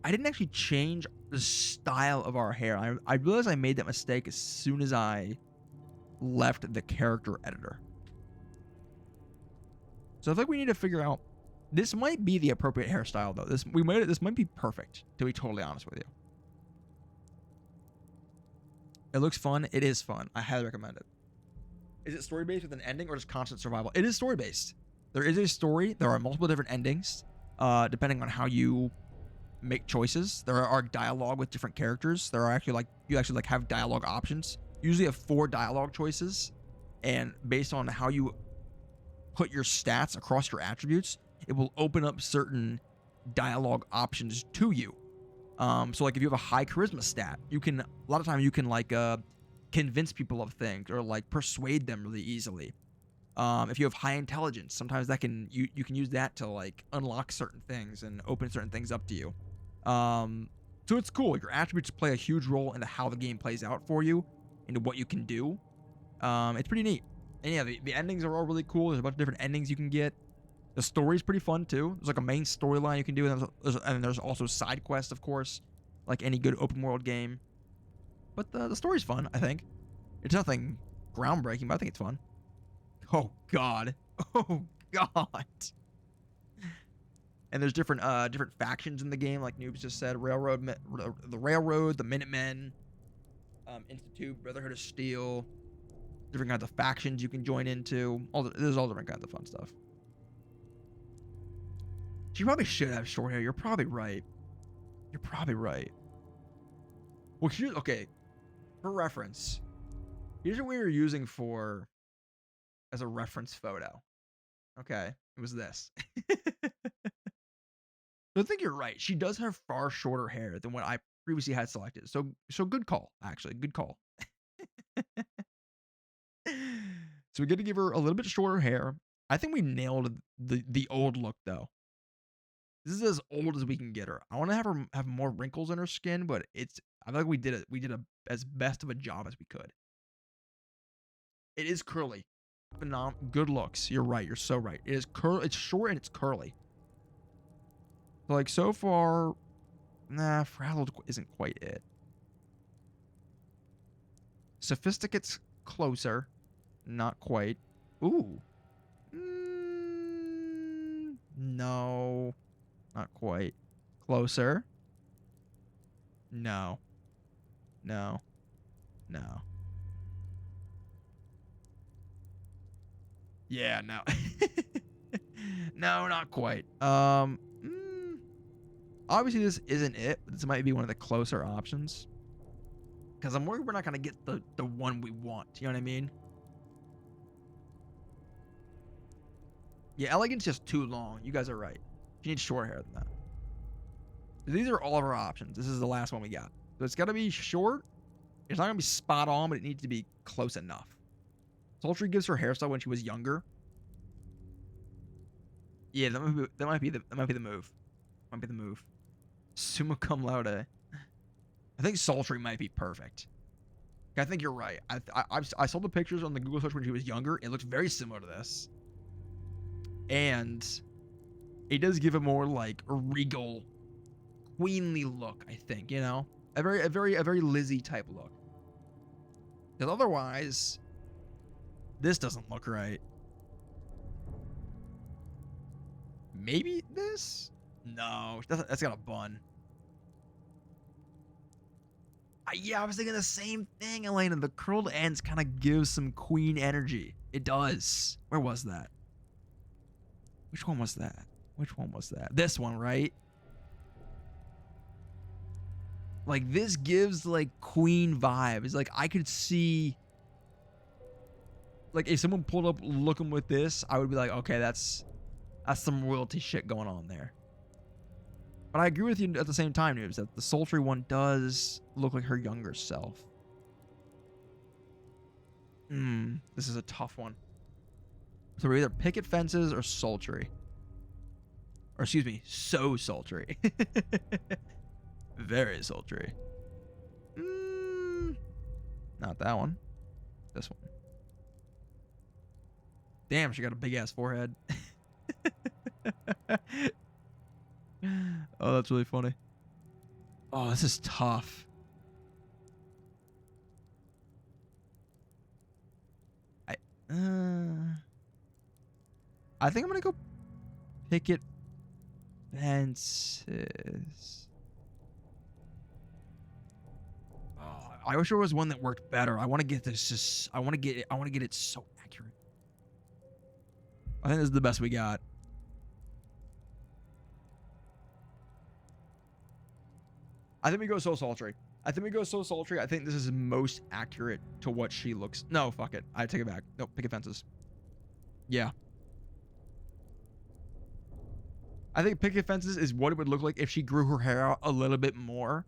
I didn't actually change the style of our hair. I realized I made that mistake as soon as I left the character editor. So I think we need to figure out, this might be the appropriate hairstyle though. This might be perfect, to be totally honest with you. It looks fun. It is fun. I highly recommend it. Is it story based with an ending or just constant survival? It is story based. There is a story. There are multiple different endings, depending on how you make choices. There are dialogue with different characters. There are actually you have dialogue options. You usually have 4 dialogue choices, and based on how you put your stats across your attributes, it will open up certain dialogue options to you. So like if you have a high charisma stat, a lot of times you can convince people of things or like persuade them really easily. If you have high intelligence, sometimes you can use that to like unlock certain things and open certain things up to you. So it's cool. Your attributes play a huge role into how the game plays out for you, into what you can do. It's pretty neat. And yeah, the endings are all really cool. There's a bunch of different endings you can get. The story's pretty fun too. There's like a main storyline you can do, and there's also side quests, of course, like any good open world game. But the story's fun, I think. It's nothing groundbreaking, but I think it's fun. Oh god. Oh god. And there's different factions in the game, like Noobs just said. The Railroad, the Minutemen, Institute, Brotherhood of Steel. Different kinds of factions you can join into. There's all different kinds of fun stuff. She probably should have short hair. You're probably right. You're probably right. Well, okay. For reference, here's what we were using as a reference photo. Okay, it was this. So I think you're right. She does have far shorter hair than what I previously had selected. So good call, actually. Good call. So we get to give her a little bit shorter hair. I think we nailed the old look though. This is as old as we can get her. I want to have her have more wrinkles in her skin, but I feel like we did as best of a job as we could. It is curly. Good looks. You're right. You're so right. It is it's short and it's curly. So like so far, frazzled isn't quite it. Sophisticate's closer. Not quite. Ooh. No. Not quite. Closer. No. No. No. Yeah, no. No, not quite. Obviously this isn't it, but this might be one of the closer options. Because I'm worried we're not going to get the one we want. You know what I mean? Yeah, elegant's just too long. You guys are right. She needs short hair than that. These are all of our options. This is the last one we got. So it's got to be short. It's not going to be spot on, but it needs to be close enough. Sultry gives her hairstyle when she was younger. Yeah, that might be the move. Might be the move. Summa cum laude. I think Sultry might be perfect. I think you're right. I saw the pictures on the Google search when she was younger. It looks very similar to this. And it does give a more like regal, queenly look, I think, you know? A very Lizzie type look. Because otherwise, This doesn't look right. Maybe this? No, that's got a bun. Yeah, I was thinking the same thing, Elena. The curled ends kind of give some queen energy. It does. Where was that? Which one was that? Which one was that? This one, right? Like, this gives, like, queen vibes. Like, I could see... Like, if someone pulled up looking with this, I would be like, okay, that's some royalty shit going on there. But I agree with you at the same time, Noobs, that the sultry one does look like her younger self. This is a tough one. So we're either picket fences or sultry. Or excuse me, so sultry. Very sultry. Not that one. This one. Damn, she got a big ass forehead. Oh, that's really funny. Oh, this is tough. I think I'm gonna go picket fences. Oh, I wish there was one that worked better. I want to get this. Just, I want to get it so accurate. I think this is the best we got. I think we go so sultry. I think this is most accurate to what she looks. No, fuck it. I take it back. Nope, picket fences. Yeah. I think picket fences is what it would look like if she grew her hair out a little bit more.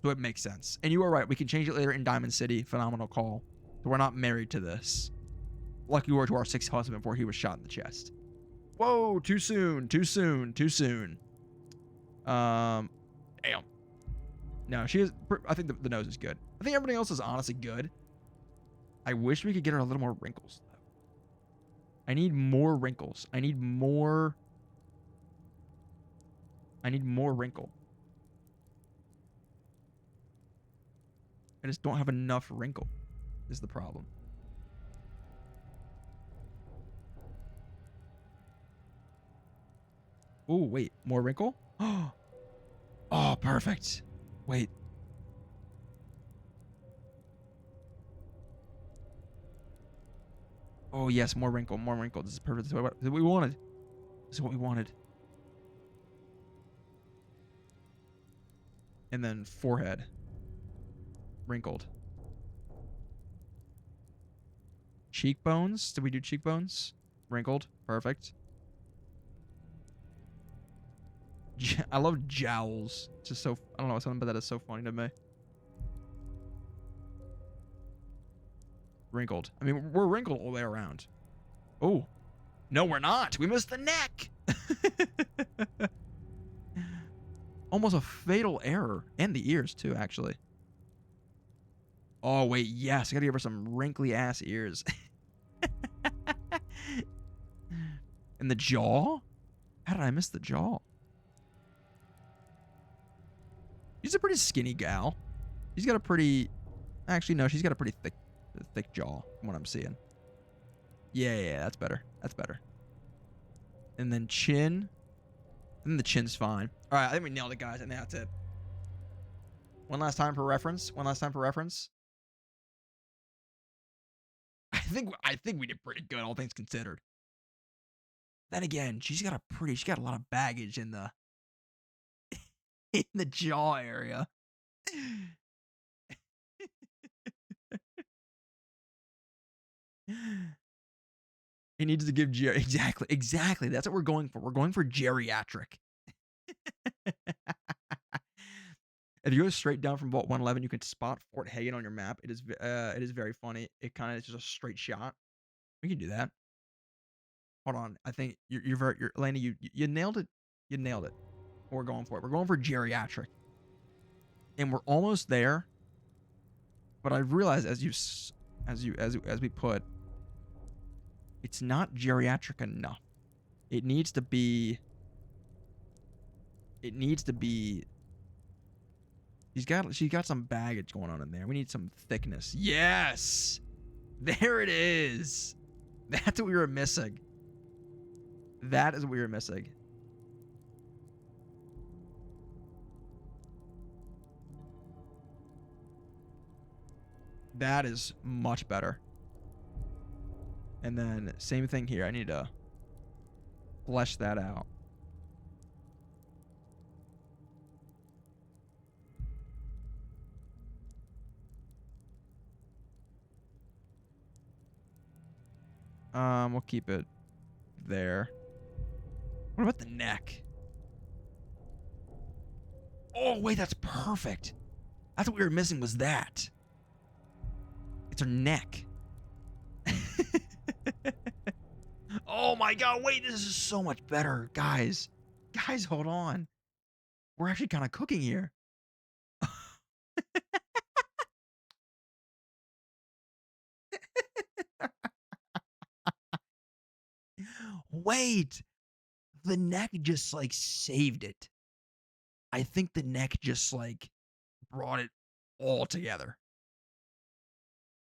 So it makes sense. And you are right. We can change it later in Diamond City. Phenomenal call. So we're not married to this. Lucky we were to our sixth husband before he was shot in the chest. Whoa, too soon. Damn. No, she is. I think the nose is good. I think everything else is honestly good. I wish we could get her a little more wrinkles, though. I need more wrinkles. I need more wrinkle. I just don't have enough wrinkle, is the problem. Oh, wait. More wrinkle? Oh, perfect. Wait. Oh, yes. More wrinkle. This is perfect. This is what we wanted. And then forehead. Wrinkled. Cheekbones. Did we do cheekbones? Wrinkled. Perfect. I love jowls. It's just so... I don't know. Something about that is so funny to me. Wrinkled. I mean, we're wrinkled all the way around. Oh. No, we're not. We missed the neck. Almost a fatal error. And the ears, too, actually. Oh, wait. Yes. I gotta give her some wrinkly-ass ears. And the jaw? How did I miss the jaw? She's a pretty skinny gal. She's got a pretty... Actually, no. She's got a pretty thick jaw from what I'm seeing. Yeah, that's better. And then chin. And the chin's fine. All right, I think we nailed it, guys. And that's it. One last time for reference. I think we did pretty good, all things considered. Then again, she's got a lot of baggage in the jaw area. He needs to give exactly. That's what we're going for. We're going for geriatric. If you go straight down from Vault 111, you can spot Fort Hagen on your map. It is very funny. It kind of is just a straight shot. We can do that. Hold on. I think you're Elena, you nailed it. You nailed it. We're going for it. We're going for geriatric. And we're almost there. But I realized as we put, it's not geriatric enough. It needs to be she's got some baggage going on in there. We need some thickness. Yes. There it is. That's what we were missing. That is what we were missing. That is much better. And then same thing here. I need to flesh that out. We'll keep it there. What about the neck? Oh, wait, that's perfect. That's what we were missing, was that. It's her neck. Oh my god, wait, this is so much better. Guys, hold on. We're actually kind of cooking here. Wait, the neck just like saved it. I think the neck just like brought it all together.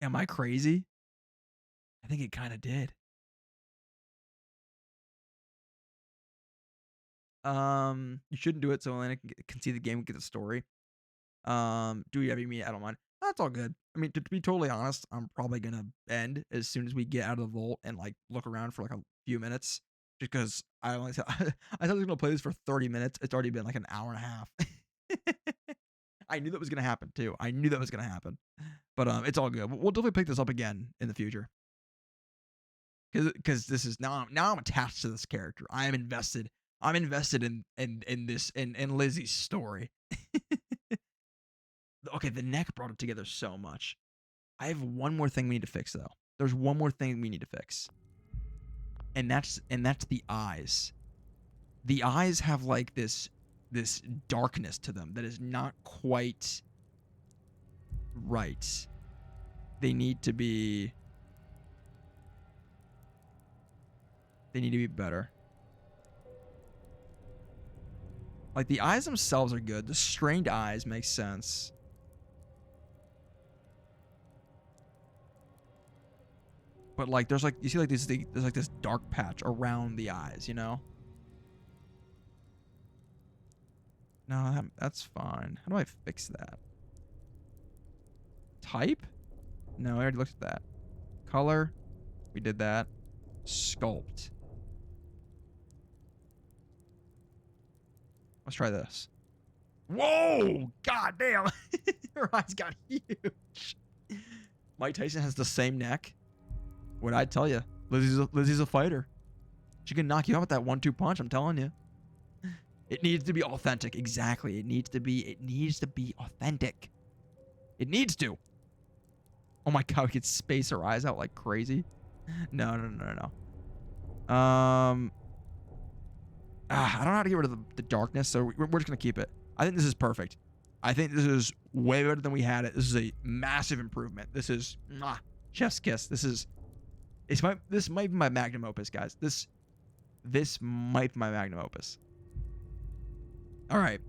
Am I crazy? I think it kind of did. You shouldn't do it so Elena can see the game and get the story. Do whatever you mean. I don't mind. That's all good. I mean, to be totally honest, I'm probably gonna end as soon as we get out of the vault and like look around for like a few minutes, just because I only said I thought I was gonna play this for 30 minutes. It's already been like an hour and a half. I knew that was gonna happen too. I knew that was gonna happen, but it's all good. We'll definitely pick this up again in the future. Because this is now I'm attached to this character. I am invested. I'm invested in Lizzie's story. Okay, the neck brought it together so much. I have one more thing we need to fix though. There's one more thing we need to fix. And that's the eyes. The eyes have like this darkness to them that is not quite right. They need to be better. Like the eyes themselves are good. The strained eyes make sense. But like there's like you see like there's like this dark patch around the eyes, you know? No, that's fine. How do I fix that? Type? No, I already looked at that. Color? We did that. Sculpt. Let's try this. Whoa! God damn! Her eyes got huge. Mike Tyson has the same neck. What'd I tell you? Lizzie's a fighter. She can knock you out with that 1-2 punch, I'm telling you. It needs to be authentic. Exactly. It needs to be authentic. It needs to. Oh my god, we could space her eyes out like crazy. No. I don't know how to get rid of the darkness, so we're just gonna keep it. I think this is perfect. I think this is way better than we had it. This is a massive improvement. This is chef's kiss. This might be my magnum opus, guys. This might be my magnum opus. All right.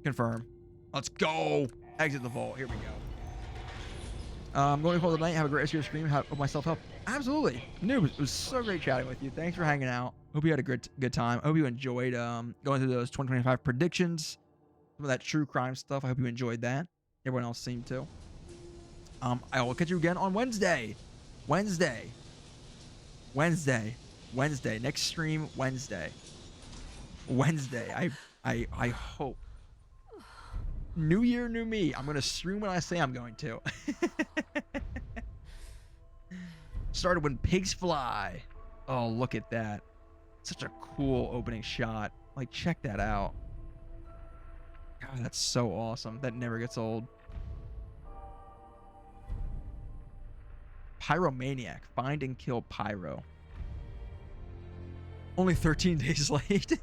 Confirm. Let's go. Exit the vault. Here we go. I'm going to call it a night. Have a great rest of your stream. Hope myself help. Absolutely. Noob, it was so great chatting with you. Thanks for hanging out. Hope you had a good time. I hope you enjoyed going through those 2025 predictions. Some of that true crime stuff. I hope you enjoyed that. Everyone else seemed to. I will catch you again on Wednesday. Wednesday. Next stream Wednesday. I hope. New year, new me. I'm gonna stream when I say I'm going to. Started when pigs fly. Oh, look at that. Such a cool opening shot. Like, check that out. God, that's so awesome. That never gets old. Pyromaniac. Find and kill Pyro. Only 13 days late.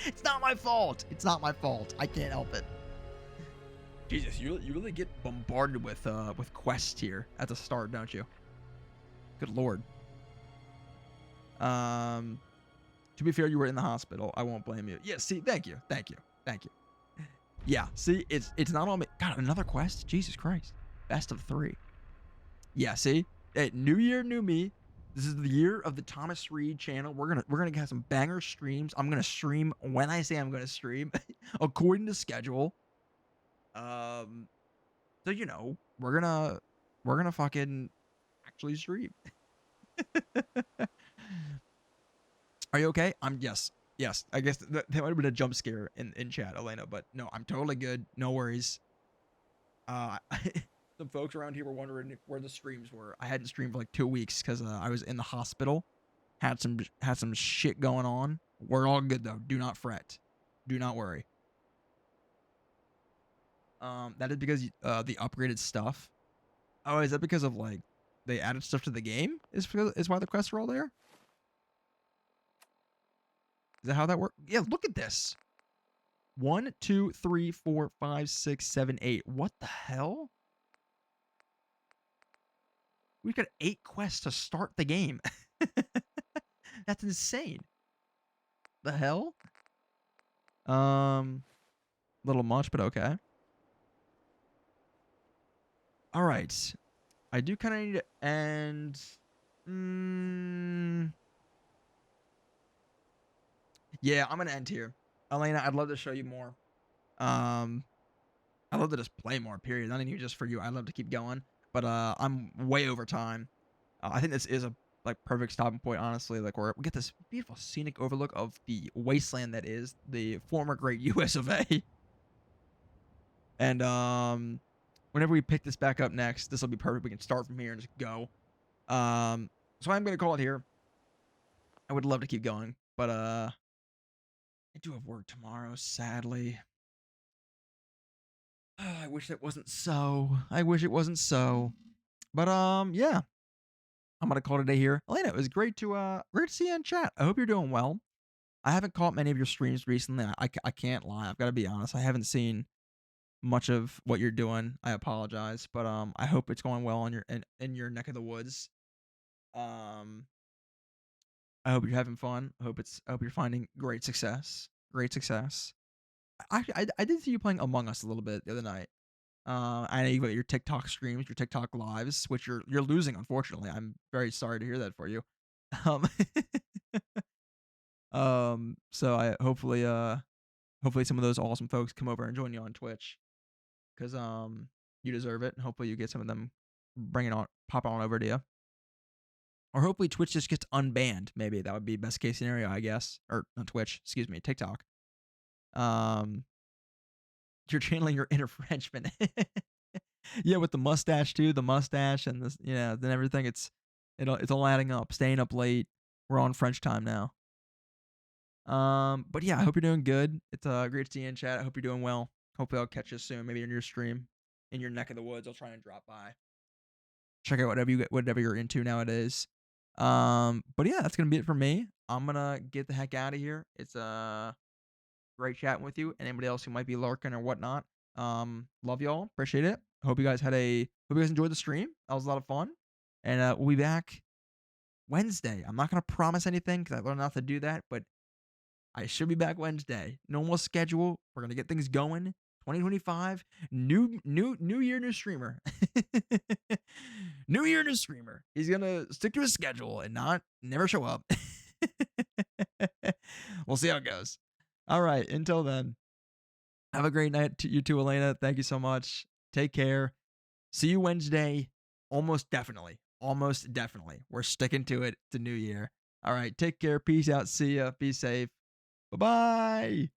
It's not my fault. It's not my fault. I can't help it. Jesus, you really get bombarded with quests here at the start, don't you? Good lord. To be fair, you were in the hospital. I won't blame you. Yeah, see, thank you. Yeah, see, it's not all me. God, another quest? Jesus Christ. Best of 3. Yeah, see? Hey, new year, new me. This is the year of the Thomas Reed channel. We're gonna have some banger streams. I'm gonna stream when I say I'm gonna stream, according to schedule. So you know, we're gonna fucking actually stream. Are you okay? Yes. I guess that might have been a jump scare in chat, Elena, but no, I'm totally good. No worries. Some folks around here were wondering where the streams were. I hadn't streamed for like 2 weeks because I was in the hospital. Had some shit going on. We're all good though. Do not fret. Do not worry. That is because the upgraded stuff. Oh, is that because of like they added stuff to the game? Is why the quests are all there? Is that how that works? Yeah, look at this. 1, 2, 3, 4, 5, 6, 7, 8. What the hell? We've got 8 quests to start the game. That's insane. The hell? Little much, but okay. All right. I do kind of need to end. Yeah, I'm gonna end here. Elena, I'd love to show you more. I'd love to just play more, period. Not even just for you. I'd love to keep going. But I'm way over time. I think this is a like perfect stopping point, honestly. Like we get this beautiful scenic overlook of the wasteland that is the former great US of A. And whenever we pick this back up next, this will be perfect. We can start from here and just go. So I'm gonna call it here. I would love to keep going, but I do have work tomorrow, sadly. I wish it wasn't so. I wish it wasn't so. But yeah. I'm gonna call it a day here. Elena, it was great to see you in chat. I hope you're doing well. I haven't caught many of your streams recently. I can't lie. I've got to be honest. I haven't seen much of what you're doing. I apologize, but I hope it's going well in your neck of the woods. I hope you're having fun. I hope you're finding great success. Great success. I did see you playing Among Us a little bit the other night. I know you got your TikTok streams, your TikTok lives, which you're losing, unfortunately. I'm very sorry to hear that for you. Um, so I hopefully some of those awesome folks come over and join you on Twitch, because you deserve it, and hopefully you get some of them pop on over to you. Or hopefully Twitch just gets unbanned. Maybe that would be best case scenario, I guess. Or not Twitch, excuse me, TikTok. You're channeling your inner Frenchman. Yeah, with the mustache too, the mustache and this, then everything. It's all adding up. Staying up late. We're on French time now. But yeah, I hope you're doing good. It's great to see you in chat. I hope you're doing well. Hopefully I'll catch you soon. Maybe in your stream, in your neck of the woods. I'll try and drop by. Check out whatever you're into nowadays. But yeah, that's gonna be it for me. I'm gonna get the heck out of here. It's great chatting with you. And anybody else who might be lurking or whatnot. Love y'all. Appreciate it. Hope you guys enjoyed the stream. That was a lot of fun. And we'll be back Wednesday. I'm not gonna promise anything because I learned not to do that, but I should be back Wednesday. Normal schedule. We're gonna get things going. 2025. New year, new streamer. New year, new streamer. He's gonna stick to his schedule and never show up. We'll see how it goes. All right. Until then, have a great night to you too, Elena. Thank you so much. Take care. See you Wednesday. Almost definitely. Almost definitely. We're sticking to it. It's a new year. All right. Take care. Peace out. See ya. Be safe. Bye-bye.